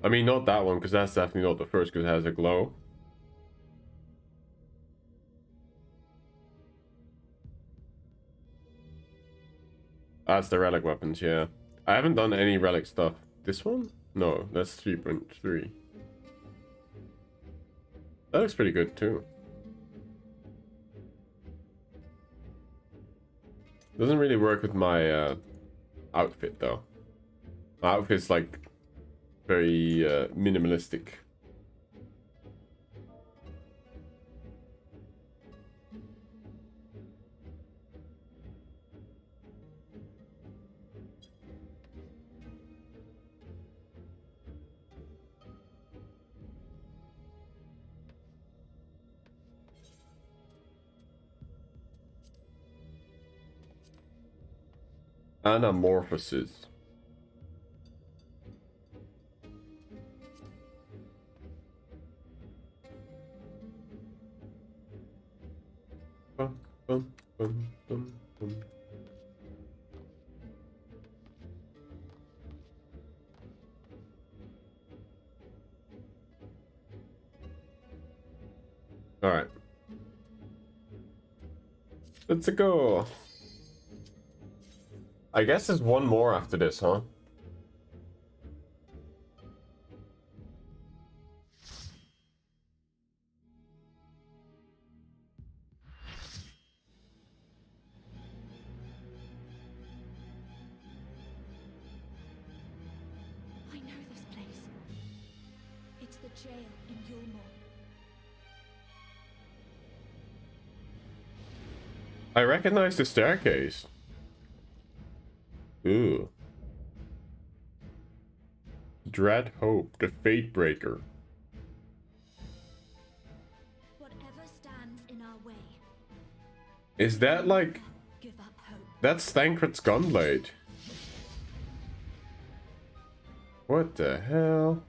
[SPEAKER 1] I mean, not that one, because that's definitely not the first, because it has a glow. That's the relic weapons, yeah. I haven't done any relic stuff. This one? No, that's 3.3. That looks pretty good too. Doesn't really work with my outfit though. My outfit's like very minimalistic. Anamorphosis. Bum, bum, bum, bum, bum. All right. Let's go. I guess there's one more after this, huh?
[SPEAKER 2] I know this place. It's the jail in Yulmore.
[SPEAKER 1] I recognize the staircase. Ooh. Dread Hope, the Fate Breaker.
[SPEAKER 2] Whatever stands in our way,
[SPEAKER 1] Is that like...
[SPEAKER 2] give up hope.
[SPEAKER 1] That's Thancred's Gunblade. What the hell?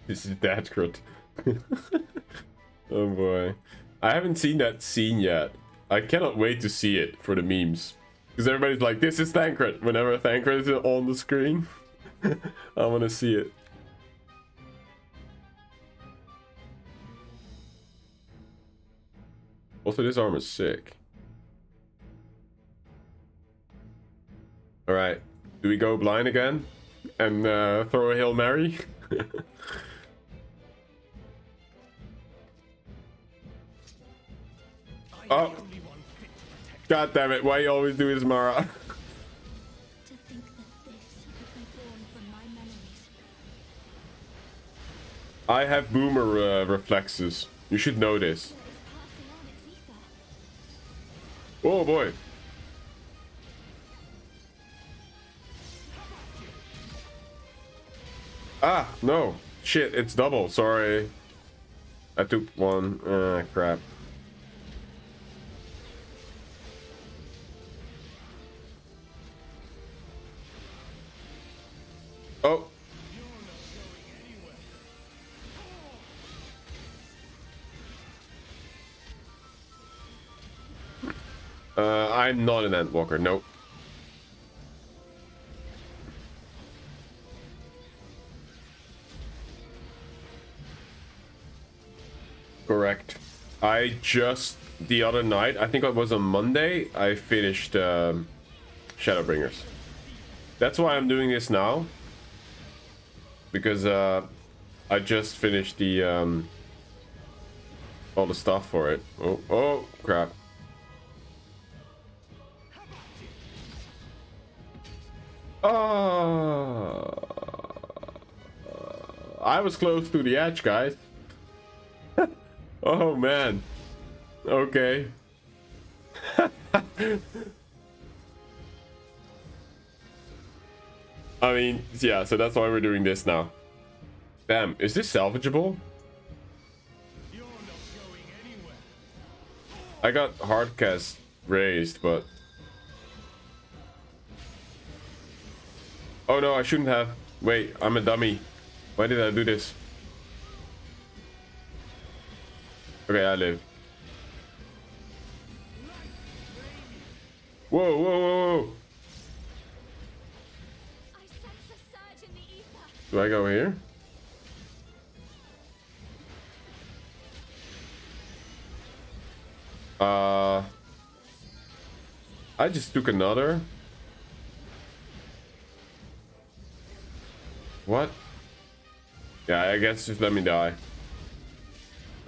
[SPEAKER 1] This is Thancred. Oh boy. I haven't seen that scene yet. I cannot wait to see it for the memes. Because everybody's like, this is Thancred. Whenever Thancred is on the screen, I want to see it. Also, this armor's sick. Alright. Do we go blind again? And throw a Hail Mary? Oh. God damn it, why you always do this, Mara?
[SPEAKER 2] To think that this could be born from my memories.
[SPEAKER 1] I have boomer reflexes. You should know this.
[SPEAKER 2] What is passing on its ether?
[SPEAKER 1] Oh boy. Ah, no. Shit, it's double. Sorry. I took one. Crap. Oh. I'm not an Endwalker, nope. Correct. I just, the other night, I think it was on Monday, I finished Shadowbringers. That's why I'm doing this now. Because I just finished the all the stuff for it. Oh crap. Oh, I was close to the edge, guys. Oh man. Okay. I mean, yeah, so that's why we're doing this now. Damn, is this salvageable? I got hardcast raised, but... Oh no, I shouldn't have. Wait, I'm a dummy. Why did I do this? Okay, I live. Whoa, whoa, whoa, whoa.
[SPEAKER 2] I sense a surge in the ether.
[SPEAKER 1] Do I go here? I just took another. What? Yeah, I guess just let me die.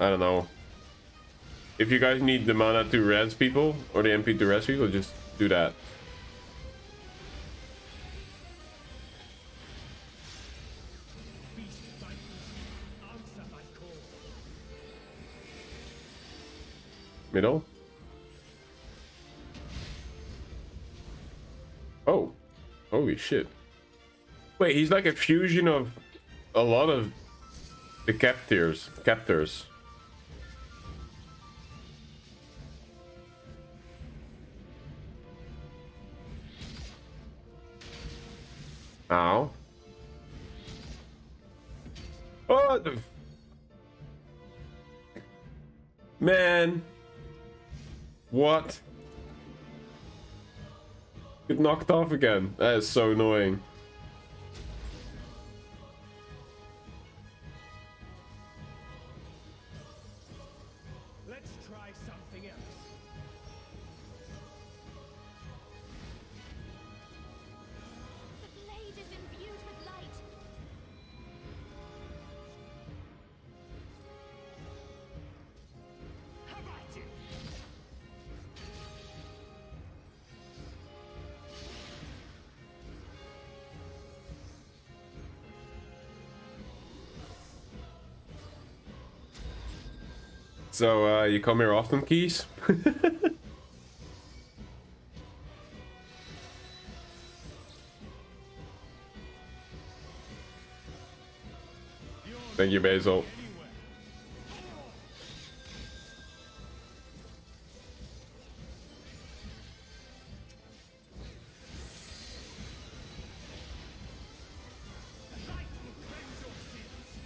[SPEAKER 1] I don't know. If you guys need the mana to res people, or the MP to res people, just do that. Middle? Oh. Holy shit. Wait, he's like a fusion of a lot of the captors. Ow. Oh, man. What? Get knocked off again. That is so annoying.
[SPEAKER 3] Let's try something else.
[SPEAKER 2] The blade is imbued with light.
[SPEAKER 3] How about it?
[SPEAKER 1] So, you come here often, Keys? Thank you, Basil.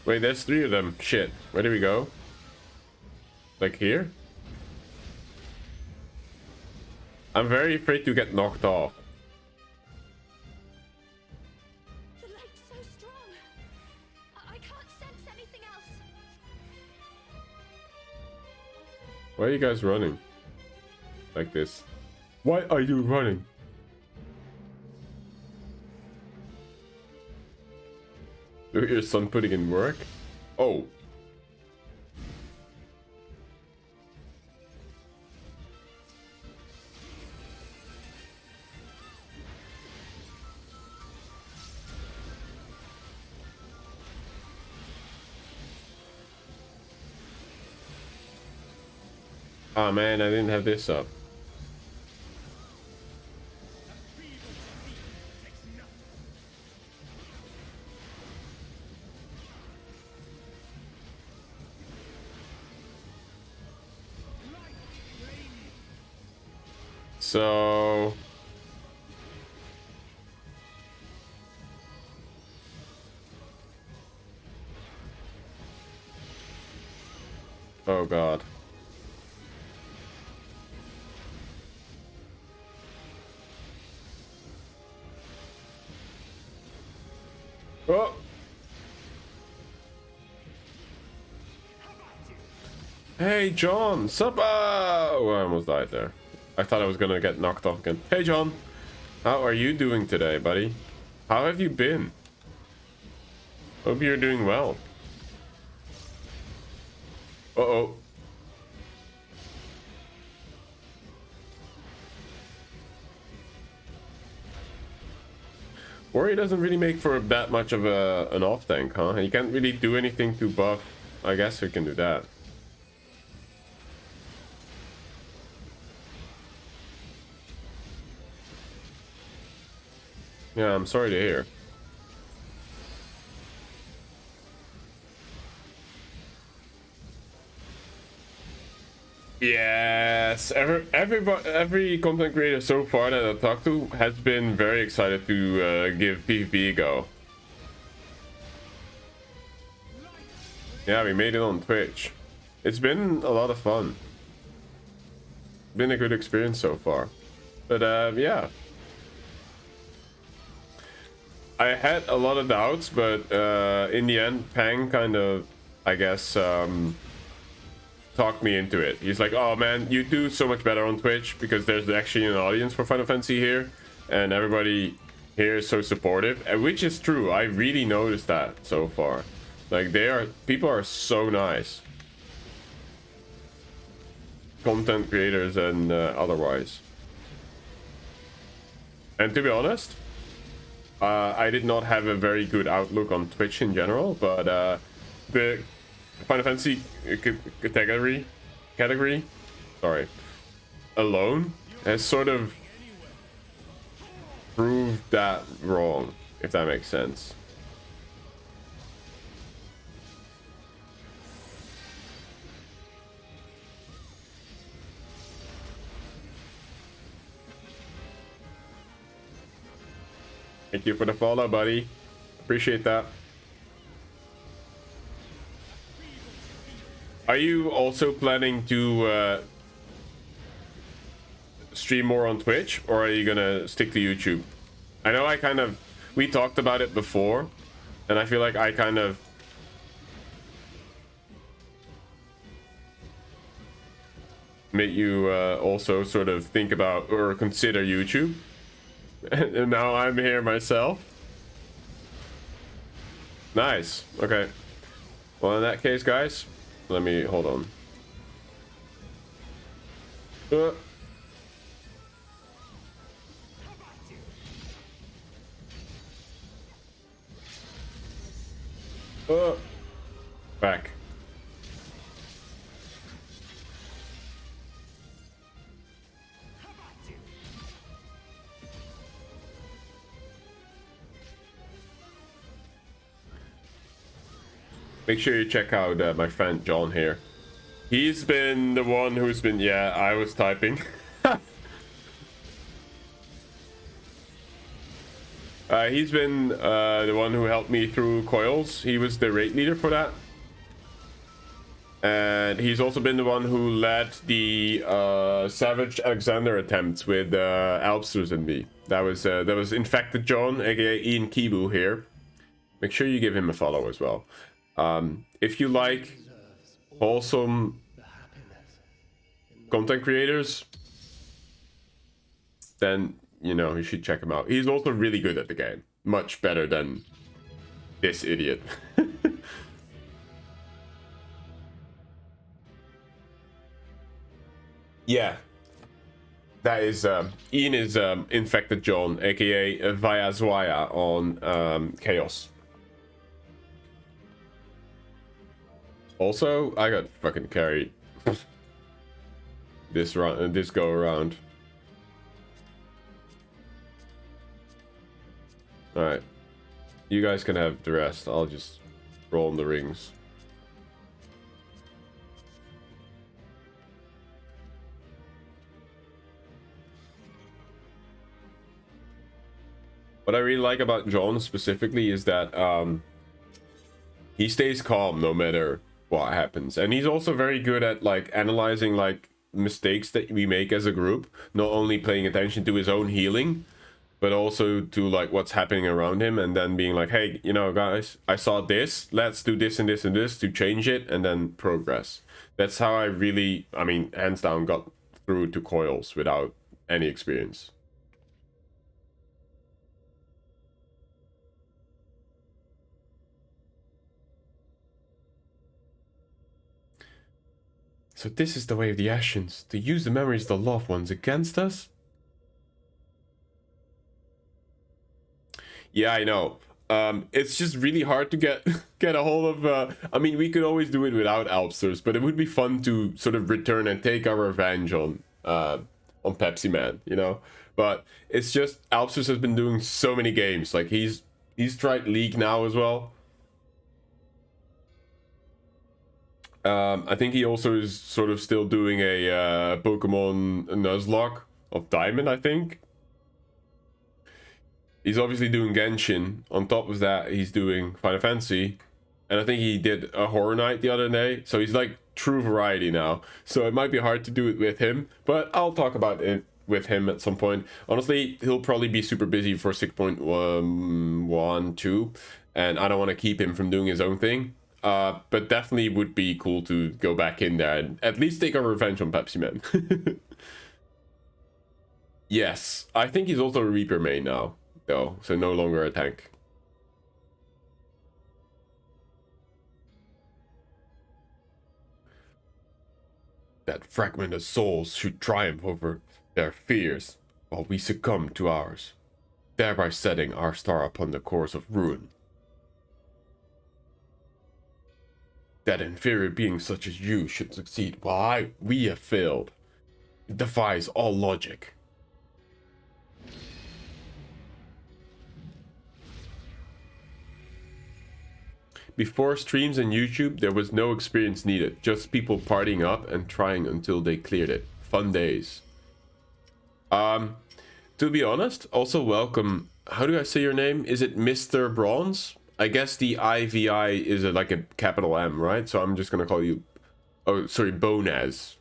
[SPEAKER 1] Wait, there's 3 of them. Shit. Where do we go? Like here? I'm very afraid to get knocked off.
[SPEAKER 2] The light's so strong. I can't sense anything else.
[SPEAKER 1] Why are you guys running? Like this? Why are you running? Look at your son putting in work. Oh. Oh man, I didn't have this up. So... oh god. Oh! Hey John, sup? Oh, I almost died there. I thought I was gonna get knocked off again. Hey John, how are you doing today, buddy? How have you been? Hope you're doing well. Uh-oh. Worry doesn't really make for that much of an off tank, huh? You can't really do anything to buff. I guess we can do that. Yeah, I'm sorry to hear. Yes, every content creator so far that I've talked to has been very excited to give PvP a go. Yeah, we made it on Twitch. It's been a lot of fun. Been a good experience so far. But yeah. I had a lot of doubts, but in the end, Pang kind of, I guess, talked me into it. He's like, oh man, you do so much better on Twitch because there's actually an audience for Final Fantasy here, and everybody here is so supportive, and which is true. I really noticed that so far. Like, people are so nice, content creators and otherwise. And to be honest, I did not have a very good outlook on Twitch in general, but the Final Fantasy category, sorry, alone has sort of proved that wrong, if that makes sense. Thank you for the follow, buddy. Appreciate that. Are you also planning to stream more on Twitch, or are you gonna stick to YouTube? I know we talked about it before, and I feel like I kind of made you also sort of think about or consider YouTube. And now I'm here myself. Nice. Okay. Well, in that case, guys, let me hold on. Back. Make sure you check out my friend John here. He's been the one who's been... Yeah, I was typing. He's been the one who helped me through Coils. He was the raid leader for that. And he's also been the one who led the Savage Alexander attempts with Alpsters and me. That was Infected John, aka Ian Kibu here. Make sure you give him a follow as well. If you like wholesome content creators, then you know you should check him out. He's also really good at the game, much better than this idiot. Yeah, that is Ian is Infected John, aka Vayazwaya on Chaos. Also, I got fucking carried this go around. All right, you guys can have the rest. I'll just roll in the rings. What I really like about John specifically is that he stays calm no matter what happens, and he's also very good at like analyzing like mistakes that we make as a group, not only paying attention to his own healing, but also to like what's happening around him, and then being like, hey, you know, guys, I saw this, let's do this and this and this to change it, and then progress. That's how I really, I mean, hands down, got through to Coils without any experience. So this is the way of the Ascians, to use the memories of the loved ones against us? Yeah, I know. It's just really hard to get a hold of... I mean, we could always do it without Alpsters, but it would be fun to sort of return and take our revenge on Pepsi Man, you know? But it's just, Alpsters has been doing so many games. Like, he's tried League now as well. I think he also is sort of still doing a Pokemon Nuzlocke of Diamond, I think. He's obviously doing Genshin. On top of that, he's doing Final Fantasy. And I think he did a Horror Night the other day. So he's like true variety now. So it might be hard to do it with him. But I'll talk about it with him at some point. Honestly, he'll probably be super busy for 6.12. And I don't want to keep him from doing his own thing. But definitely would be cool to go back in there and at least take a revenge on Pepsi Man. Yes, I think he's also a Reaper main now, though, so no longer a tank. That fragmented souls should triumph over their fears, while we succumb to ours, thereby setting our star upon the course of ruin. That inferior beings such as you should succeed while we have failed. It defies all logic. Before streams and YouTube, there was no experience needed, just people partying up and trying until they cleared it. Fun days. To be honest, also welcome. How do I say your name? Is it Mr. Bronze? I guess the IVI is like a capital M, right? So I'm just gonna call you, oh, sorry, Bonaz.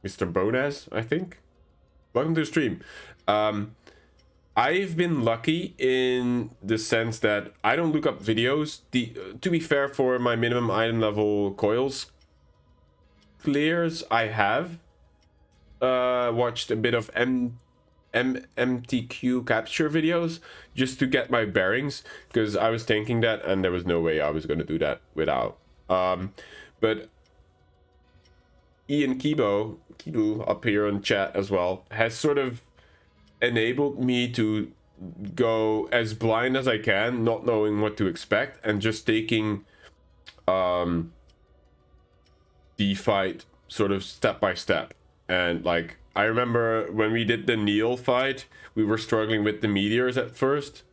[SPEAKER 1] Mr. Bonaz, I think. Welcome to the stream. I've been lucky in the sense that I don't look up videos. To be fair, for my minimum item level coils clears, I have watched a bit of MTQ capture videos just to get my bearings, because I was thinking that and there was no way I was going to do that without. But Ian Kibo up here on chat as well has sort of enabled me to go as blind as I can, not knowing what to expect, and just taking the fight sort of step by step. And like, I remember when we did the Neil fight, we were struggling with the meteors at first.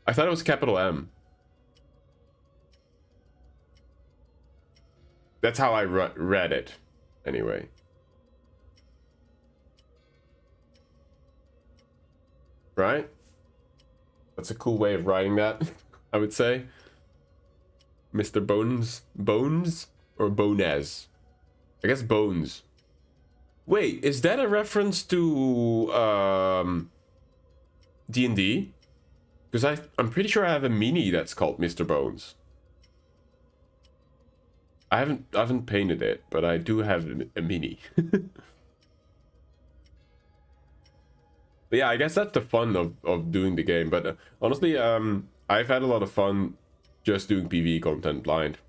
[SPEAKER 1] I thought it was capital M. That's how I read it, anyway. Right? That's a cool way of writing that, I would say. Mr. Bones? Bones? Or Bonez? I guess Bones. Wait, is that a reference to D&D? Because I'm pretty sure I have a mini that's called Mr. Bones. I haven't painted it, but I do have a mini. But yeah, I guess that's the fun of doing the game. But honestly, I've had a lot of fun just doing PvE content blind.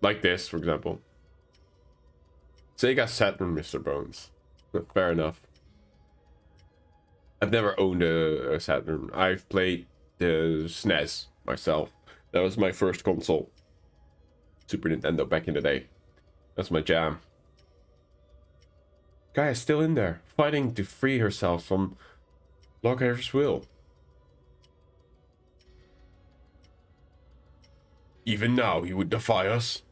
[SPEAKER 1] Like this, for example. Sega Saturn, Mr. Bones. Fair enough. I've never owned a Saturn. I've played the SNES myself. That was my first console. Super Nintendo back in the day. That's my jam. Guy is still in there, fighting to free herself from Loghair's will. Even now, he would defy us.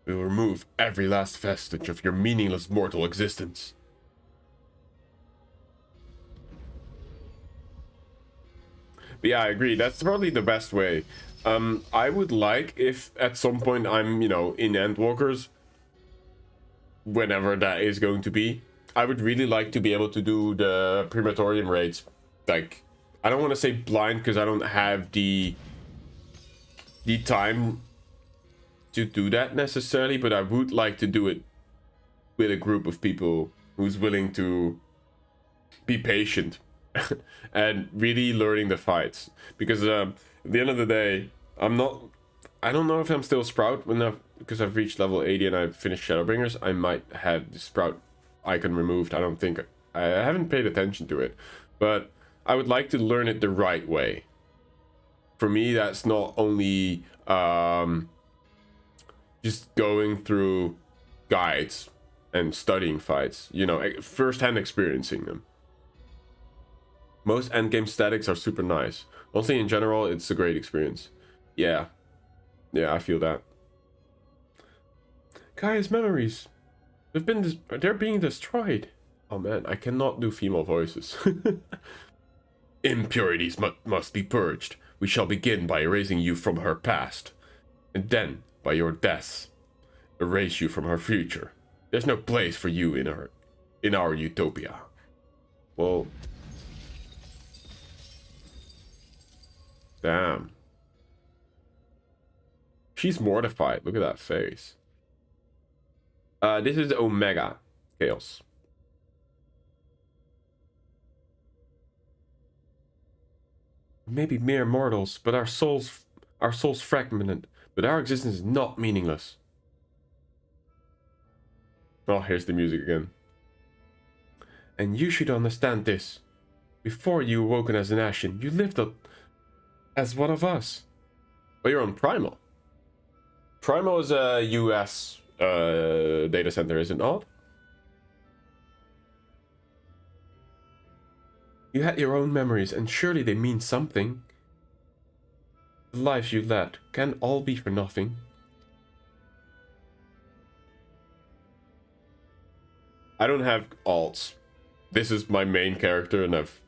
[SPEAKER 1] We will remove every last vestige of your meaningless mortal existence. But yeah, I agree. That's probably the best way. I would like if at some point I'm, you know, in Endwalkers, whenever that is going to be, I would really like to be able to do the Prematorium raids. Like, I don't want to say blind because I don't have the time to do that necessarily, but I would like to do it with a group of people who's willing to be patient and really learning the fights. Because at the end of the day, I don't know if I'm still Sprout because I've reached level 80 and I've finished Shadowbringers. I might have the Sprout icon removed. I haven't paid attention to it, but I would like to learn it the right way. For me, that's not only just going through guides and studying fights, you know, first-hand experiencing them. Most endgame statics are super nice. Honestly, in general, it's a great experience. Yeah, I feel that. Guys, memories. They're being destroyed. Oh man, I cannot do female voices. Impurities must be purged. We shall begin by erasing you from her past. And then, by your deaths, erase you from her future. There's no place for you in our utopia. Well, damn. She's mortified. Look at that face. This is Omega Chaos. Maybe mere mortals, but our souls fragmented. But our existence is not meaningless. Oh, here's the music again. And you should understand this. Before you awoken as an Ashen, you lived as one of us. Oh, you're on Primal. Primal is a US data center, is it not? You had your own memories, and surely they mean something. The lives you led can't all be for nothing. I don't have alts. This is my main character, and I've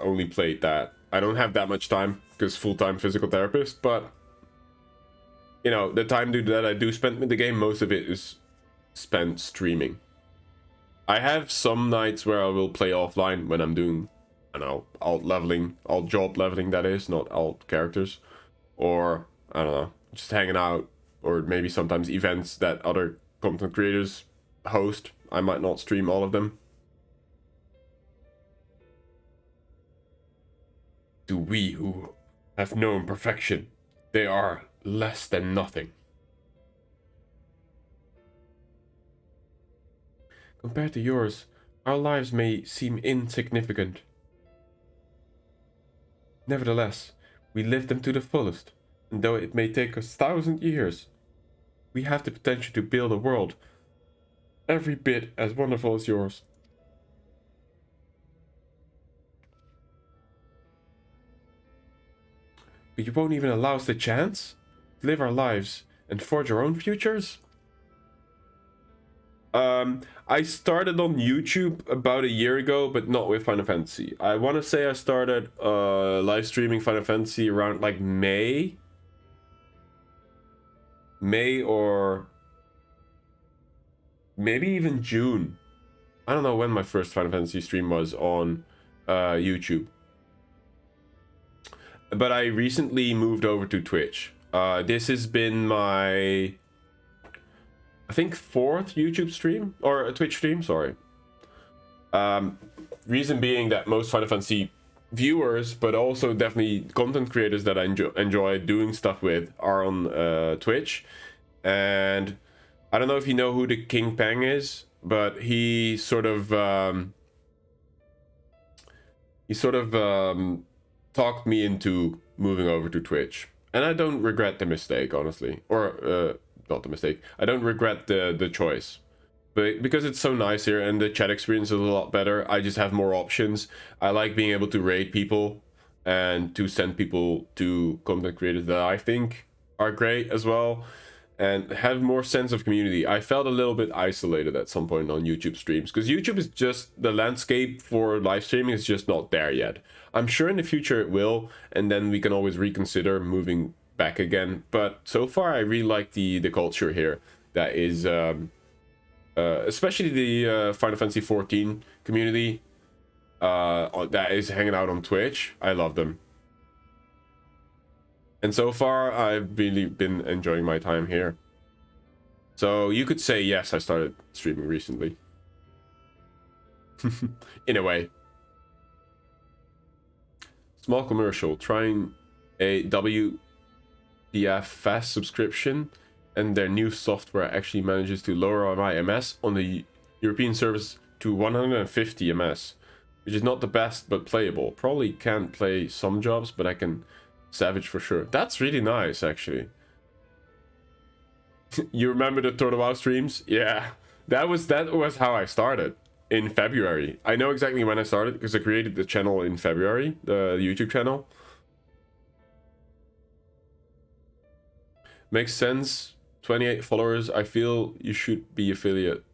[SPEAKER 1] only played that. I don't have that much time because full-time physical therapist, but you know, the time that I do spend with the game, most of it is spent streaming. I have some nights where I will play offline when I'm doing, I don't know, alt job leveling, that is, not alt characters, or I don't know, just hanging out, or maybe sometimes events that other content creators host. I might not stream all of them. To we who have known perfection, they are less than nothing. Compared to yours, our lives may seem insignificant. Nevertheless, we live them to the fullest, and though it may take us 1,000 years, we have the potential to build a world every bit as wonderful as yours. But you won't even allow us the chance to live our lives and forge our own futures? I started on YouTube about a year ago, but not with Final Fantasy. I want to say I started live streaming Final Fantasy around like May or maybe even June. I don't know when my first Final Fantasy stream was on YouTube. But I recently moved over to Twitch. This has been my, I think, 4th YouTube stream, or a Twitch stream, sorry. Reason being that most Final Fantasy viewers, but also definitely content creators that I enjoy doing stuff with, are on Twitch. And I don't know if you know who the King Peng is, but he sort of talked me into moving over to Twitch, and I don't regret the mistake, honestly, or not the mistake. I don't regret the choice, but because it's so nice here and the chat experience is a lot better. I just have more options. I like being able to raid people and to send people to content creators that I think are great as well, and have more sense of community. I felt a little bit isolated at some point on YouTube streams, because YouTube is just, the landscape for live streaming is just not there yet. I'm sure in the future it will, and then we can always reconsider moving back again. But so far I really like the culture here. That is, especially the Final Fantasy XIV community that is hanging out on Twitch. I love them. And so far, I've really been enjoying my time here. So you could say, yes, I started streaming recently. In a way. Small commercial. Trying a WDF fast subscription, and their new software actually manages to lower my MS on the European service to 150 MS. Which is not the best, but playable. Probably can't play some jobs, but I can... Savage for sure. That's really nice, actually. You remember the Turtle Wow streams? Yeah, that was how I started in February. I know exactly when I started because I created the channel in February, the YouTube channel. Makes sense. 28 followers. I feel you should be affiliate.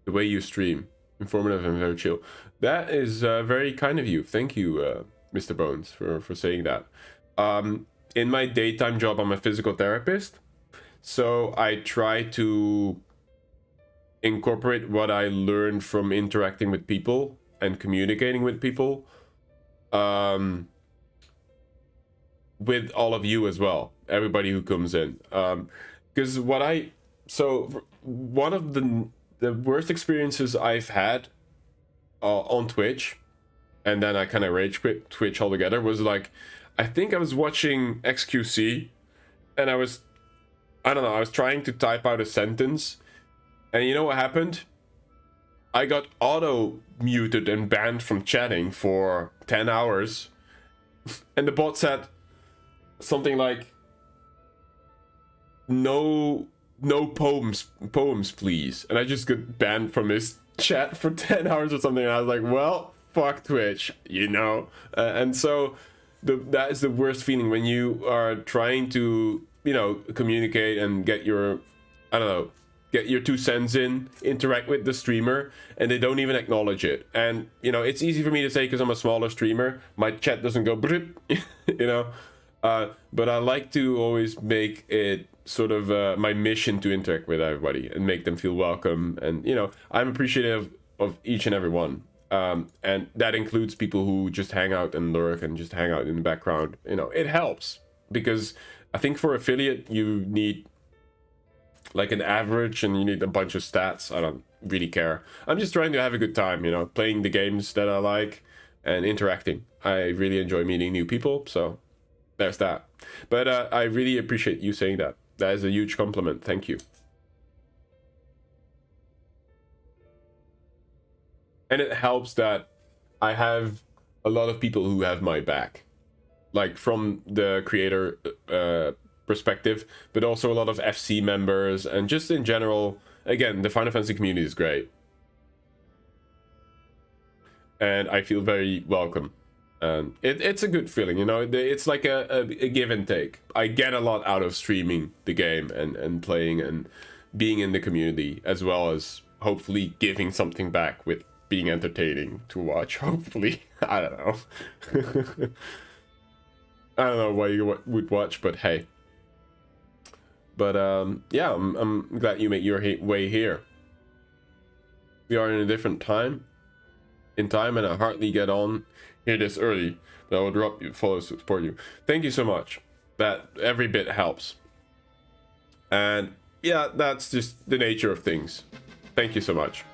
[SPEAKER 1] The way you stream, informative and very chill. That is very kind of you. Thank you, Mr. Bones, for saying that. In my daytime job, I'm a physical therapist, so I try to incorporate what I learned from interacting with people and communicating with people, with all of you as well, everybody who comes in, because one of the worst experiences I've had on Twitch, and then I kind of rage quit Twitch altogether, was like, I think I was watching XQC, and I was trying to type out a sentence, and you know what happened? I got auto muted and banned from chatting for 10 hours, and the bot said something like, no poems please, and I just got banned from his chat for 10 hours or something, and I was like, well, fuck Twitch, you know. And so that is the worst feeling, when you are trying to, you know, communicate and get your, I don't know, get your 2 cents in, interact with the streamer, and they don't even acknowledge it. And, you know, it's easy for me to say because I'm a smaller streamer, my chat doesn't go you know. But I like to always make it sort of my mission to interact with everybody and make them feel welcome. And, you know, I'm appreciative of each and every one. And that includes people who just hang out and lurk and just hang out in the background. You know, it helps, because I think for affiliate, you need like an average, and you need a bunch of stats. I don't really care. I'm just trying to have a good time, you know, playing the games that I like and interacting. I really enjoy meeting new people, so there's that. But I really appreciate you saying that. That is a huge compliment. Thank you. And it helps that I have a lot of people who have my back, like from the creator perspective, but also a lot of FC members, and just in general, again, the Final Fantasy community is great. And I feel very welcome. And it's a good feeling, you know. It's like a give and take. I get a lot out of streaming the game and playing and being in the community, as well as hopefully giving something back with being entertaining to watch, hopefully. I don't know. I don't know why you would watch, but hey. But yeah, I'm glad you make your way here. We are in a different time, and I hardly get on here this early, but I will drop you, follow, support you. Thank you so much. That every bit helps. And yeah, that's just the nature of things. Thank you so much.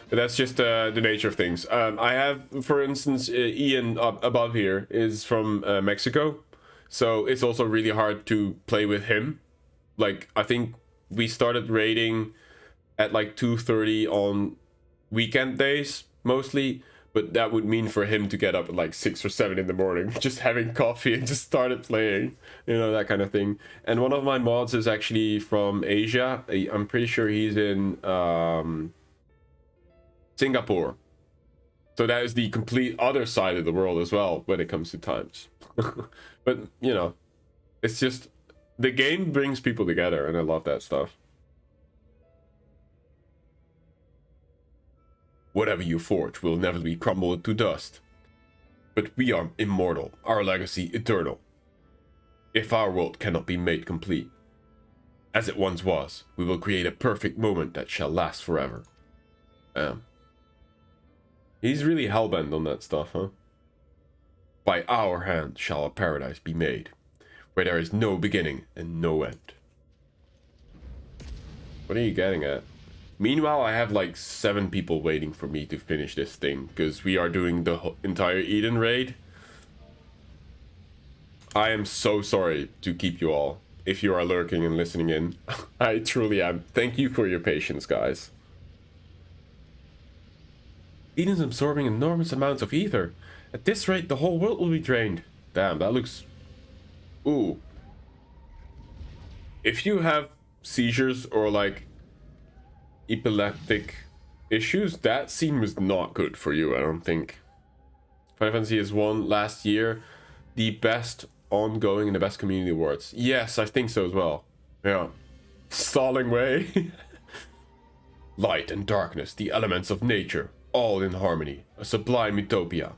[SPEAKER 1] But that's just the nature of things. I have, for instance, Ian up above here is from Mexico, so it's also really hard to play with him. Like, I think we started raiding at like 2:30 on weekend days mostly, but that would mean for him to get up at like 6 or 7 in the morning, just having coffee and just started playing, you know, that kind of thing. And one of my mods is actually from Asia. I'm pretty sure he's in Singapore. So that is the complete other side of the world as well when it comes to times. But, you know, it's just, the game brings people together, and I love that stuff. Whatever you forge will inevitably crumble to dust. But we are immortal, our legacy eternal. If our world cannot be made complete, as it once was, we will create a perfect moment that shall last forever. He's really hellbent on that stuff, huh? By our hand shall a paradise be made, where there is no beginning and no end. What are you getting at? Meanwhile, I have like 7 people waiting for me to finish this thing, because we are doing the entire Eden raid. I am so sorry to keep you all, if you are lurking and listening in. I truly am. Thank you for your patience, guys. Eden's absorbing enormous amounts of ether. At this rate, the whole world will be drained. Damn, that looks... Ooh. If you have seizures or like epileptic issues, that scene was not good for you, I don't think. Final Fantasy has won last year the best ongoing and the best community awards. Yes, I think so as well. Yeah. Stalling way. Light and darkness, the elements of nature, all in harmony. A sublime utopia,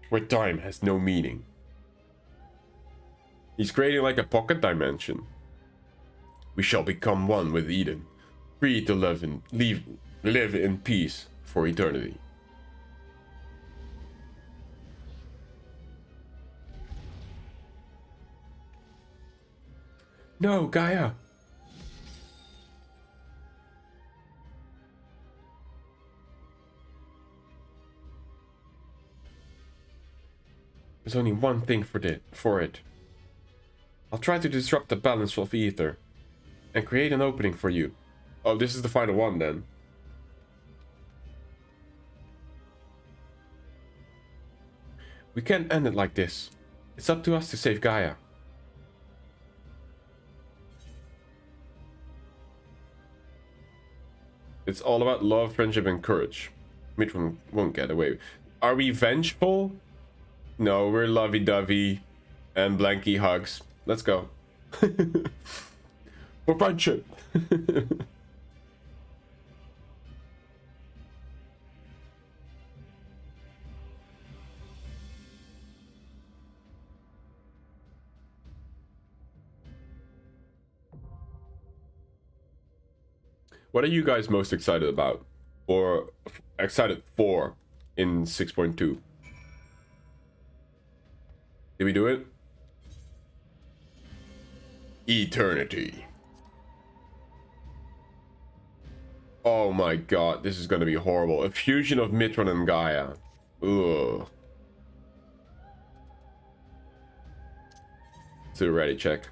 [SPEAKER 1] where time has no meaning. He's creating like a pocket dimension. We shall become one with Eden, free to live in peace for eternity. No, Gaia. There's only one thing for it. I'll try to disrupt the balance of ether and create an opening for you. Oh, this is the final one then. We can't end it like this. It's up to us to save Gaia. It's all about love, friendship, and courage. Mitron won't get away. Are we vengeful? No, we're lovey-dovey and blanky hugs. Let's go. For friendship. What are you guys most excited about? Or excited for in 6.2? Did we do it? Eternity. Oh my god, this is gonna be horrible. A fusion of Mitron and Gaia. Ugh. So ready check.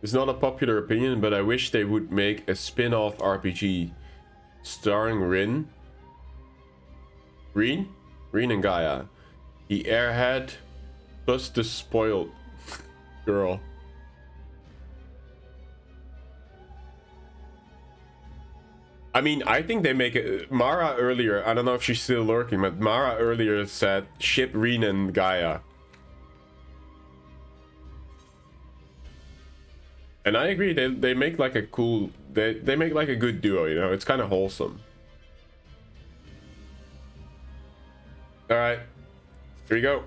[SPEAKER 1] It's not a popular opinion, but I wish they would make a spin-off RPG starring Rin and Gaia, the airhead plus the spoiled girl. I mean, I think they make it. Mara earlier, I don't know if she's still lurking, but Mara earlier said ship Rin and Gaia. And I agree, they make like a cool, they make like a good duo, you know, it's kind of wholesome. Alright, here we go.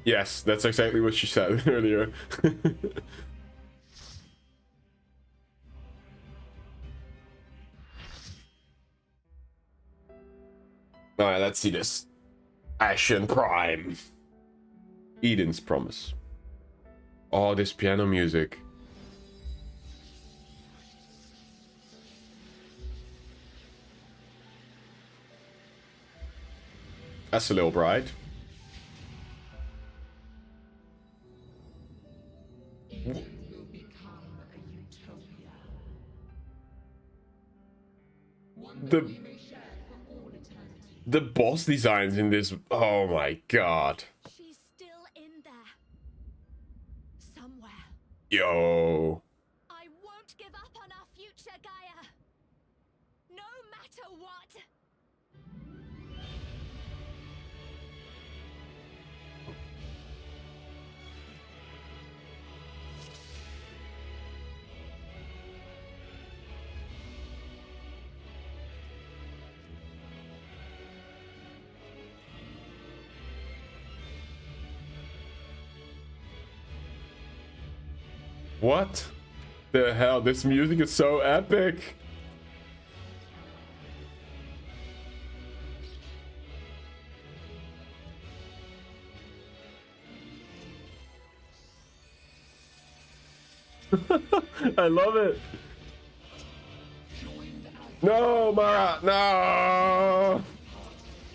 [SPEAKER 1] Yes, that's exactly what she said earlier. Alright, let's see this. Ashen Prime. Eden's Promise. Oh, this piano music. That's a little bright. The boss designs in this, oh my god.
[SPEAKER 2] She's still in there. Somewhere.
[SPEAKER 1] Yo.
[SPEAKER 2] I won't give up on our future, Gaia. No matter what.
[SPEAKER 1] What the hell? This music is so epic. I love it. No, Mara, no.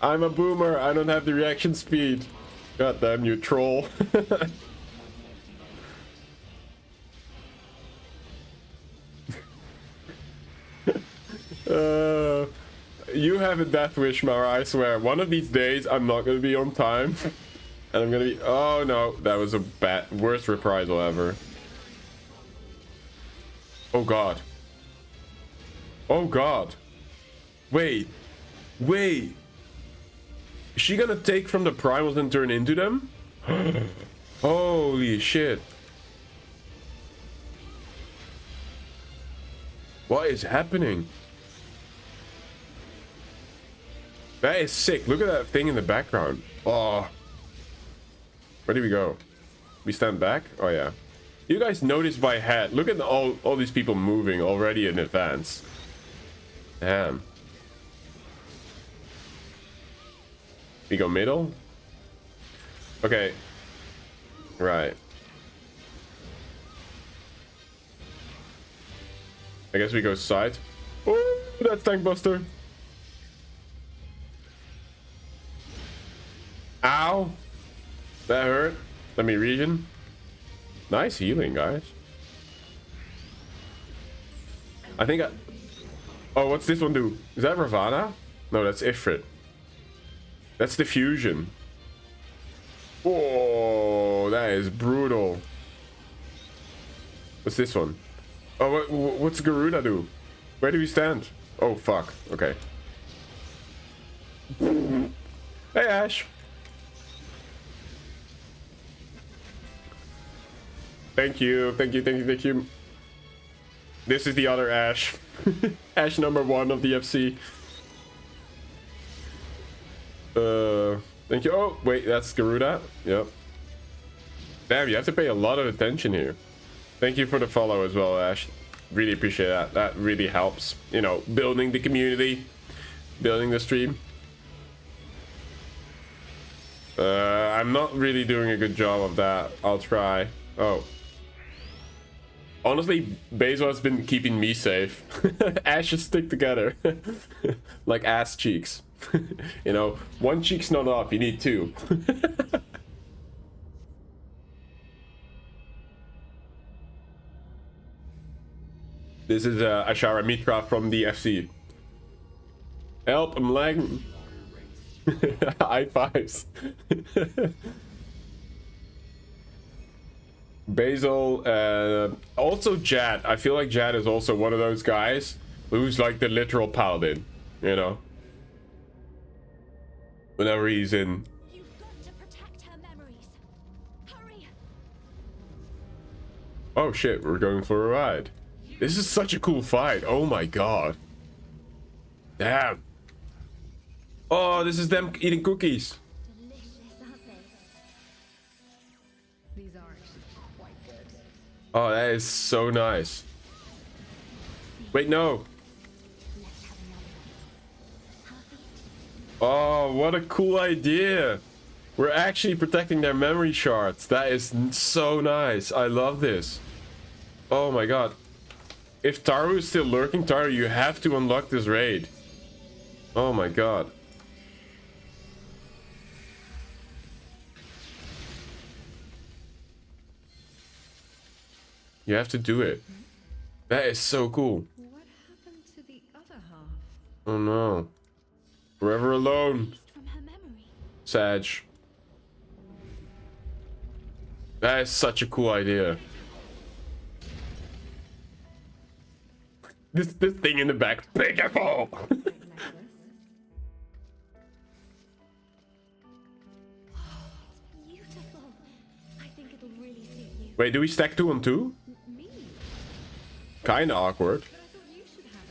[SPEAKER 1] I'm a boomer. I don't have the reaction speed. God damn you, troll. You have a death wish, Mara, I swear. One of these days, I'm not gonna be on time. And I'm gonna be... Oh, no. That was a worst reprisal ever. Oh, God. Oh, God. Wait. Wait. Is she gonna take from the primals and turn into them? Holy shit. What is happening? That is sick. Look at that thing in the background. Oh. Where do we go? We stand back? Oh, yeah. You guys notice my head. Look at all these people moving already in advance. Damn. We go middle? Okay. Right. I guess we go side. Oh, that's tank buster. Ow. That hurt. Let me regen. Nice healing, guys. I think I... Oh, what's this one do? Is that Ravana? No, that's Ifrit. That's the fusion. Whoa, that is brutal. What's this one? Oh, what's Garuda do? Where do we stand? Oh, fuck. Okay. Hey, Ash. Thank you. Thank you. Thank you. Thank you. This is the other Ash. Ash number 1 of the FC. Thank you. Oh, wait, that's Garuda. Yep. Damn, you have to pay a lot of attention here. Thank you for the follow as well, Ash. Really appreciate that. That really helps, you know, building the community, building the stream. I'm not really doing a good job of that. I'll try. Oh. Honestly, Bezo has been keeping me safe. Ashes stick together. Like ass cheeks. You know, one cheek's not enough, you need 2. This is Ashara Mitra from the FC. Help, I'm lagging. High fives. Basil, also Jad. I feel like Jad is also one of those guys who's like the literal paladin, you know? Whenever he's in.
[SPEAKER 2] You've got to protect her memories. Hurry.
[SPEAKER 1] Oh shit, we're going for a ride. This is such a cool fight. Oh my god. Damn. Oh, this is them eating cookies.
[SPEAKER 2] Delicious, aren't they?
[SPEAKER 4] These are actually quite good.
[SPEAKER 1] Oh, that is so nice. Wait, no.
[SPEAKER 2] Let's have another one. Heartbeat.
[SPEAKER 1] Oh, what a cool idea. We're actually protecting their memory shards. That is so nice. I love this. Oh my god. If Taru is still lurking, Taru, you have to unlock this raid. Oh my god. You have to do it. That is so cool.
[SPEAKER 4] What happened to the other half?
[SPEAKER 1] Oh no. Forever alone.
[SPEAKER 2] From her memory.
[SPEAKER 1] Sag. That is such a cool idea. This thing in the back. Pitiful!
[SPEAKER 2] Beautiful. I think it'll really suit you.
[SPEAKER 1] Wait, do we stack 2 on 2?
[SPEAKER 4] Me?
[SPEAKER 1] Kinda awkward.
[SPEAKER 4] But I thought you should have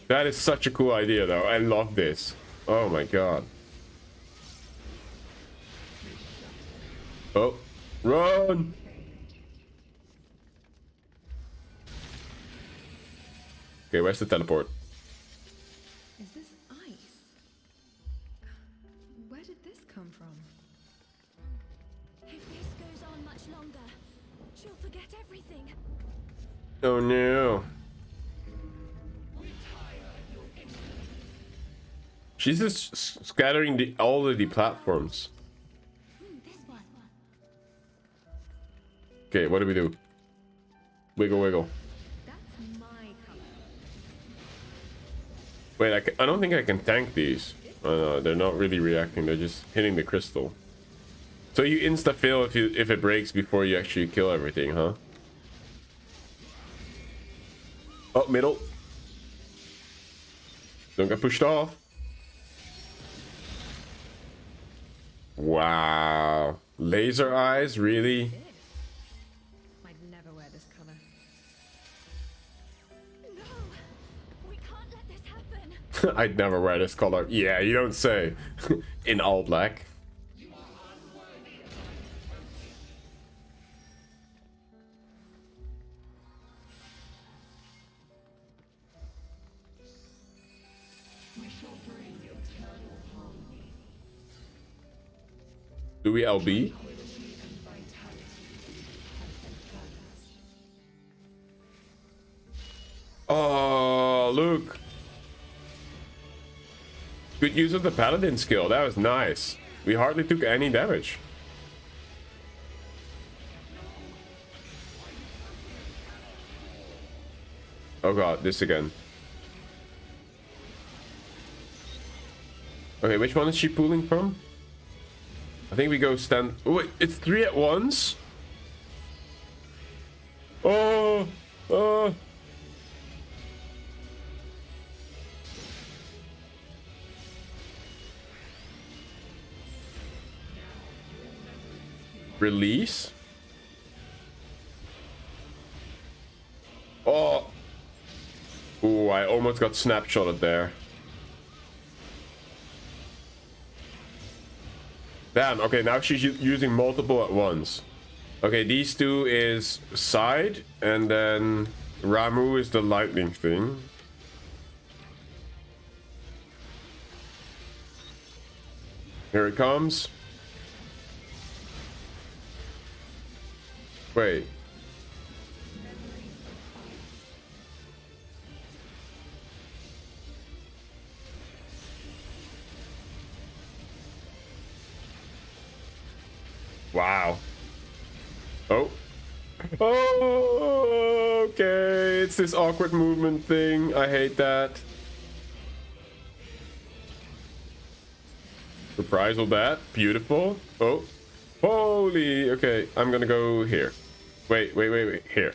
[SPEAKER 4] it.
[SPEAKER 1] That is such a cool idea though. I love this. Oh my god. Oh, run! Okay, where's the teleport?
[SPEAKER 4] Is this ice? Where did this come from?
[SPEAKER 2] If this goes on much longer, she'll forget everything.
[SPEAKER 1] Oh no. She's just scattering all of the platforms.
[SPEAKER 2] This one.
[SPEAKER 1] Okay, what do we do? Wiggle, wiggle.
[SPEAKER 4] That's my color.
[SPEAKER 1] Wait, I don't think I can tank these. Oh no, they're not really reacting. They're just hitting the crystal. So you insta-fail if it breaks before you actually kill everything, huh? Oh, middle. Don't get pushed off. Wow. Laser eyes, really?
[SPEAKER 4] This? I'd never wear this color.
[SPEAKER 2] No! We can't let this happen!
[SPEAKER 1] I'd never wear this color. Yeah, you don't say. In all black. Do we LB? Oh, look. Good use of the paladin skill. That was nice. We hardly took any damage. Oh god, this again. Okay, which one is she pulling from? I think we go stand... Oh, wait, it's 3 at once? Oh! Oh! Release? Oh! Ooh, I almost got snapshotted there. Damn, okay, now she's using multiple at once. Okay, these two is side, and then Ramu is the lightning thing. Here it comes. Wait. Wow. Oh. Oh, okay. It's this awkward movement thing. I hate that. Reprisal that. Beautiful. Oh. Holy. Okay, I'm gonna go here. Wait. Here.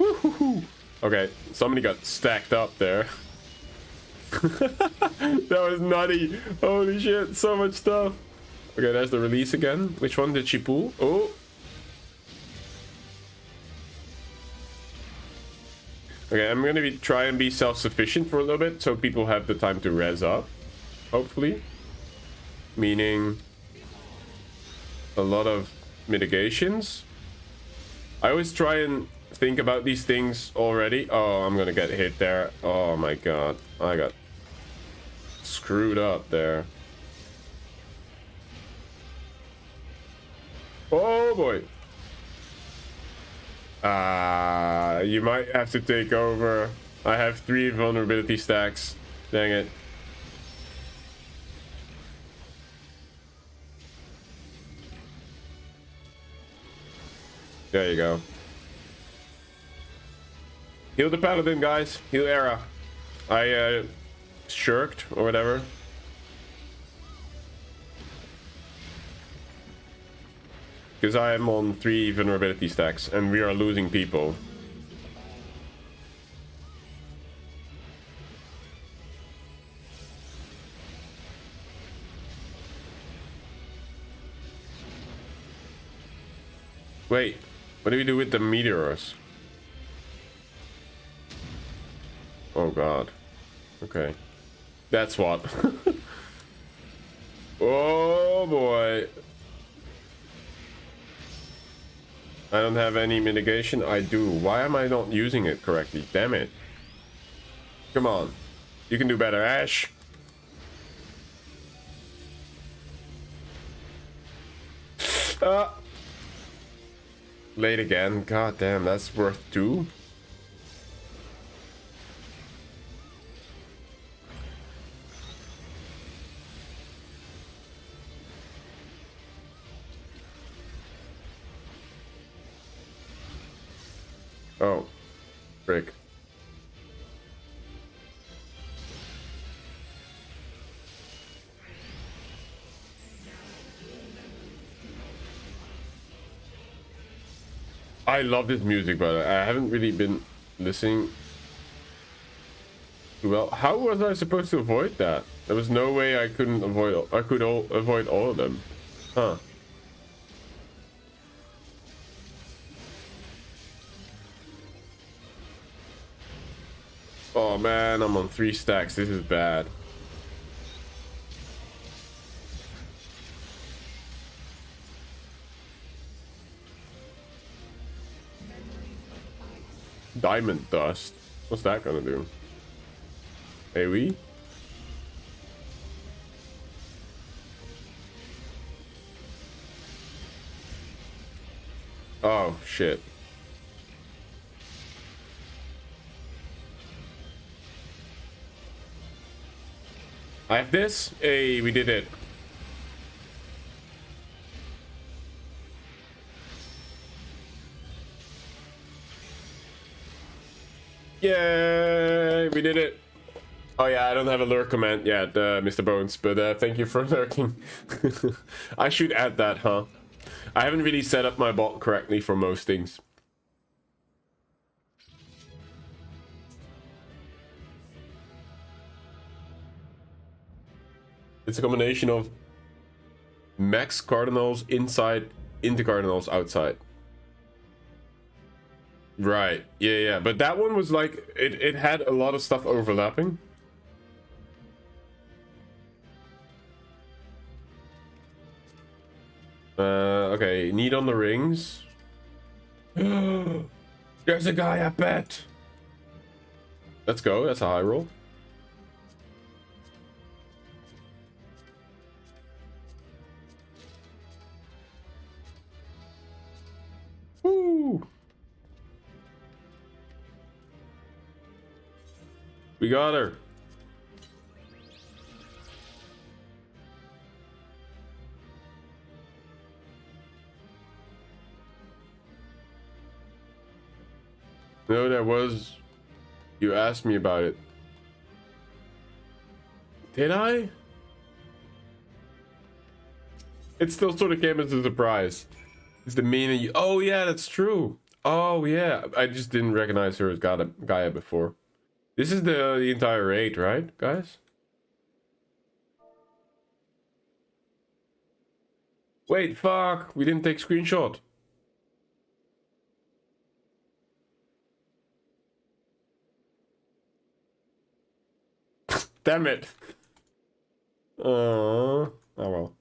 [SPEAKER 1] Woo-hoo-hoo. Okay, somebody got stacked up there. That was nutty. Holy shit, so much stuff. Okay, there's the release again. Which one did she pull? Oh. Okay, I'm gonna try and be self-sufficient for a little bit so people have the time to res up. Hopefully. Meaning a lot of mitigations. I always try and think about these things already. Oh, I'm gonna get hit there. Oh my god. I got screwed up there. Oh boy. You might have to take over. I have 3 vulnerability stacks. Dang it. There you go. Heal the paladin, guys. Heal Era. I shirked or whatever. Because I am on 3 vulnerability stacks and we are losing people. Wait, what do we do with the meteors? Oh god. Okay. That's what. Oh boy. I don't have any mitigation. I do. Why am I not using it correctly? Damn it. Come on. You can do better, Ash. Late again. God damn, that's worth 2. Oh, frick. I love this music, but I haven't really been listening. Well, how was I supposed to avoid that? There was no way I couldn't avoid. Avoid all of them, huh? Oh man, I'm on 3 stacks. This is bad. Diamond dust. What's that gonna do? AoE? Oh shit. I have this. Hey, we did it. Yay, we did it. Oh yeah, I don't have a lurk command yet, Mr. Bones, but thank you for lurking. I should add that, huh? I haven't really set up my bot correctly for most things. It's a combination of max cardinals inside into cardinals outside. Right. Yeah. But that one was like it had a lot of stuff overlapping. Okay, need on the rings. There's a guy, I bet. Let's go. That's a high roll. Woo! We got her. No, there was. You asked me about it. Did I? It still sort of came as a surprise. It's the meaning. You... Oh yeah, that's true. Oh yeah, I just didn't recognize her as Gaia before. This is the entire raid, right, guys? Wait, fuck! We didn't take screenshot. Damn it. Oh well.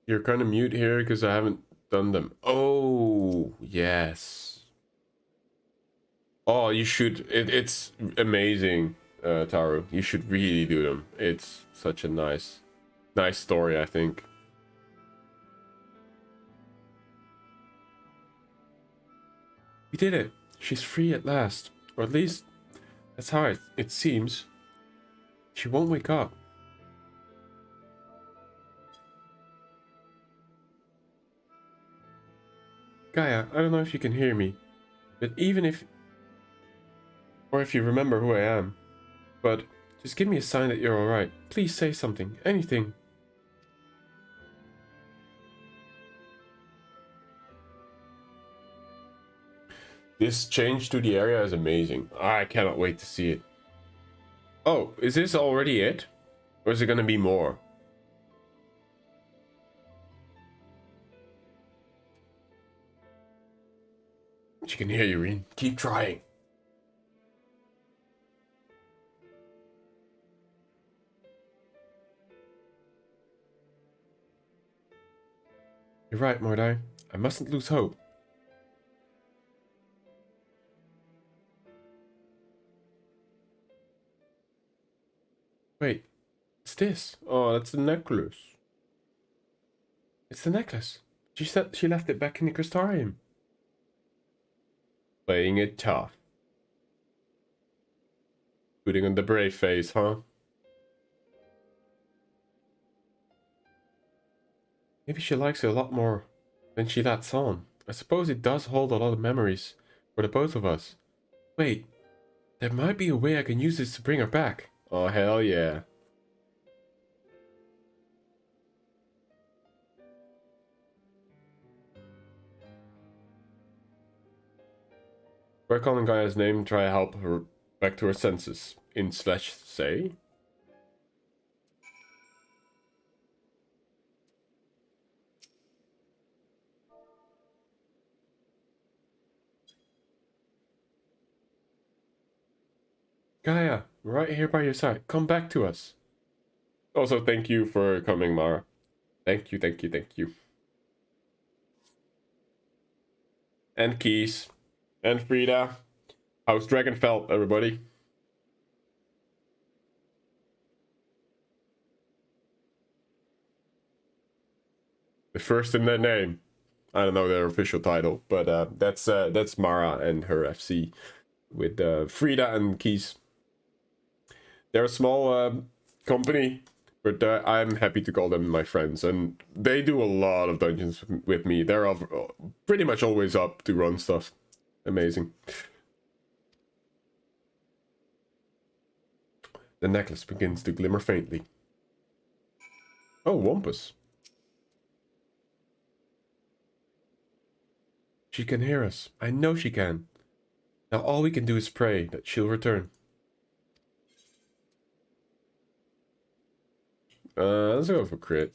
[SPEAKER 1] You're kind of mute here because I haven't done them. Oh, yes. Oh, you should. It's amazing, Taru. You should really do them. It's such a nice story, I think. We did it. She's free at last. Or at least, that's how it seems. She won't wake up. Gaia, I don't know if you can hear me, but even if... Or if you remember who I am. But just give me a sign that you're alright. Please say something. Anything. This change to the area is amazing. I cannot wait to see it. Oh, is this already it? Or is it gonna be more? She can hear you, Reen. Keep trying. You're right, Mordai. I mustn't lose hope. Wait, what's this? Oh, that's the necklace. It's the necklace. She said she left it back in the crystarium. Playing it tough. Putting on the brave face, huh? Maybe she likes it a lot more than she lets on. I suppose it does hold a lot of memories for the both of us. Wait, there might be a way I can use this to bring her back. Oh, hell yeah. We're calling Gaia's name, try to help her back to her senses. In slash say. Gaia, right here by your side. Come back to us. Also, thank you for coming, Mara. Thank you, thank you, thank you. And Keys. And Frida. How's Dragonfell, everybody? The first in their name. I don't know their official title, but that's Mara and her FC with Frida and Keys. They're a small company, but I'm happy to call them my friends, and they do a lot of dungeons with me. They're pretty much always up to run stuff. Amazing. The necklace begins to glimmer faintly. Oh, Wampus. She can hear us. I know she can. Now all we can do is pray that she'll return. Let's go for crit.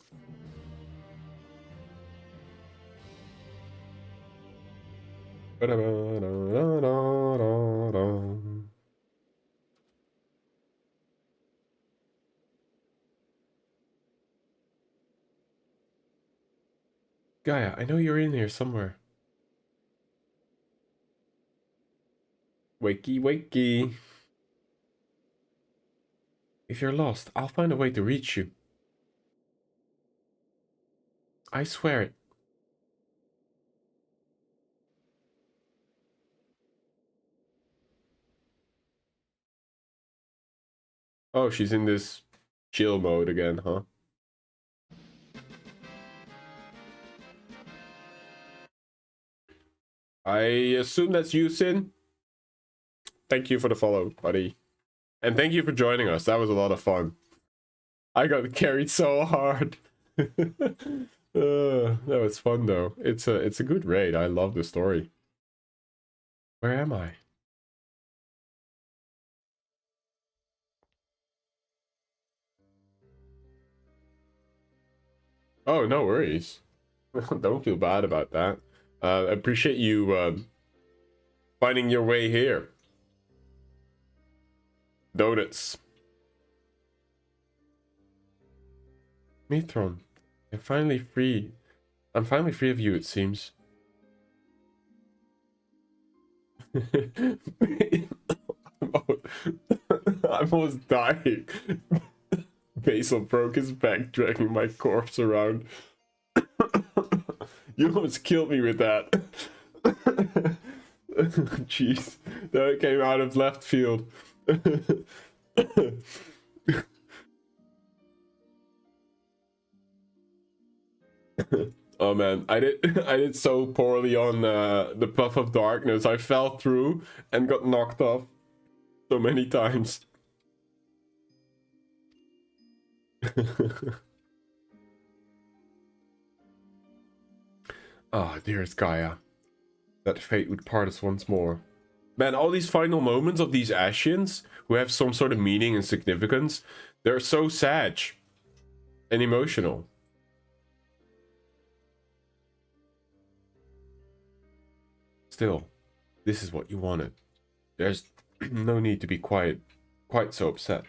[SPEAKER 1] Gaia, I know you're in here somewhere. Wakey, wakey. If you're lost, I'll find a way to reach you. I swear it. Oh, she's in this chill mode again, huh? I assume that's you, Sin. Thank you for the follow, buddy. And thank you for joining us. That was a lot of fun. I got carried so hard. That was fun though. It's a good raid. I love the story. Where am I? Oh, no worries. Don't feel bad about that. I appreciate you finding your way here. Donuts. Mithron, I'm finally free. I'm finally free of you, it seems. I'm almost dying. Basil broke his back dragging my corpse around. You almost killed me with that. Jeez, that came out of left field. Oh man, I did so poorly on the Puff of Darkness. I fell through and got knocked off so many times. Ah, dearest Gaia, that fate would part us once more. Man, all these final moments of these Ashians, who have some sort of meaning and significance, they're so sad and emotional. Still, this is what you wanted. There's no need to be quite so upset.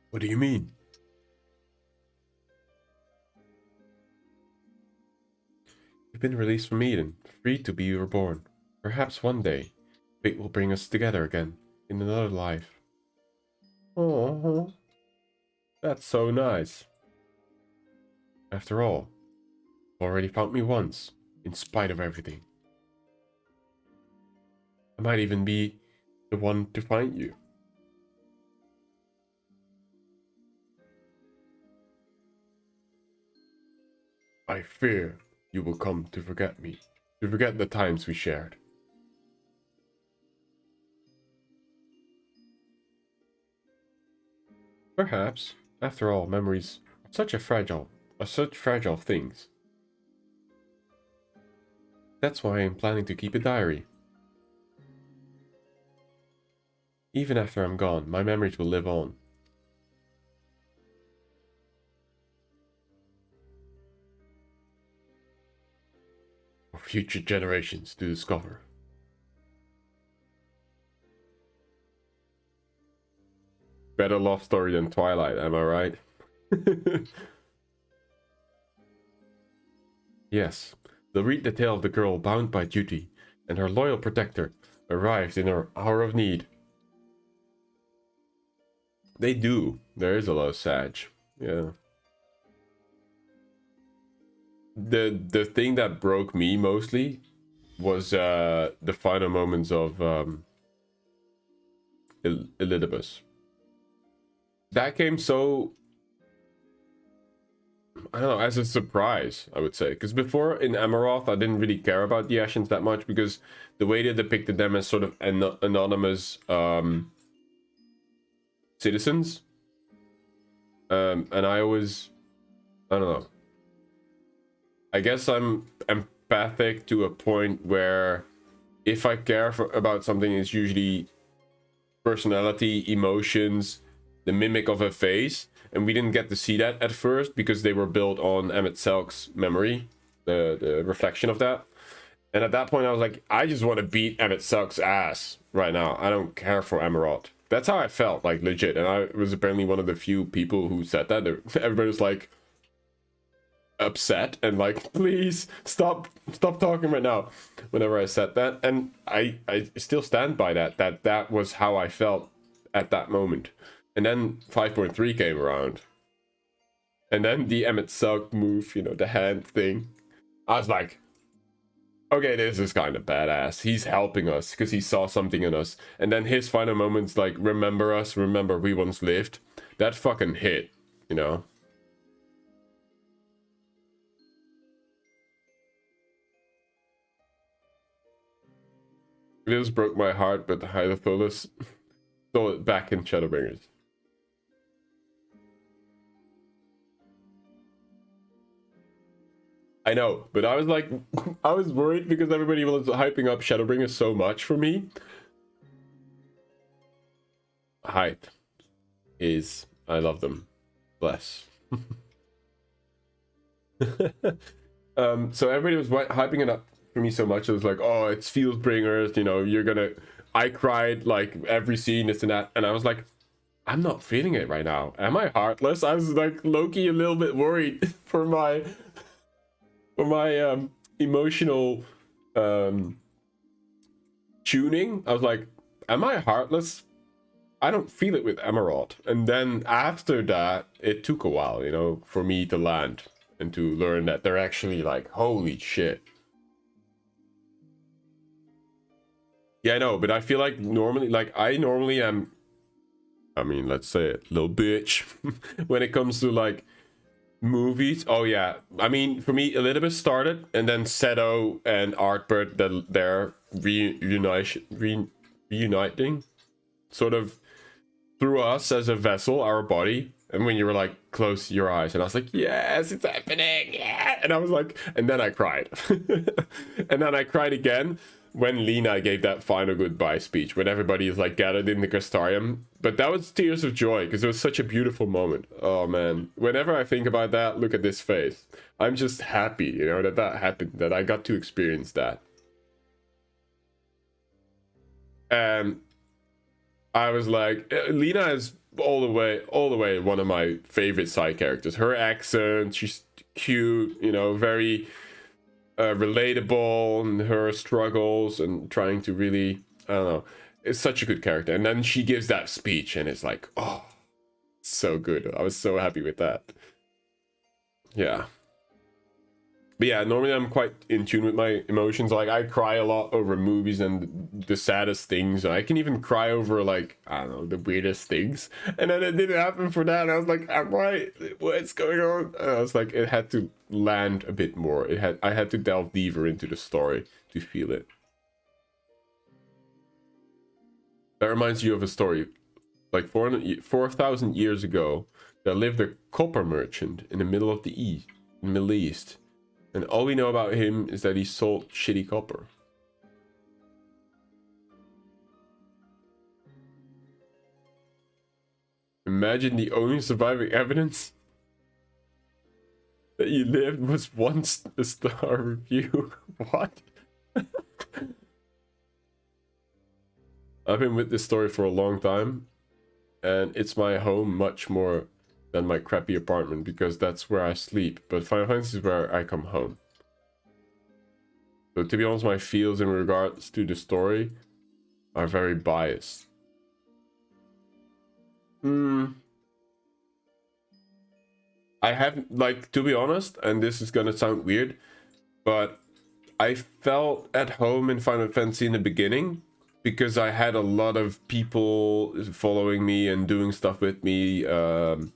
[SPEAKER 1] What do you mean? You've been released from Eden, free to be reborn. Perhaps one day, fate will bring us together again, in another life. Oh, that's so nice. After all, you already found me once, in spite of everything. I might even be the one to find you. I fear you will come to forget me, to forget the times we shared. Perhaps, after all, memories are such fragile things. That's why I'm planning to keep a diary. Even after I'm gone, my memories will live on. For future generations to discover. Better love story than Twilight, am I right? Yes, they'll read the tale of the girl bound by duty, and her loyal protector arrives in her hour of need. They do. There is a lot of Sag. Yeah. The thing that broke me mostly was the final moments of Elidibus. That came so, I don't know, as a surprise, I would say. Because before in Amaroth, I didn't really care about the Ashens that much because the way they depicted them as sort of anonymous citizens. And I always, I don't know. I guess I'm empathic to a point where if I care about something, it's usually personality, emotions, the mimic of a face. And we didn't get to see that at first because they were built on Emet-Selch's memory, the reflection of that. And at that point, I was like, I just want to beat Emet-Selch's ass right now. I don't care for Amaroth. That's how I felt, like, legit. And I was apparently one of the few people who said that. Everybody was like upset and like, please stop talking right now whenever I said that. And I still stand by that was how I felt at that moment. And then 5.3 came around. And then the Emet-Selch move, you know, the hand thing. I was like, okay, this is kind of badass. He's helping us because he saw something in us. And then his final moments, like, remember us, remember we once lived. That fucking hit, you know? This broke my heart, but Hylothulus stole it back in Shadowbringers. I know, but I was like, I was worried because everybody was hyping up Shadowbringers so much for me. Hype is, I love them. Bless. So everybody was hyping it up for me so much. It was like, oh, it's Fieldbringers, you know, you're gonna... I cried like every scene, this and that, and I was like, I'm not feeling it right now. Am I heartless? I was like low-key a little bit worried for my emotional tuning. I was like, am I heartless? I don't feel it with Amaroth. And then after that, it took a while, you know, for me to land and to learn that they're actually like, holy shit. Yeah, I know, but I feel like normally, like, I normally am, I mean, let's say it, little bitch, when it comes to, like, movies. Oh, yeah. I mean, for me, Elidibus started, and then Seto and Artbert, they're reuniting, sort of, through us as a vessel, our body. And when you were like, close your eyes, and I was like, yes, it's happening, yeah. And I was like, and then I cried. And then I cried again when Lena gave that final goodbye speech, when everybody is like gathered in the Castarium. But that was tears of joy, because it was such a beautiful moment. Oh man, whenever I think about that, look at this face. I'm just happy, you know, that happened, that I got to experience that. And I was like, Lena is all the way one of my favorite side characters. Her accent, she's cute, you know, very relatable, and her struggles and trying to really, I don't know, it's such a good character. And then she gives that speech and it's like, oh, so good. I was so happy with that. Yeah. But yeah, normally I'm quite in tune with my emotions. Like, I cry a lot over movies and the saddest things. I can even cry over, like, I don't know, the weirdest things. And then it didn't happen for that. And I was like, what's going on? And I was like, it had to land a bit more. I had to delve deeper into the story to feel it. That reminds you of a story. Like 4,000 years ago, there lived a copper merchant in the middle of the Middle East. And all we know about him is that he sold shitty copper. Imagine the only surviving evidence that you lived was once a star review. What? I've been with this story for a long time. and it's my home much more than my crappy apartment because that's where I sleep. But Final Fantasy is where I come home. So to be honest, my feels in regards to the story are very biased. I haven't, like, to be honest, and this is gonna sound weird, but I felt at home in Final Fantasy in the beginning because I had a lot of people following me and doing stuff with me around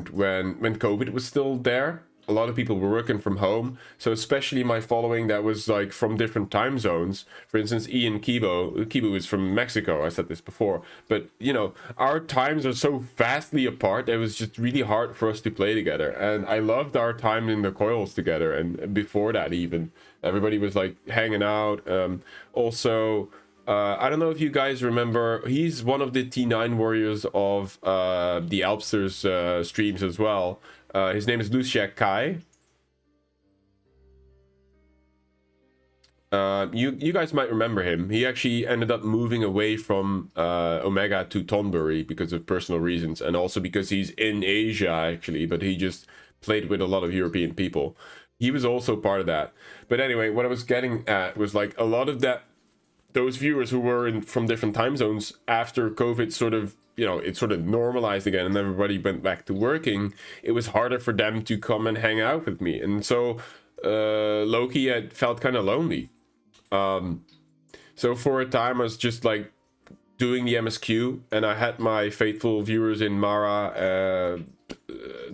[SPEAKER 1] when COVID was still there. A lot of people were working from home, so especially my following that was like from different time zones. For instance, Ian Kibo is from Mexico. I said this before, but you know, our times are so vastly apart. It was just really hard for us to play together, and I loved our time in the coils together. And before that, even everybody was like hanging out. Also, I don't know if you guys remember, he's one of the T9 warriors of the Alpsters streams as well. His name is Luciak Kai. You guys might remember him. He actually ended up moving away from Omega to Tonbury because of personal reasons, and also because he's in Asia actually, but he just played with a lot of European people. He was also part of that. But anyway, what I was getting at was like a lot of those viewers who were from different time zones after COVID sort of, you know, it sort of normalized again and everybody went back to working, it was harder for them to come and hang out with me. And so Loki had felt kind of lonely. So for a time I was just like doing the MSQ, and I had my faithful viewers in Mara,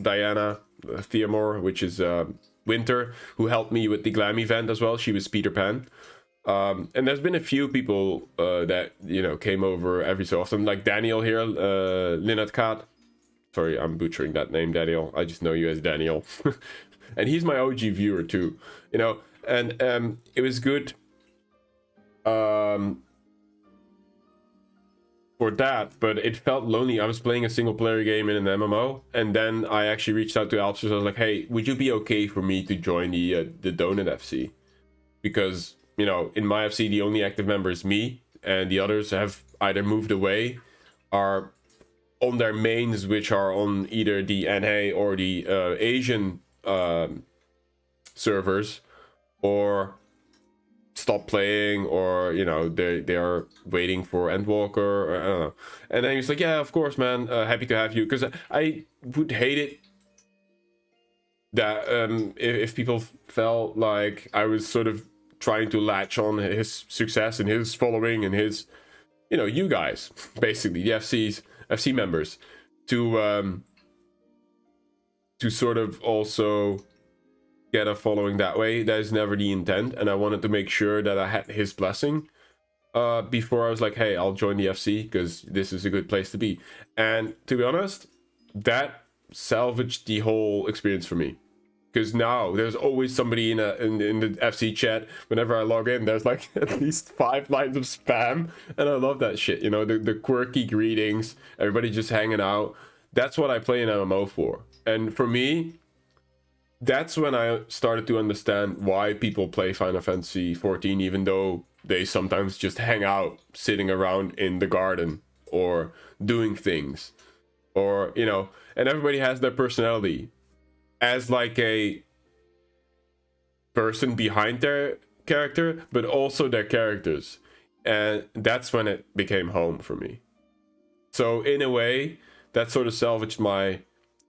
[SPEAKER 1] Diana, Theamore, which is Winter, who helped me with the glam event as well. She was Peter Pan. And there's been a few people that, you know, came over every so often, like Daniel here, Linat Kat. Sorry, I'm butchering that name, Daniel. I just know you as Daniel. And he's my OG viewer too, you know, and it was good for that, but it felt lonely. I was playing a single player game in an MMO, and then I actually reached out to Alpsters. I was like, hey, would you be okay for me to join the Donut FC? Because, you know, in my FC, the only active member is me, and the others have either moved away, are on their mains, which are on either the NA or the Asian servers, or stop playing, or, you know, they are waiting for Endwalker, or I don't know. And then he's like, yeah, of course, man, happy to have you. Because I would hate it that if people felt like I was sort of trying to latch on his success and his following and his, you know, you guys, basically the FC members, to sort of also get a following that way. That is never the intent, and I wanted to make sure that I had his blessing before I was like, hey, I'll join the FC because this is a good place to be. And to be honest, that salvaged the whole experience for me. Because now there's always somebody in the FC chat. Whenever I log in, there's like at least 5 lines of spam, and I love that shit. You know, the quirky greetings, everybody just hanging out. That's what I play an MMO for. And for me, that's when I started to understand why people play Final Fantasy XIV, even though they sometimes just hang out, sitting around in the garden or doing things, or, you know, and everybody has their personality as like a person behind their character, but also their characters. And that's when it became home for me. So in a way, that sort of salvaged my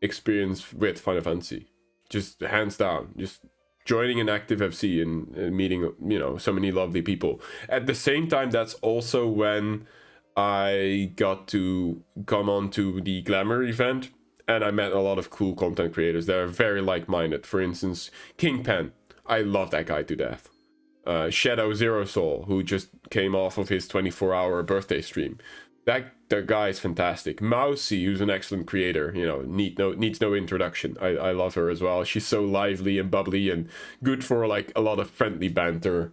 [SPEAKER 1] experience with Final Fantasy. Just hands down, just joining an active FC and meeting, you know, so many lovely people. At the same time, that's also when I got to come on to the Glamour event, and I met a lot of cool content creators that are very like-minded. For instance, Kingpen, I love that guy to death. Shadow Zero Soul, who just came off of his 24-hour birthday stream. That guy is fantastic. Mousy, who's an excellent creator, you know, needs no introduction. I love her as well. She's so lively and bubbly and good for like a lot of friendly banter.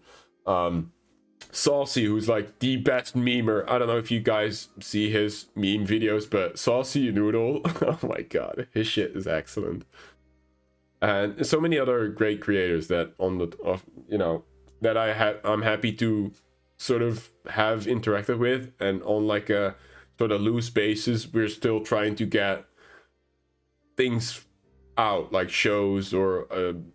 [SPEAKER 1] Saucy, who's like the best memer. I don't know if you guys see his meme videos, but Saucy Noodle, oh my god, his shit is excellent. And so many other great creators that you know, that I'm happy to sort of have interacted with, and on like a sort of loose basis, we're still trying to get things out, like shows or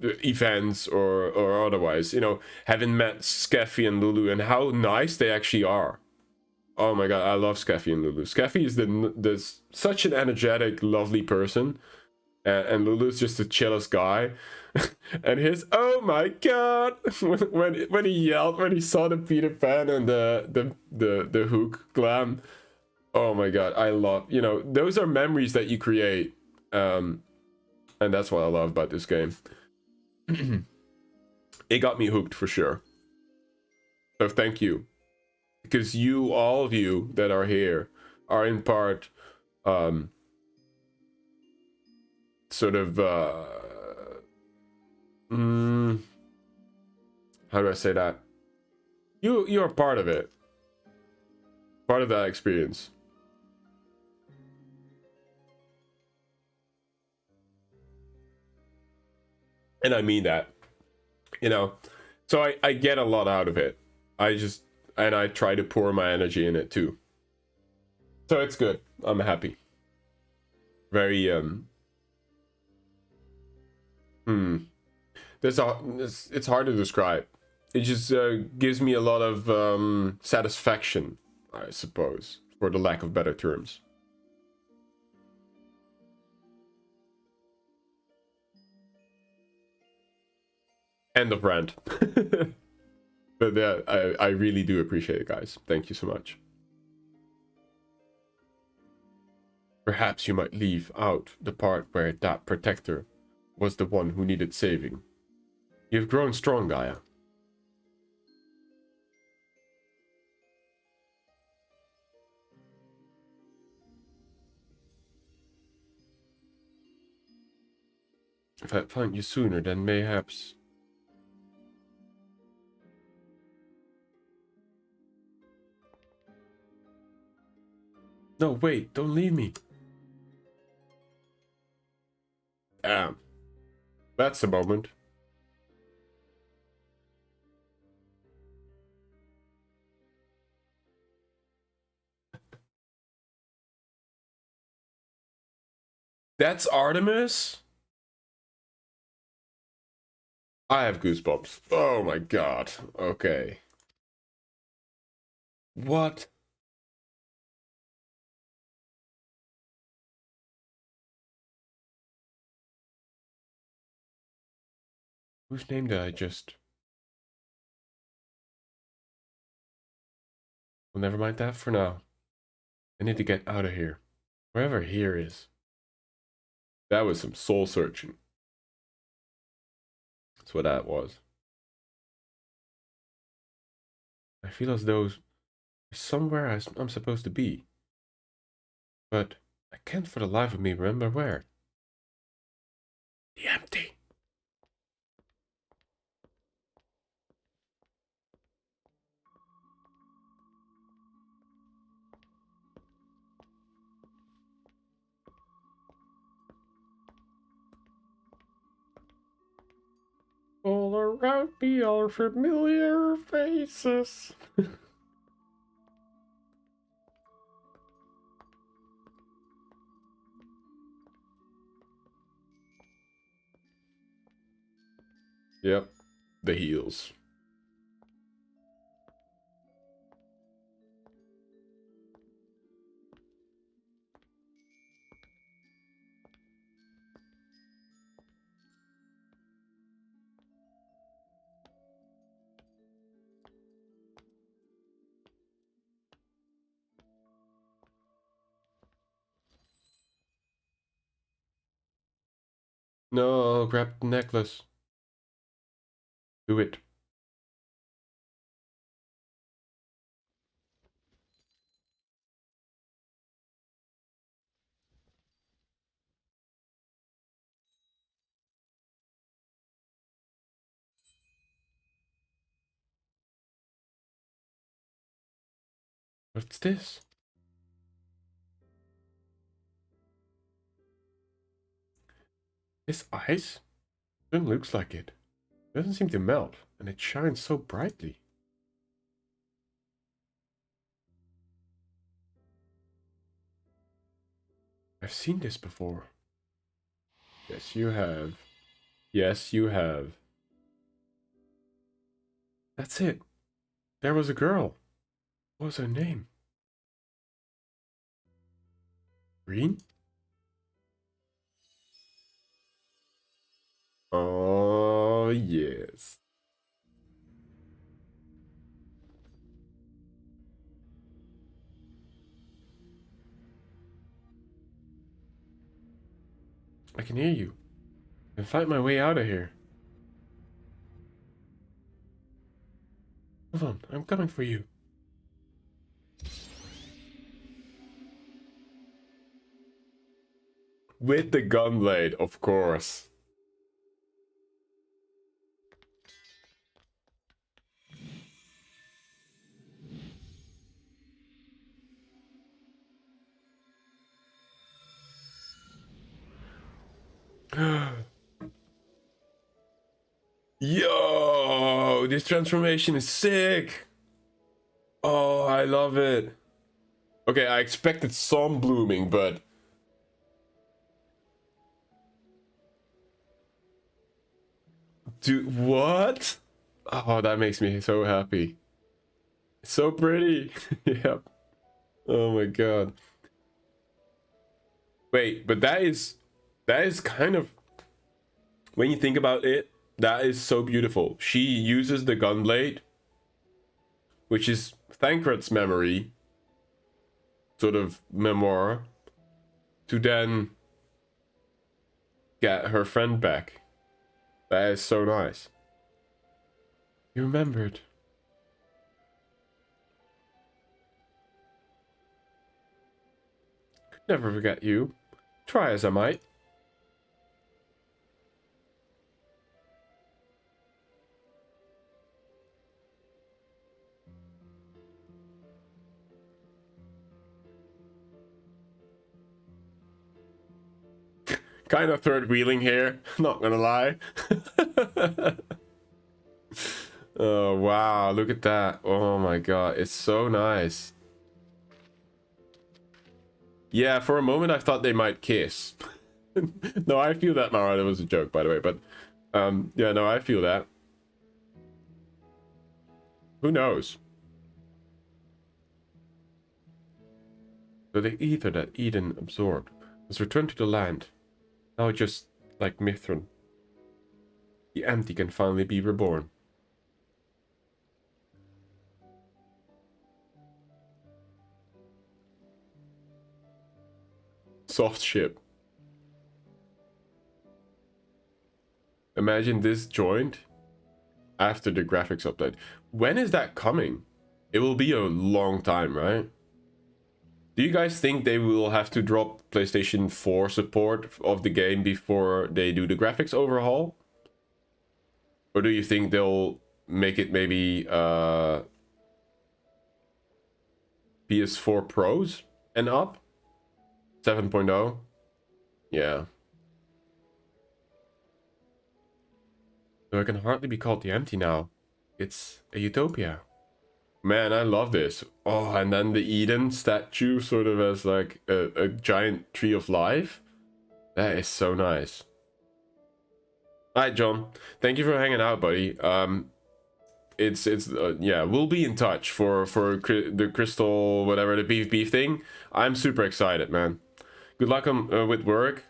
[SPEAKER 1] events or otherwise. You know, having met Skeffy and Lulu and how nice they actually are. Oh my god, I love Skeffy and Lulu. Skeffy is such an energetic, lovely person, and Lulu's just the chillest guy. And his, oh my god, when he yelled when he saw the Peter Pan and the hook glam. Oh my god, I love, you know, those are memories that you create, and that's what I love about this game. It got me hooked for sure. So thank you, because you, all of you that are here, are in part sort of how do I say that? You are part of it, part of that experience. And I mean that, you know. So I get a lot out of it. And I try to pour my energy in it too. So it's good. I'm happy. Very it's hard to describe. It just gives me a lot of satisfaction, I suppose, for the lack of better terms. End of rant. But yeah, I really do appreciate it, guys. Thank you so much. Perhaps you might leave out the part where that protector was the one who needed saving. You've grown strong, Gaia. If I'd found you sooner, then mayhaps... No, wait, don't leave me. Damn. That's a moment. That's Artemis? I have goosebumps. Oh my god. Okay. What? Whose name did I just... Well, never mind that for now. I need to get out of here. Wherever here is. That was some soul searching. That's what that was. I feel as though there's somewhere I'm supposed to be. But I can't for the life of me remember where. The empty. All around me are familiar faces. Yep, the heels. No, grab the necklace. Do it. What's this? This ice? It looks like it. It doesn't seem to melt, and it shines so brightly. I've seen this before. Yes, you have. Yes, you have. That's it. There was a girl. What was her name? Green? Oh, yes. I can hear you. I can fight my way out of here. Hold on, I'm coming for you. With the gunblade, of course. Yo, this transformation is sick. Oh, I love it. Okay, I expected some blooming, but... Dude, what? Oh, that makes me so happy. So pretty. Yep. Oh my god. Wait, but that is kind of, when you think about it, that is so beautiful. She uses the gunblade, which is Thancred's memory, sort of memoir, to then get her friend back. That is so nice. You remembered. Could never forget you. Try as I might. Kind of third wheeling here, not gonna lie. Oh wow, look at that. Oh my god, it's so nice. Yeah, for a moment I thought they might kiss. No, I feel that, Mara. That was a joke, by the way, but yeah, no, I feel that. Who knows? So the ether that Eden absorbed was returned to the land. Now just like Mithrin, the empty can finally be reborn. Soft ship. Imagine this joint after the graphics update. When is that coming? It will be a long time, right? Do you guys think they will have to drop PlayStation 4 support of the game before they do the graphics overhaul? Or do you think they'll make it maybe PS4 Pros and up? 7.0? Yeah. So it can hardly be called the empty now. It's a utopia. Man, I love this. Oh, and then the Eden statue sort of as like a giant tree of life. That is so nice. Alright, John. Thank you for hanging out, buddy. It's yeah, we'll be in touch for the crystal, whatever, the beef thing. I'm super excited, man. Good luck with work.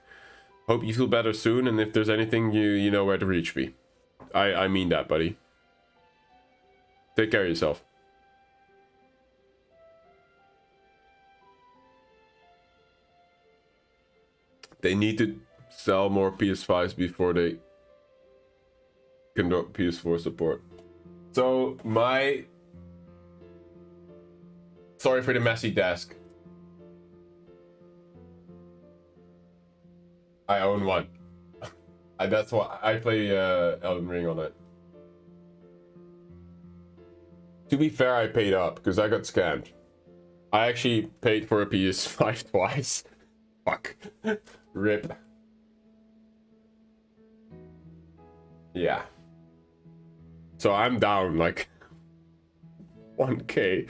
[SPEAKER 1] Hope you feel better soon, and if there's anything, you know where to reach me. I mean that, buddy. Take care of yourself. They need to sell more PS5s before they can drop PS4 support. So sorry for the messy desk. I own one. That's why I play Elden Ring on it. To be fair, I paid up because I got scammed. I actually paid for a PS5 twice. Fuck. Rip. Yeah. So I'm down like 1K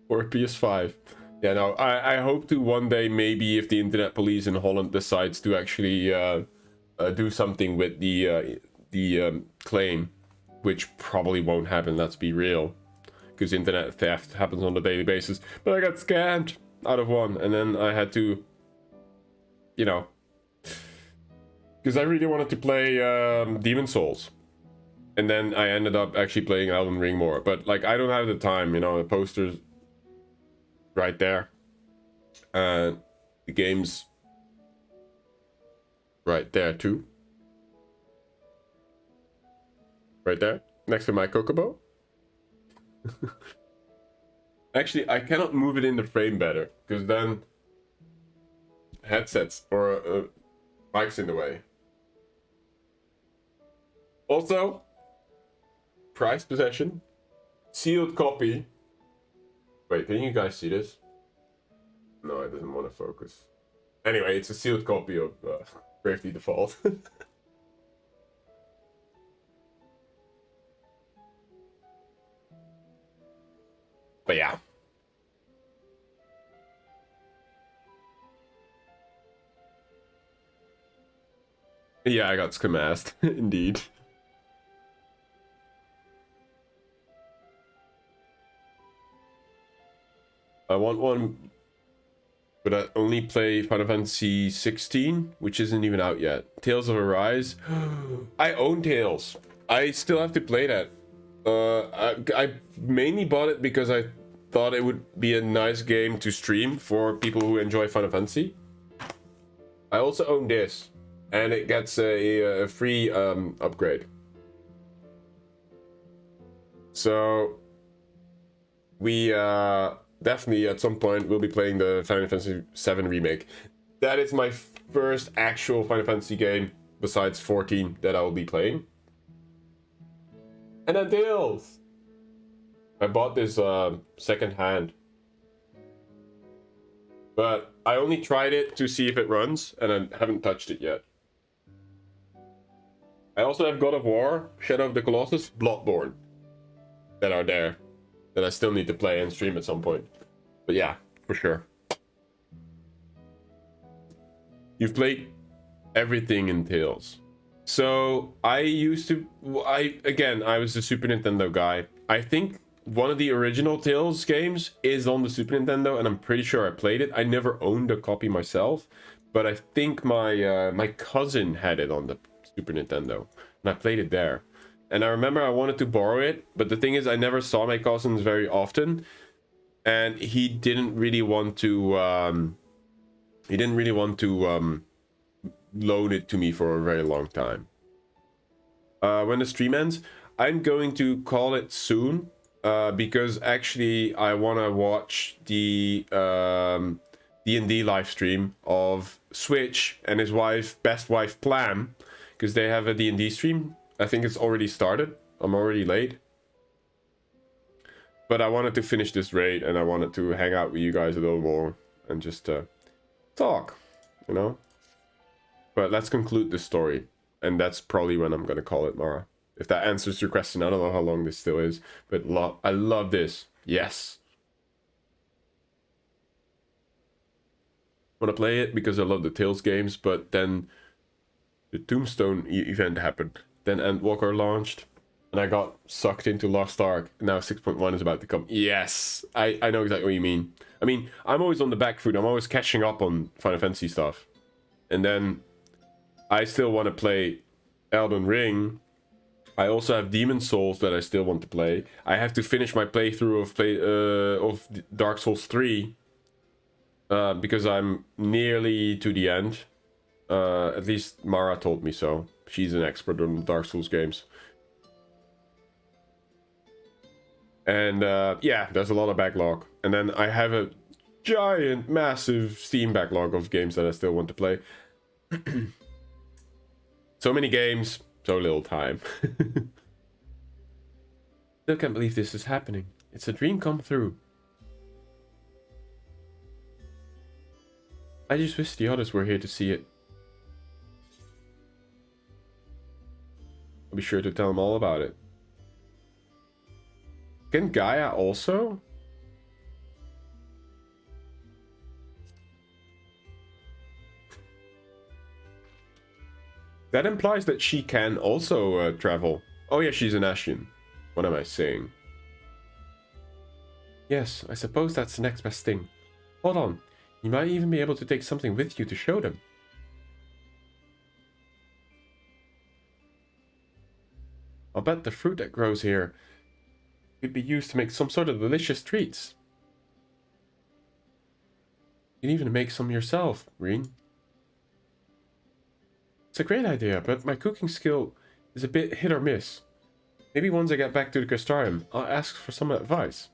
[SPEAKER 1] for a PS5. Yeah, no, I hope to one day, maybe if the internet police in Holland decides to actually do something with the claim, which probably won't happen, let's be real, because internet theft happens on a daily basis. But I got scammed out of one, and then I had to, you know, because I really wanted to play Demon Souls. And then I ended up actually playing Elden Ring more. But, like, I don't have the time, you know, the poster's right there. The game's right there, too. Right there, next to my Chocobo. Actually, I cannot move it in the frame better, because then headsets or mics in the way. Also, prized possession, sealed copy. Wait, can you guys see this? No, it doesn't want to focus. Anyway, it's a sealed copy of Bravely Default. But yeah. Yeah, I got scamassed, indeed. I want one, but I only play Final Fantasy 16, which isn't even out yet. Tales of Arise. I own Tales. I still have to play that. I mainly bought it because I thought it would be a nice game to stream for people who enjoy Final Fantasy. I also own this, and it gets a free upgrade. So we definitely at some point will be playing the Final Fantasy VII remake. That is my first actual Final Fantasy game besides 14 that I will be playing. And then Tales. I bought this second hand, but I only tried it to see if it runs, and I haven't touched it yet. I also have God of War, Shadow of the Colossus, Bloodborne that are there that I still need to play and stream at some point. But yeah, for sure. You've played everything in Tales. So I used to, I was a Super Nintendo guy. I think one of the original Tales games is on the Super Nintendo, and I'm pretty sure I played it. I never owned a copy myself, but I think my cousin had it on the Super Nintendo, and I played it there. And I remember I wanted to borrow it, but the thing is, I never saw my cousins very often, and he didn't really want to loan it to me for a very long time. When the stream ends, I'm going to call it soon, because actually I want to watch the D&D live stream of Switch and his wife, Best Wife Plam, because they have a D&D stream. I think it's already started. I'm already late. But I wanted to finish this raid, and I wanted to hang out with you guys a little more and just talk, you know? But let's conclude this story, and that's probably when I'm gonna call it, Mara. If that answers your question. I don't know how long this still is, but I love this. Yes. I want to play it because I love the Tales games, but then the Tombstone event happened. Then Endwalker launched, and I got sucked into Lost Ark. Now 6.1 is about to come. Yes, I know exactly what you mean. I mean, I'm always on the back foot. I'm always catching up on Final Fantasy stuff. And then I still want to play Elden Ring. I also have Demon Souls that I still want to play. I have to finish my playthrough of Dark Souls 3. Because I'm nearly to the end. At least Mara told me so. She's an expert on Dark Souls games. And yeah, there's a lot of backlog. And then I have a giant, massive Steam backlog of games that I still want to play. So many games, so little time. Still can't believe this is happening. It's a dream come true. I just wish the others were here to see it. I'll be sure to tell them all about it. Can Gaia also? That implies that she can also travel. Oh yeah, she's an Ashian. What am I saying? Yes, I suppose that's the next best thing. Hold on, you might even be able to take something with you to show them. I'll bet the fruit that grows here could be used to make some sort of delicious treats. You can even make some yourself, Green. It's a great idea, but my cooking skill is a bit hit or miss. Maybe once I get back to the Castrarium, I'll ask for some advice.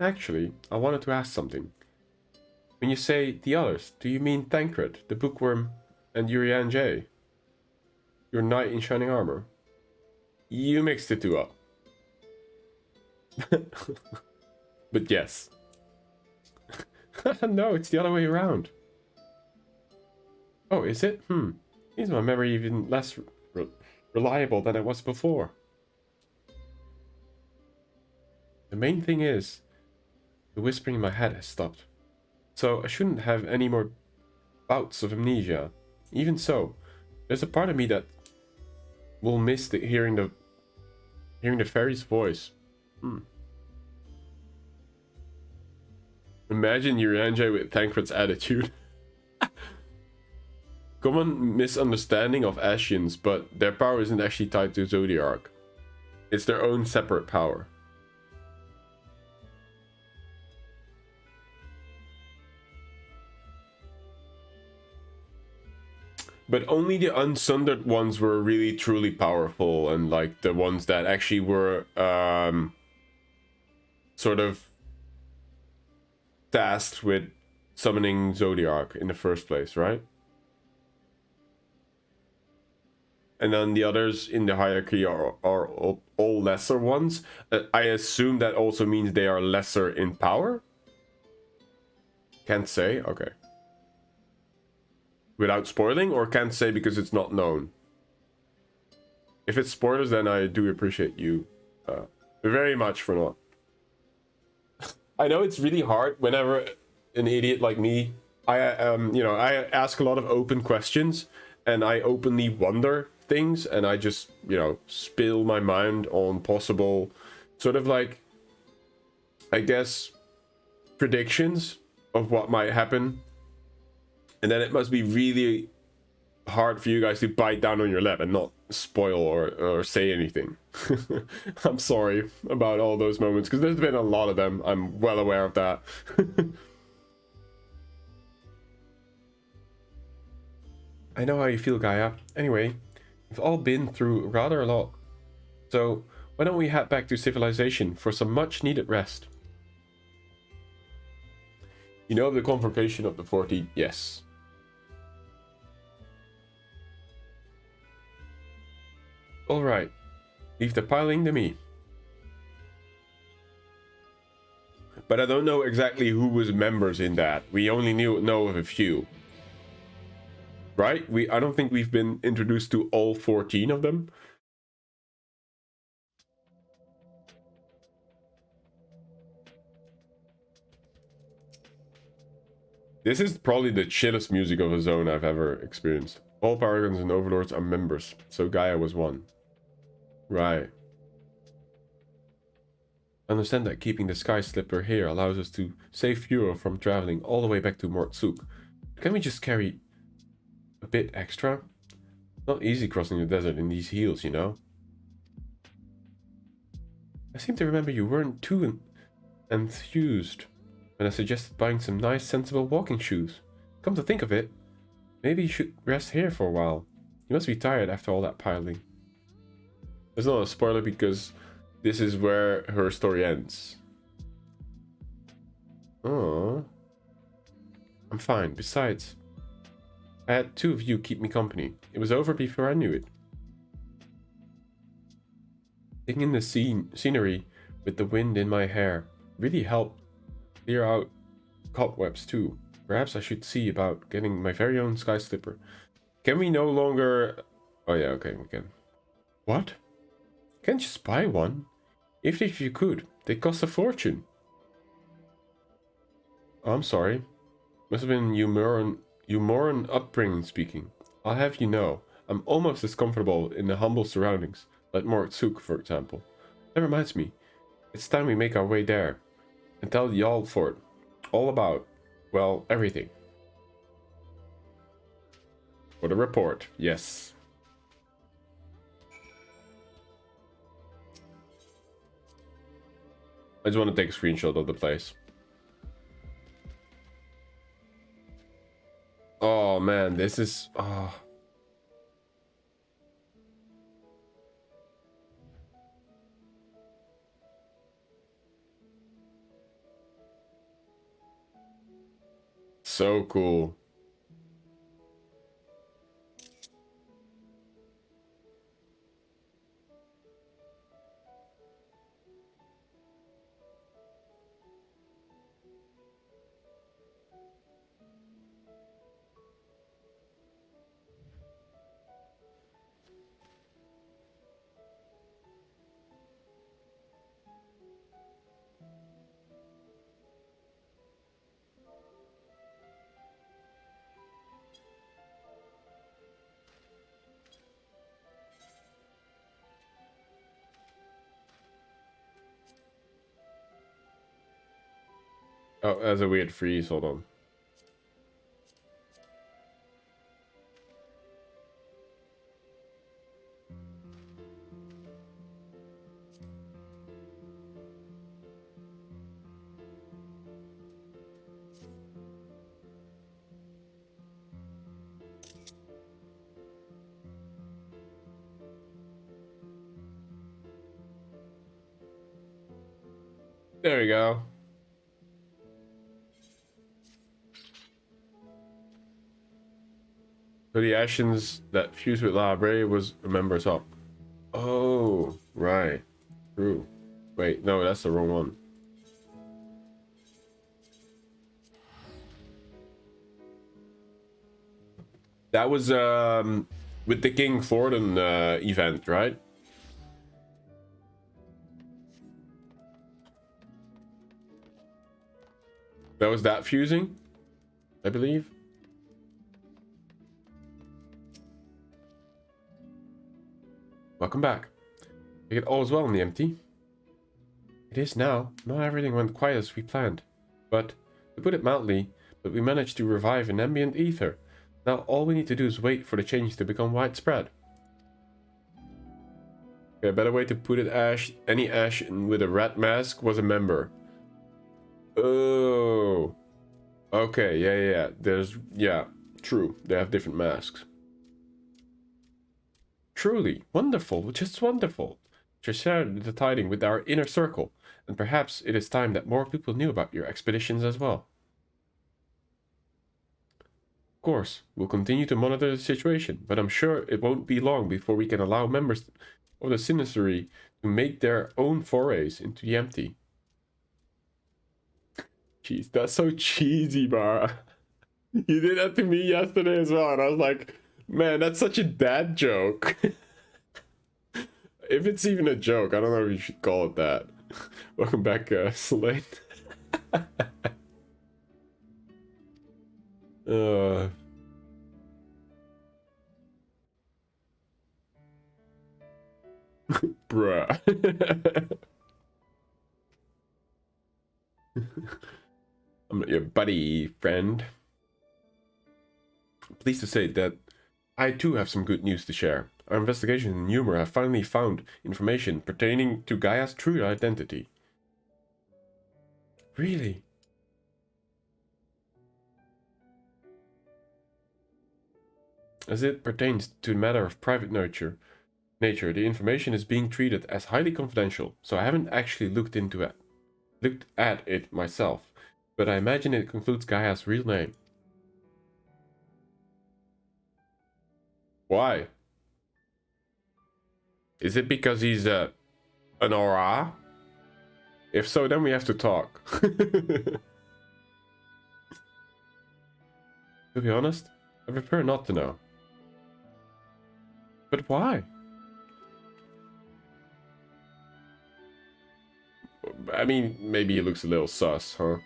[SPEAKER 1] Actually, I wanted to ask something. When you say the others, do you mean Thancred, the Bookworm, and Urian J? Your knight in shining armor? You mixed the two up. But yes. No, it's the other way around. Oh, is it? Is my memory even less reliable than it was before? The main thing is, the whispering in my head has stopped. So I shouldn't have any more bouts of amnesia. Even so, there's a part of me that will miss hearing the fairy's voice. Imagine Urianjay with Thancred's attitude. Common misunderstanding of Ashians, but their power isn't actually tied to Zodiark. It's their own separate power. But only the unsundered ones were really truly powerful, and like the ones that actually were sort of tasked with summoning Zodiark in the first place, right? And then the others in the hierarchy are all lesser ones. I assume that also means they are lesser in power? Can't say? Okay. Without spoiling, or can't say because it's not known? If it's spoilers, then I do appreciate you very much for not. I know it's really hard whenever an idiot like me, I ask a lot of open questions and I openly wonder things, and I just, spill my mind on possible sort of like, I guess, predictions of what might happen. And then it must be really hard for you guys to bite down on your lip and not spoil or say anything. I'm sorry about all those moments, because there's been a lot of them. I'm well aware of that. I know how you feel, Gaia. Anyway, we've all been through rather a lot. So why don't we head back to civilization for some much needed rest? You know, the convocation of the 40, yes. Alright, leave the piling to me. But I don't know exactly who was members in that. We only know of a few. Right? I don't think we've been introduced to all 14 of them. This is probably the chillest music of a zone I've ever experienced. All Paragons and Overlords are members, so Gaia was one. Right. Understand that keeping the Sky Slipper here allows us to save fuel from traveling all the way back to Mortsuk. Can we just carry a bit extra? Not easy crossing the desert in these heels, you know? I seem to remember you weren't too enthused when I suggested buying some nice, sensible walking shoes. Come to think of it, maybe you should rest here for a while. You must be tired after all that piling. It's not a spoiler because this is where her story ends. Oh, I'm fine. Besides, I had two of you keep me company. It was over before I knew it. Taking in the scenery with the wind in my hair really helped clear out cobwebs too. Perhaps I should see about getting my very own Sky Slipper. Can we no longer... Oh yeah, okay, we can. What? Can't just buy one? Even if you could, they cost a fortune. Oh, I'm sorry. Must have been you Moran upbringing speaking. I'll have you know, I'm almost as comfortable in the humble surroundings, like Mortsuk, for example. That reminds me, it's time we make our way there and tell the Alford all about, well, everything. For the report, yes. I just want to take a screenshot of the place. Oh man, this is... Oh. So cool. Oh, that's a weird freeze, hold on. There we go. So the actions that fused with Library was remembers up. Oh, right. True. Wait, no, that's the wrong one. That was with the King Thornton event, right? That was that fusing, I believe. Welcome back. Take it all is well in the empty. It is now. Not everything went quite as we planned. But, to put it mildly, we managed to revive an ambient ether. Now all we need to do is wait for the change to become widespread. Okay, a better way to put it, Ash. Any Ash with a red mask was a member. Oh. Okay, yeah. There's, yeah, true. They have different masks. Truly, wonderful, just wonderful. To share the tiding with our inner circle, and perhaps it is time that more people knew about your expeditions as well. Of course, we'll continue to monitor the situation, but I'm sure it won't be long before we can allow members of the Sinistery to make their own forays into the empty. Jeez, that's so cheesy, Bar. You did that to me yesterday as well, and I was like, man, that's such a dad joke. If it's even a joke, I don't know if you should call it that. Welcome back, Slate. Bruh. I'm not your buddy, friend. Pleased to say that I too have some good news to share. Our investigations in humor have finally found information pertaining to Gaia's true identity. Really? As it pertains to a matter of private nature, the information is being treated as highly confidential, so I haven't actually looked at it myself, but I imagine it concludes Gaia's real name. Why? Is it because he's an aura? If so, then we have to talk. To be honest, I prefer not to know. But why? I mean, maybe he looks a little sus, huh?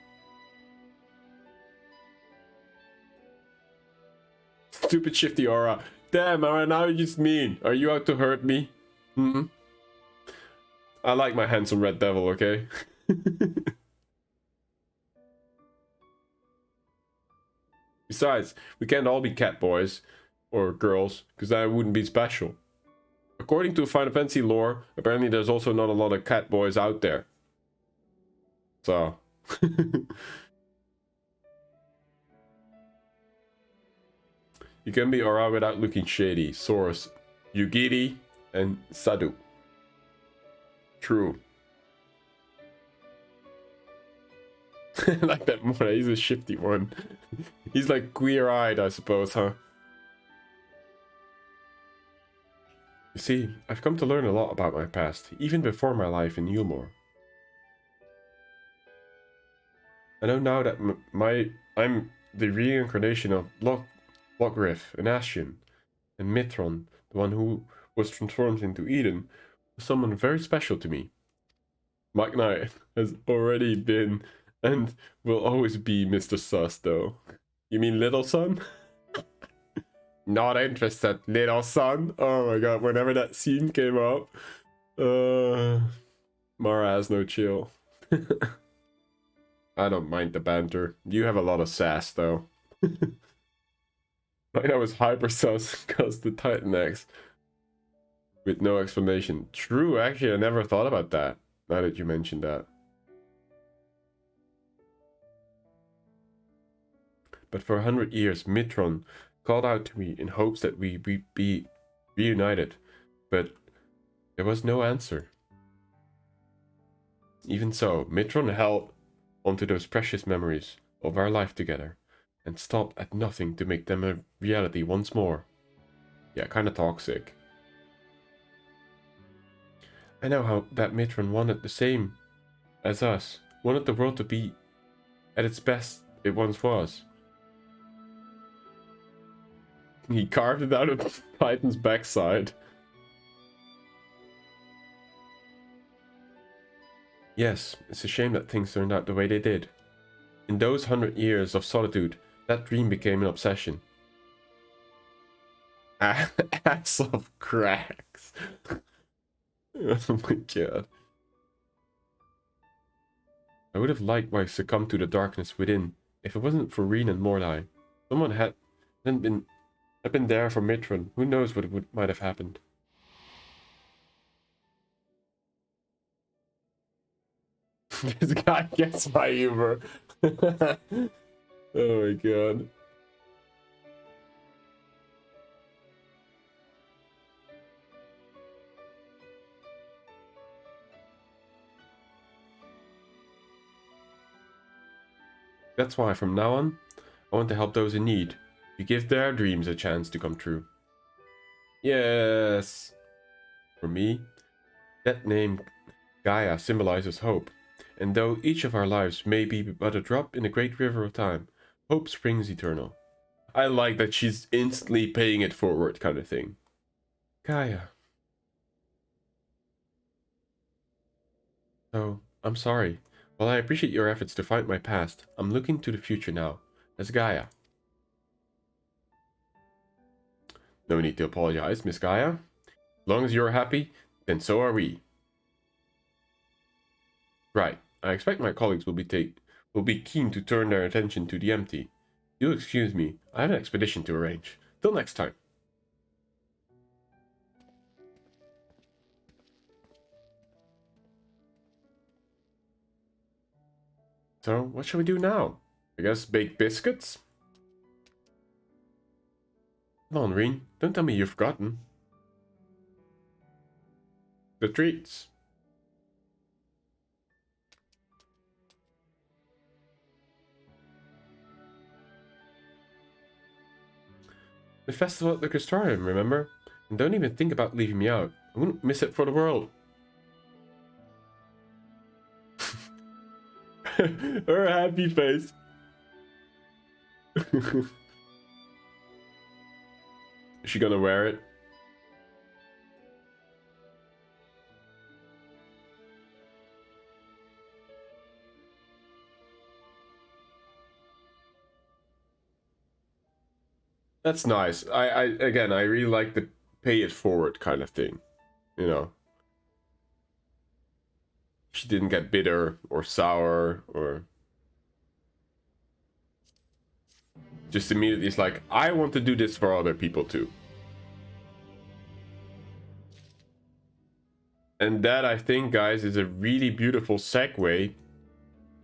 [SPEAKER 1] Stupid shifty aura. Damn, Mara, now you just mean. Are you out to hurt me? Hmm. I like my handsome red devil, okay? Besides, we can't all be cat boys or girls, because that wouldn't be special. According to Final Fantasy lore, apparently there's also not a lot of cat boys out there. So... You can be aura without looking shady. Source, Yugiri and Sadu. True. Like that Mora, he's a shifty one. He's like queer-eyed, I suppose, huh? You see, I've come to learn a lot about my past, even before my life in Yulmore. I know now that I'm the reincarnation of Logriff and Ashen, and Mitron, the one who was transformed into Eden, was someone very special to me. Magnite has already been and will always be Mr. Sus, though. You mean little son? Not interested, little son. Oh my god, whenever that scene came up, Mara has no chill. I don't mind the banter. You have a lot of sass, though. Like I was hyper sus because the Titan X with no explanation. True, actually, I never thought about that. Now that you mentioned that. But for 100 years, Mitron called out to me in hopes that we be reunited. But there was no answer. Even so, Mitron held onto those precious memories of our life together and stopped at nothing to make them a reality once more. Yeah, kinda toxic. I know how that Mitron wanted the same as us. Wanted the world to be at its best it once was. He carved it out of Titan's backside. Yes, it's a shame that things turned out the way they did. In those 100 years of solitude, that dream became an obsession. Ass of cracks. Oh my god. I would have liked to succumb to the darkness within if it wasn't for Reen and Mordai. Someone had been there for Mitron. Who knows what might have happened. This guy gets my humor. Oh my god. That's why from now on, I want to help those in need. To give their dreams a chance to come true. Yes! For me, that name Gaia symbolizes hope. And though each of our lives may be but a drop in the great river of time, hope springs eternal. I like that she's instantly paying it forward kind of thing. Gaia. So, I'm sorry. While I appreciate your efforts to find my past, I'm looking to the future now, as Gaia. No need to apologize, Miss Gaia. As long as you're happy, then so are we. Right. I expect my colleagues will be keen to turn their attention to the empty. You'll excuse me, I have an expedition to arrange. Till next time. So, what shall we do now? I guess bake biscuits? Come on, Reen, don't tell me you've forgotten. The treats. The festival at the Castrarium, remember? And don't even think about leaving me out. I wouldn't miss it for the world. Her happy face. Is she gonna wear it? That's nice. I again, I really like the pay it forward kind of thing. You know, she didn't get bitter or sour or just immediately it's like, I want to do this for other people too. And that, I think, guys, is a really beautiful segue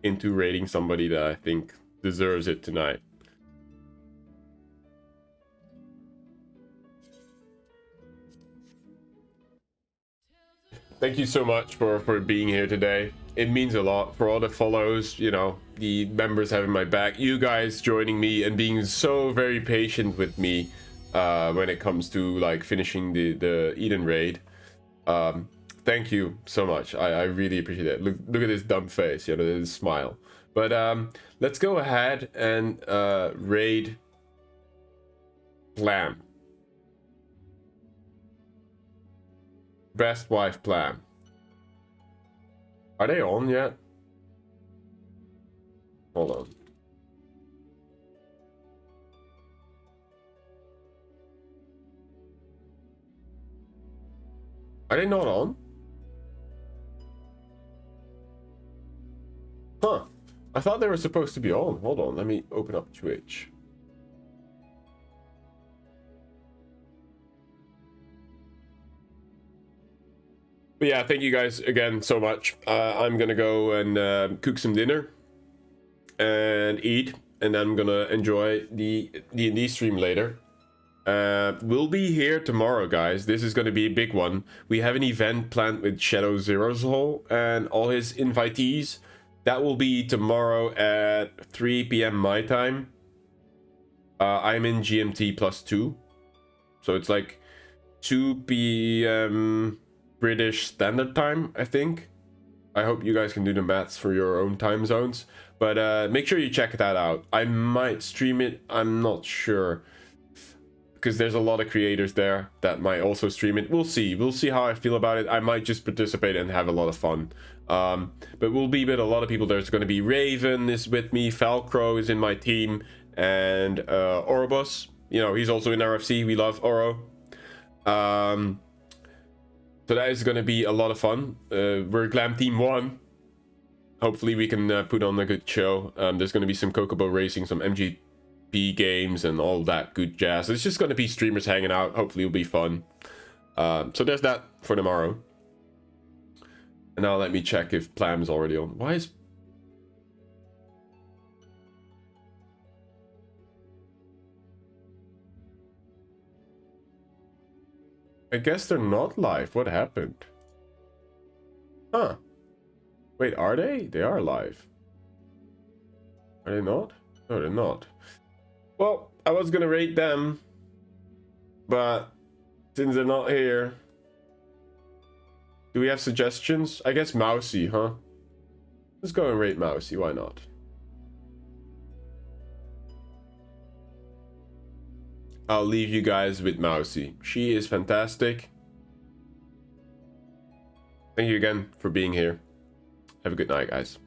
[SPEAKER 1] into rating somebody that I think deserves it tonight. Thank you so much for being here today. It means a lot for all the follows, you know, the members having my back, you guys joining me and being so very patient with me when it comes to like finishing the Eden raid. Thank you so much. I really appreciate it. Look at this dumb face, you know, this smile. But let's go ahead and raid Plan. Best wife Plan. Are they on yet? Hold on. Are they not on? Huh. I thought they were supposed to be on. Hold on, let me open up Twitch. But yeah, thank you guys again so much. I'm gonna go and cook some dinner and eat, and then I'm gonna enjoy the D&D stream later. We'll be here tomorrow, guys. This is gonna be a big one. We have an event planned with Shadow Zero's Hole and all his invitees. That will be tomorrow at 3 p.m. my time. I'm in GMT +2, so it's like 2 p.m. British Standard Time, I think. I hope you guys can do the maths for your own time zones, but make sure you check that out. I might stream it, I'm not sure, because there's a lot of creators there that might also stream it. We'll see how I feel about it. I might just participate and have a lot of fun. But we'll be with a lot of people. There's going to be Raven is with me, Falcrow is in my team, and Orobus, you know, he's also in RFC. We love Oro. So that is going to be a lot of fun. We're Glam Team 1. Hopefully we can put on a good show. There's going to be some Kokobo racing, some MGP games, and all that good jazz. It's just going to be streamers hanging out. Hopefully it'll be fun. So there's that for tomorrow. And now let me check if Plam's already on. Why is... I guess they're not live. What happened? Huh. Wait, are they? They are live. Are they not? No, they're not. Well, I was gonna rate them, but since they're not here... Do we have suggestions? I guess Mousy, huh? Let's go and rate Mousy, why not? I'll leave you guys with Mousy. She is fantastic. Thank you again for being here. Have a good night, guys.